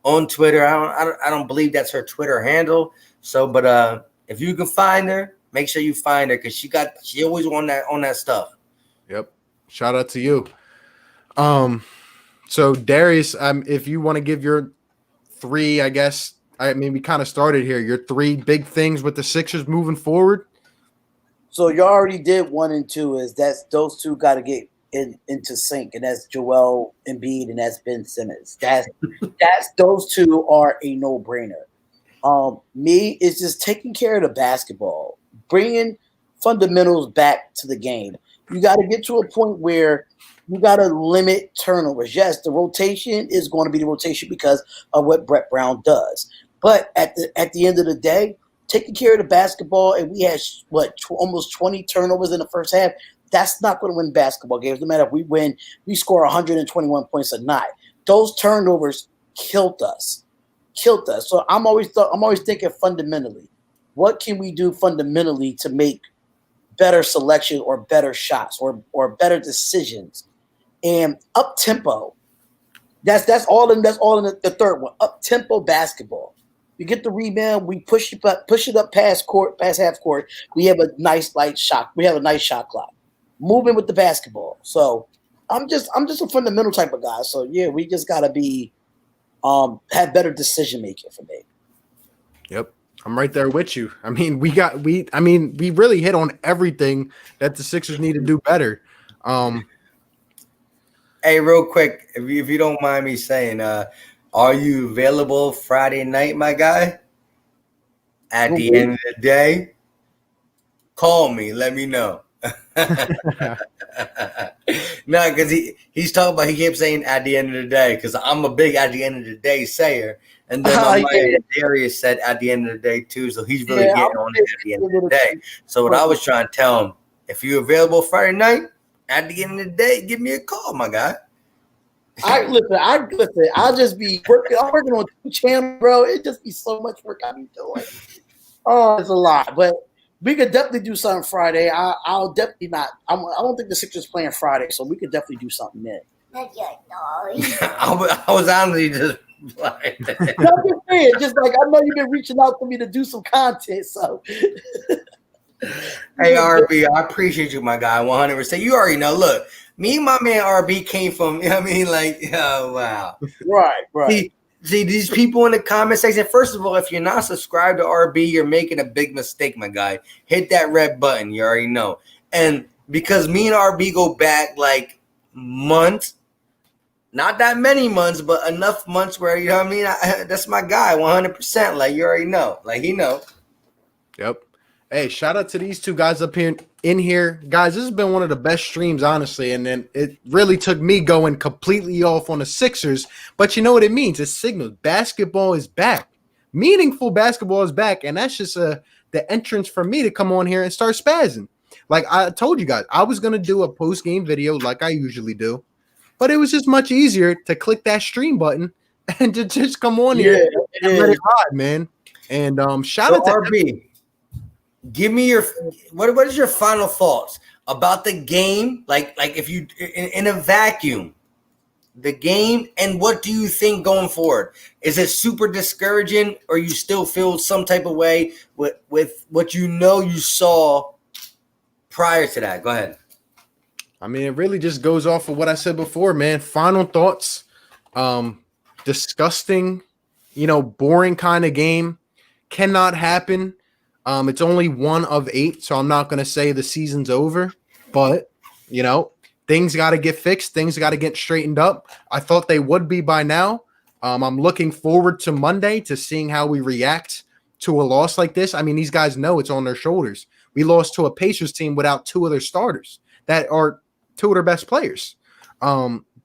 on Twitter. I don't believe that's her Twitter handle. So, but if you can find her, make sure you find her because she always on that stuff. Yep. Shout out to you. So Darius, if you want to give your 3, I guess. I mean, we kind of started here. Your 3 big things with the Sixers moving forward. So you already did 1 and 2. Those 2 got to get into sync, and that's Joel Embiid and that's Ben Simmons. That's those 2 are a no-brainer. Me is just taking care of the basketball, bringing fundamentals back to the game. You got to get to a point where you got to limit turnovers. Yes, the rotation is going to be the rotation because of what Brett Brown does. But at the end of the day, taking care of the basketball, and we had almost 20 turnovers in the first half. That's not going to win basketball games. No matter if we win, we score 121 points or not. Those turnovers killed us. So I'm always thinking fundamentally. What can we do fundamentally to make better selection or better shots or better decisions? And up tempo. That's all in the third one. Up tempo basketball. You get the rebound, we push it up past half court. We have a nice shot. We have a nice shot clock. Moving with the basketball. So I'm just a fundamental type of guy. So yeah, we just gotta be have better decision making for me. Yep. I'm right there with you. I mean, we really hit on everything that the Sixers need to do better. Hey, real quick, if you don't mind me saying, are you available Friday night, my guy? At the end of the day, call me. Let me know. No, because he's talking about, he kept saying at the end of the day, because I'm a big at the end of the day sayer. And then my man Darius said at the end of the day too, so he's really getting on it at the end of the day. So what I was trying to tell him, if you're available Friday night, at the end of the day, give me a call, my guy. Listen. I'll just be working. I'm working on 2 channels, bro. It just be so much work I be doing. Oh, it's a lot, but we could definitely do something Friday. I'll definitely not. I don't think the Sixers playing Friday, so we could definitely do something then. Not yet, dog. I was honestly just like, I'm just saying, just like I know you've been reaching out for me to do some content, so. Hey, RB, I appreciate you, my guy, 100%. You already know. Look, me and my man RB came from, you know what I mean? Like, oh, wow. Right. See, these people in the comment section, first of all, if you're not subscribed to RB, you're making a big mistake, my guy. Hit that red button. You already know. And because me and RB go back like months, not that many months, but enough months where, you know what I mean? That's my guy, 100%. Like, you already know. Like, he know. Yep. Hey, shout out to these two guys up here in here. Guys, this has been one of the best streams, honestly. And then it really took me going completely off on the Sixers. But you know what it means? It signals basketball is back. Meaningful basketball is back. And that's just the entrance for me to come on here and start spazzing. Like I told you guys, I was going to do a post-game video like I usually do. But it was just much easier to click that stream button and to just come on here and let it ride, man. And shout out to RB. Give me your what is your final thoughts about the game? Like if you in a vacuum, the game, and what do you think going forward? Is it super discouraging, or you still feel some type of way with what you saw prior to that? Go ahead. I mean, it really just goes off of what I said before, man. Final thoughts. Disgusting, boring kind of game. Cannot happen. It's only 1 of 8, so I'm not going to say the season's over. But, things got to get fixed. Things got to get straightened up. I thought they would be by now. I'm looking forward to Monday to seeing how we react to a loss like this. I mean, these guys know it's on their shoulders. We lost to a Pacers team without 2 of their starters that are 2 of their best players.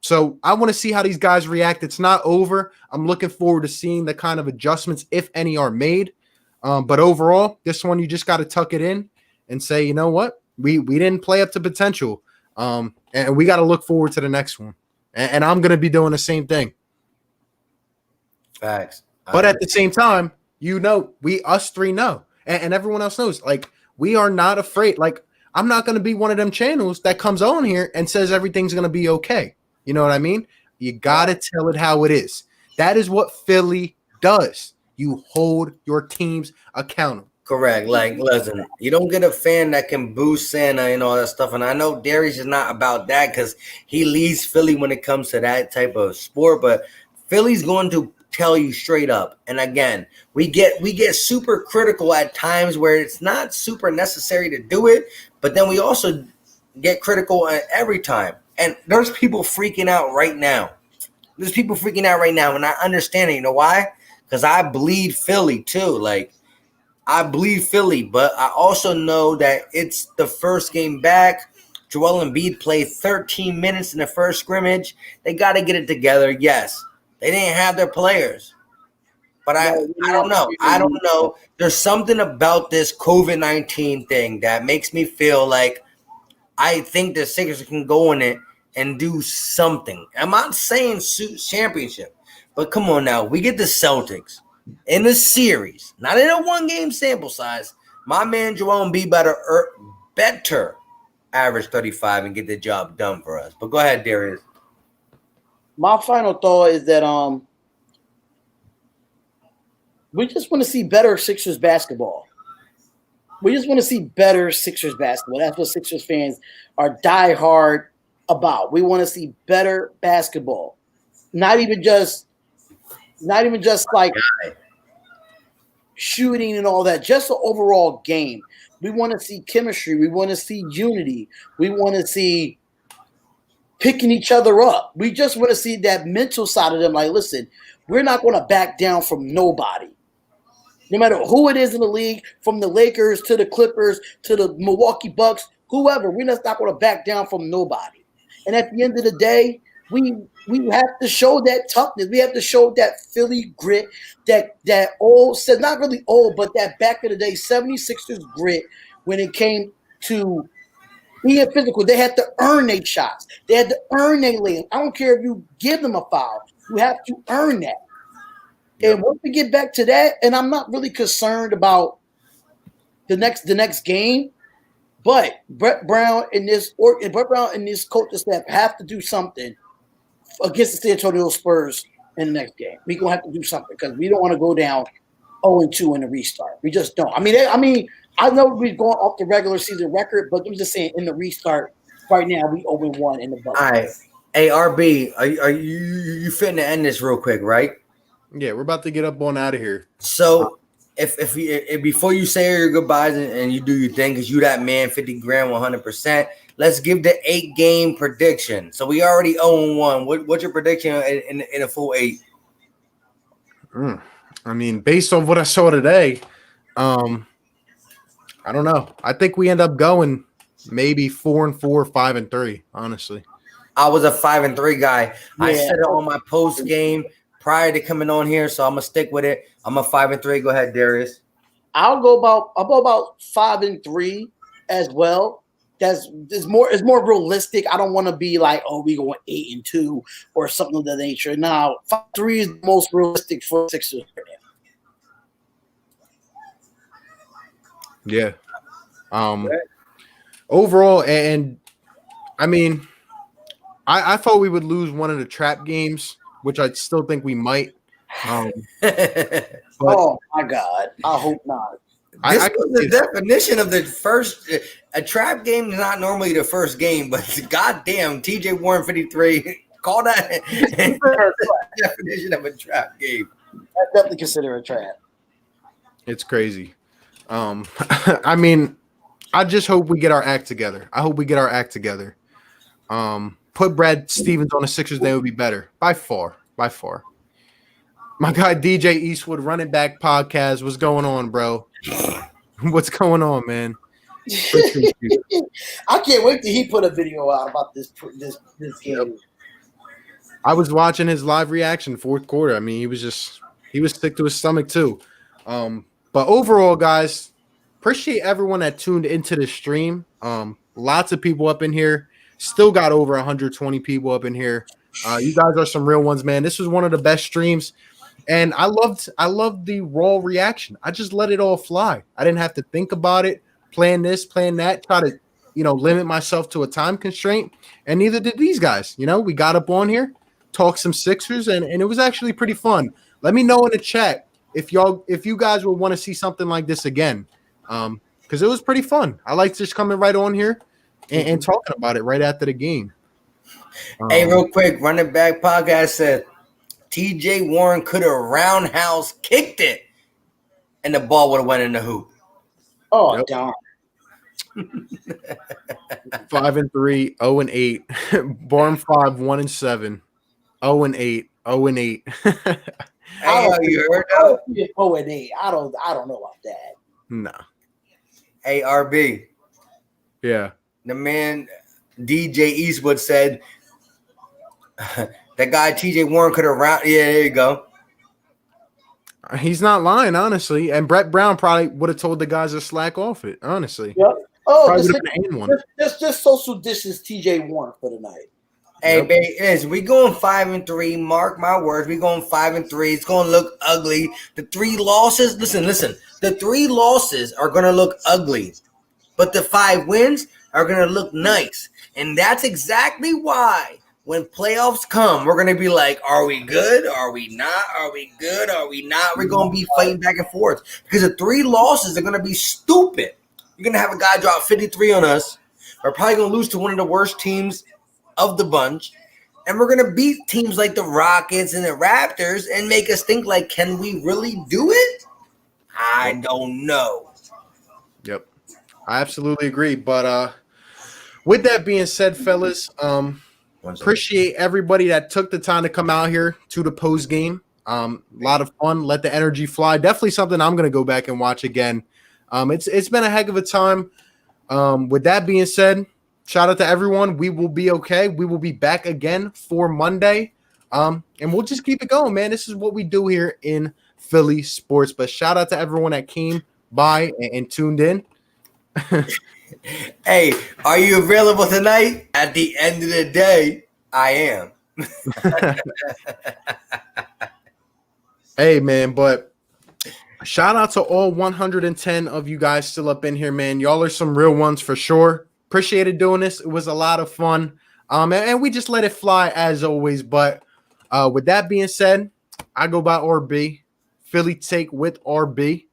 So I want to see how these guys react. It's not over. I'm looking forward to seeing the kind of adjustments, if any, are made. But overall, this one, you just got to tuck it in and say, you know what? We didn't play up to potential. And we got to look forward to the next one. And I'm going to be doing the same thing. Facts. But at the same time, us three know. And everyone else knows. Like, we are not afraid. Like, I'm not going to be one of them channels that comes on here and says everything's going to be okay. You know what I mean? You got to tell it how it is. That is what Philly does. You hold your teams accountable. Correct. Like, listen, you don't get a fan that can boo Santa and all that stuff. And I know Darius is not about that because he leads Philly when it comes to that type of sport. But Philly's going to tell you straight up. And again, we get super critical at times where it's not super necessary to do it. But then we also get critical at every time. And there's people freaking out right now. And I understand it. You know why? Because I bleed Philly too. Like, I bleed Philly, but I also know that it's the first game back. Joel Embiid played 13 minutes in the first scrimmage. They got to get it together. Yes, they didn't have their players. But I don't know. I don't know. There's something about this COVID-19 thing that makes me feel like I think the Sixers can go in it and do something. I'm not saying championship. But come on now, we get the Celtics in the series, not in a 1-game sample size. My man Joel Embiid better average 35 and get the job done for us. But go ahead, Darius. My final thought is that we just want to see better Sixers basketball. That's what Sixers fans are diehard about. We want to see better basketball. Not even just like shooting and all that, just the overall game. We want to see chemistry. We want to see unity. We want to see picking each other up. We just want to see that mental side of them. Like, listen, we're not going to back down from nobody. No matter who it is in the league, from the Lakers to the Clippers to the Milwaukee Bucks, whoever, we're just not going to back down from nobody. And at the end of the day, we have to show that toughness. We have to show that Philly grit, that old, not really old, but that back of the day 76ers grit when it came to being physical. They had to earn their shots. They had to earn their layup. I don't care if you give them a foul. You have to earn that. Yep. And once we get back to that, and I'm not really concerned about the next game, but Brett Brown and this coaching staff have to do something against the San Antonio Spurs in the next game. We're going to have to do something because we don't want to go down 0-2 in the restart. We just don't. I mean, I know we're going off the regular season record, but I'm just saying in the restart right now we 0-1 in the All bubble. right. Hey, RB, are you fitting to end this real quick, right? Yeah, we're about to get up on out of here. So if before you say your goodbyes and you do your thing, because you that man, 50 grand, 100%. Let's give the 8-game prediction. So we already 0-1. What's your prediction in a full 8? I mean, based on what I saw today, I don't know. I think we end up going maybe 4-4, 5-3. Honestly, I was a 5-3 guy. Yeah. I said it on my post game prior to coming on here, so I'm gonna stick with it. I'm a 5-3. Go ahead, Darius. I'll go about 5-3 as well. It's more realistic. I don't want to be like, oh, we going 8-2 or something of that nature. Now, 5-3 is the most realistic for Sixers right now. yeah. Overall, and I mean, I thought we would lose one of the trap games, which I still think we might. But Oh my God! I hope not. This I was the definition of the first. A trap game is not normally the first game, but goddamn, TJ Warren 53. Call that the definition of a trap game. I definitely consider a trap. It's crazy. I mean, I just hope we get our act together. Put Brad Stevens on the Sixers, they would be better by far. My guy DJ Eastwood, Running Back Podcast. What's going on, bro? What's going on, man? Appreciate you. I can't wait till he put a video out about this game. I was watching his live reaction fourth quarter. I mean, he was sick to his stomach too. But overall, guys, appreciate everyone that tuned into the stream. Lots of people up in here. Still got over 120 people up in here. You guys are some real ones, man. This was one of the best streams. And I loved the raw reaction. I just let it all fly. I didn't have to think about it, plan this, plan that, try to, limit myself to a time constraint. And neither did these guys. We got up on here, talked some Sixers, and it was actually pretty fun. Let me know in the chat if you guys would want to see something like this again. Because it was pretty fun. I like just coming right on here and talking about it right after the game. Hey, real quick, Running Back Podcast said TJ Warren could have roundhouse kicked it, and the ball would have went in the hoop. Oh, Yep. darn. 5-3, 0-8. Born 5, 1-7. 0-8, 0-8. Hey, you heard that? 0-8. I don't know about that. No. Hey, RB. Yeah. The man DJ Eastwood said that guy TJ Warren could have round. Yeah, there you go. He's not lying, honestly. And Brett Brown probably would have told the guys to slack off it, honestly. Yep. Oh, Probably would have been an one. just social distance TJ Warren for the night. Hey, baby, we going 5-3. Mark my words, we going 5-3. It's going to look ugly. The 3 losses, listen. The 3 losses are going to look ugly, but the 5 wins are going to look nice. And that's exactly why when playoffs come, we're going to be like, are we good? Are we not? Are we good? Are we not? We're going to be fighting back and forth because the 3 losses are going to be stupid. You're going to have a guy drop 53 on us. We're probably going to lose to one of the worst teams of the bunch. And we're going to beat teams like the Rockets and the Raptors and make us think like, can we really do it? I don't know. Yep. I absolutely agree. But with that being said, fellas, appreciate everybody that took the time to come out here to the post game. A lot of fun. Let the energy fly. Definitely something I'm going to go back and watch again. It's been a heck of a time. With that being said, shout out to everyone. We will be okay. We will be back again for Monday. And we'll just keep it going, man. This is what we do here in Philly sports. But shout out to everyone that came by and tuned in. Hey, are you available tonight? At the end of the day, I am. Hey, man, but shout out to all 110 of you guys still up in here, man. Y'all are some real ones for sure. Appreciated doing this. It was a lot of fun. And we just let it fly as always. But with that being said, I go by RB. Philly take with RB.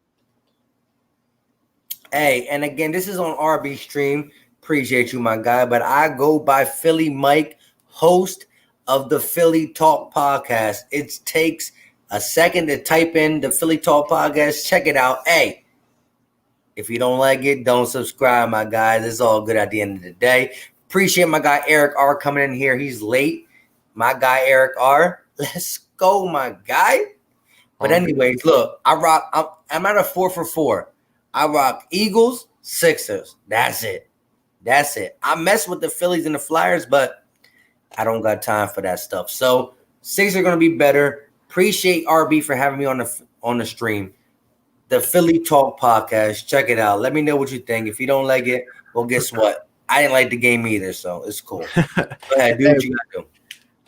Hey, and again, this is on RB Stream. Appreciate you, my guy. But I go by Philly Mike, host of the Philly Talk Podcast. It takes a second to type in the Philly Talk Podcast. Check it out. Hey, if you don't like it, don't subscribe, my guys. It's all good at the end of the day. Appreciate my guy Eric R coming in here. He's late. My guy Eric R. Let's go, my guy. But anyways, look, I'm at a 4 for 4. I rock Eagles, Sixers. That's it. I mess with the Phillies and the Flyers, but I don't got time for that stuff. So Sixers are gonna be better. Appreciate RB for having me on the stream. The Philly Talk Podcast. Check it out. Let me know what you think. If you don't like it, well, guess what? I didn't like the game either, so it's cool. Go ahead, do what you gotta do.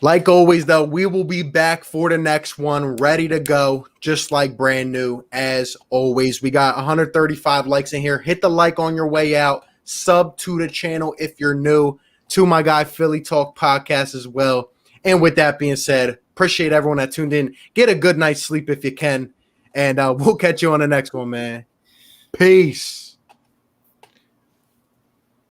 Like always, though, we will be back for the next one, ready to go, just like brand new. As always, we got 135 likes in here. Hit the like on your way out. Sub to the channel if you're new. To my guy Philly Talk Podcast as well. And with that being said, appreciate everyone that tuned in. Get a good night's sleep if you can. And we'll catch you on the next one, man. Peace.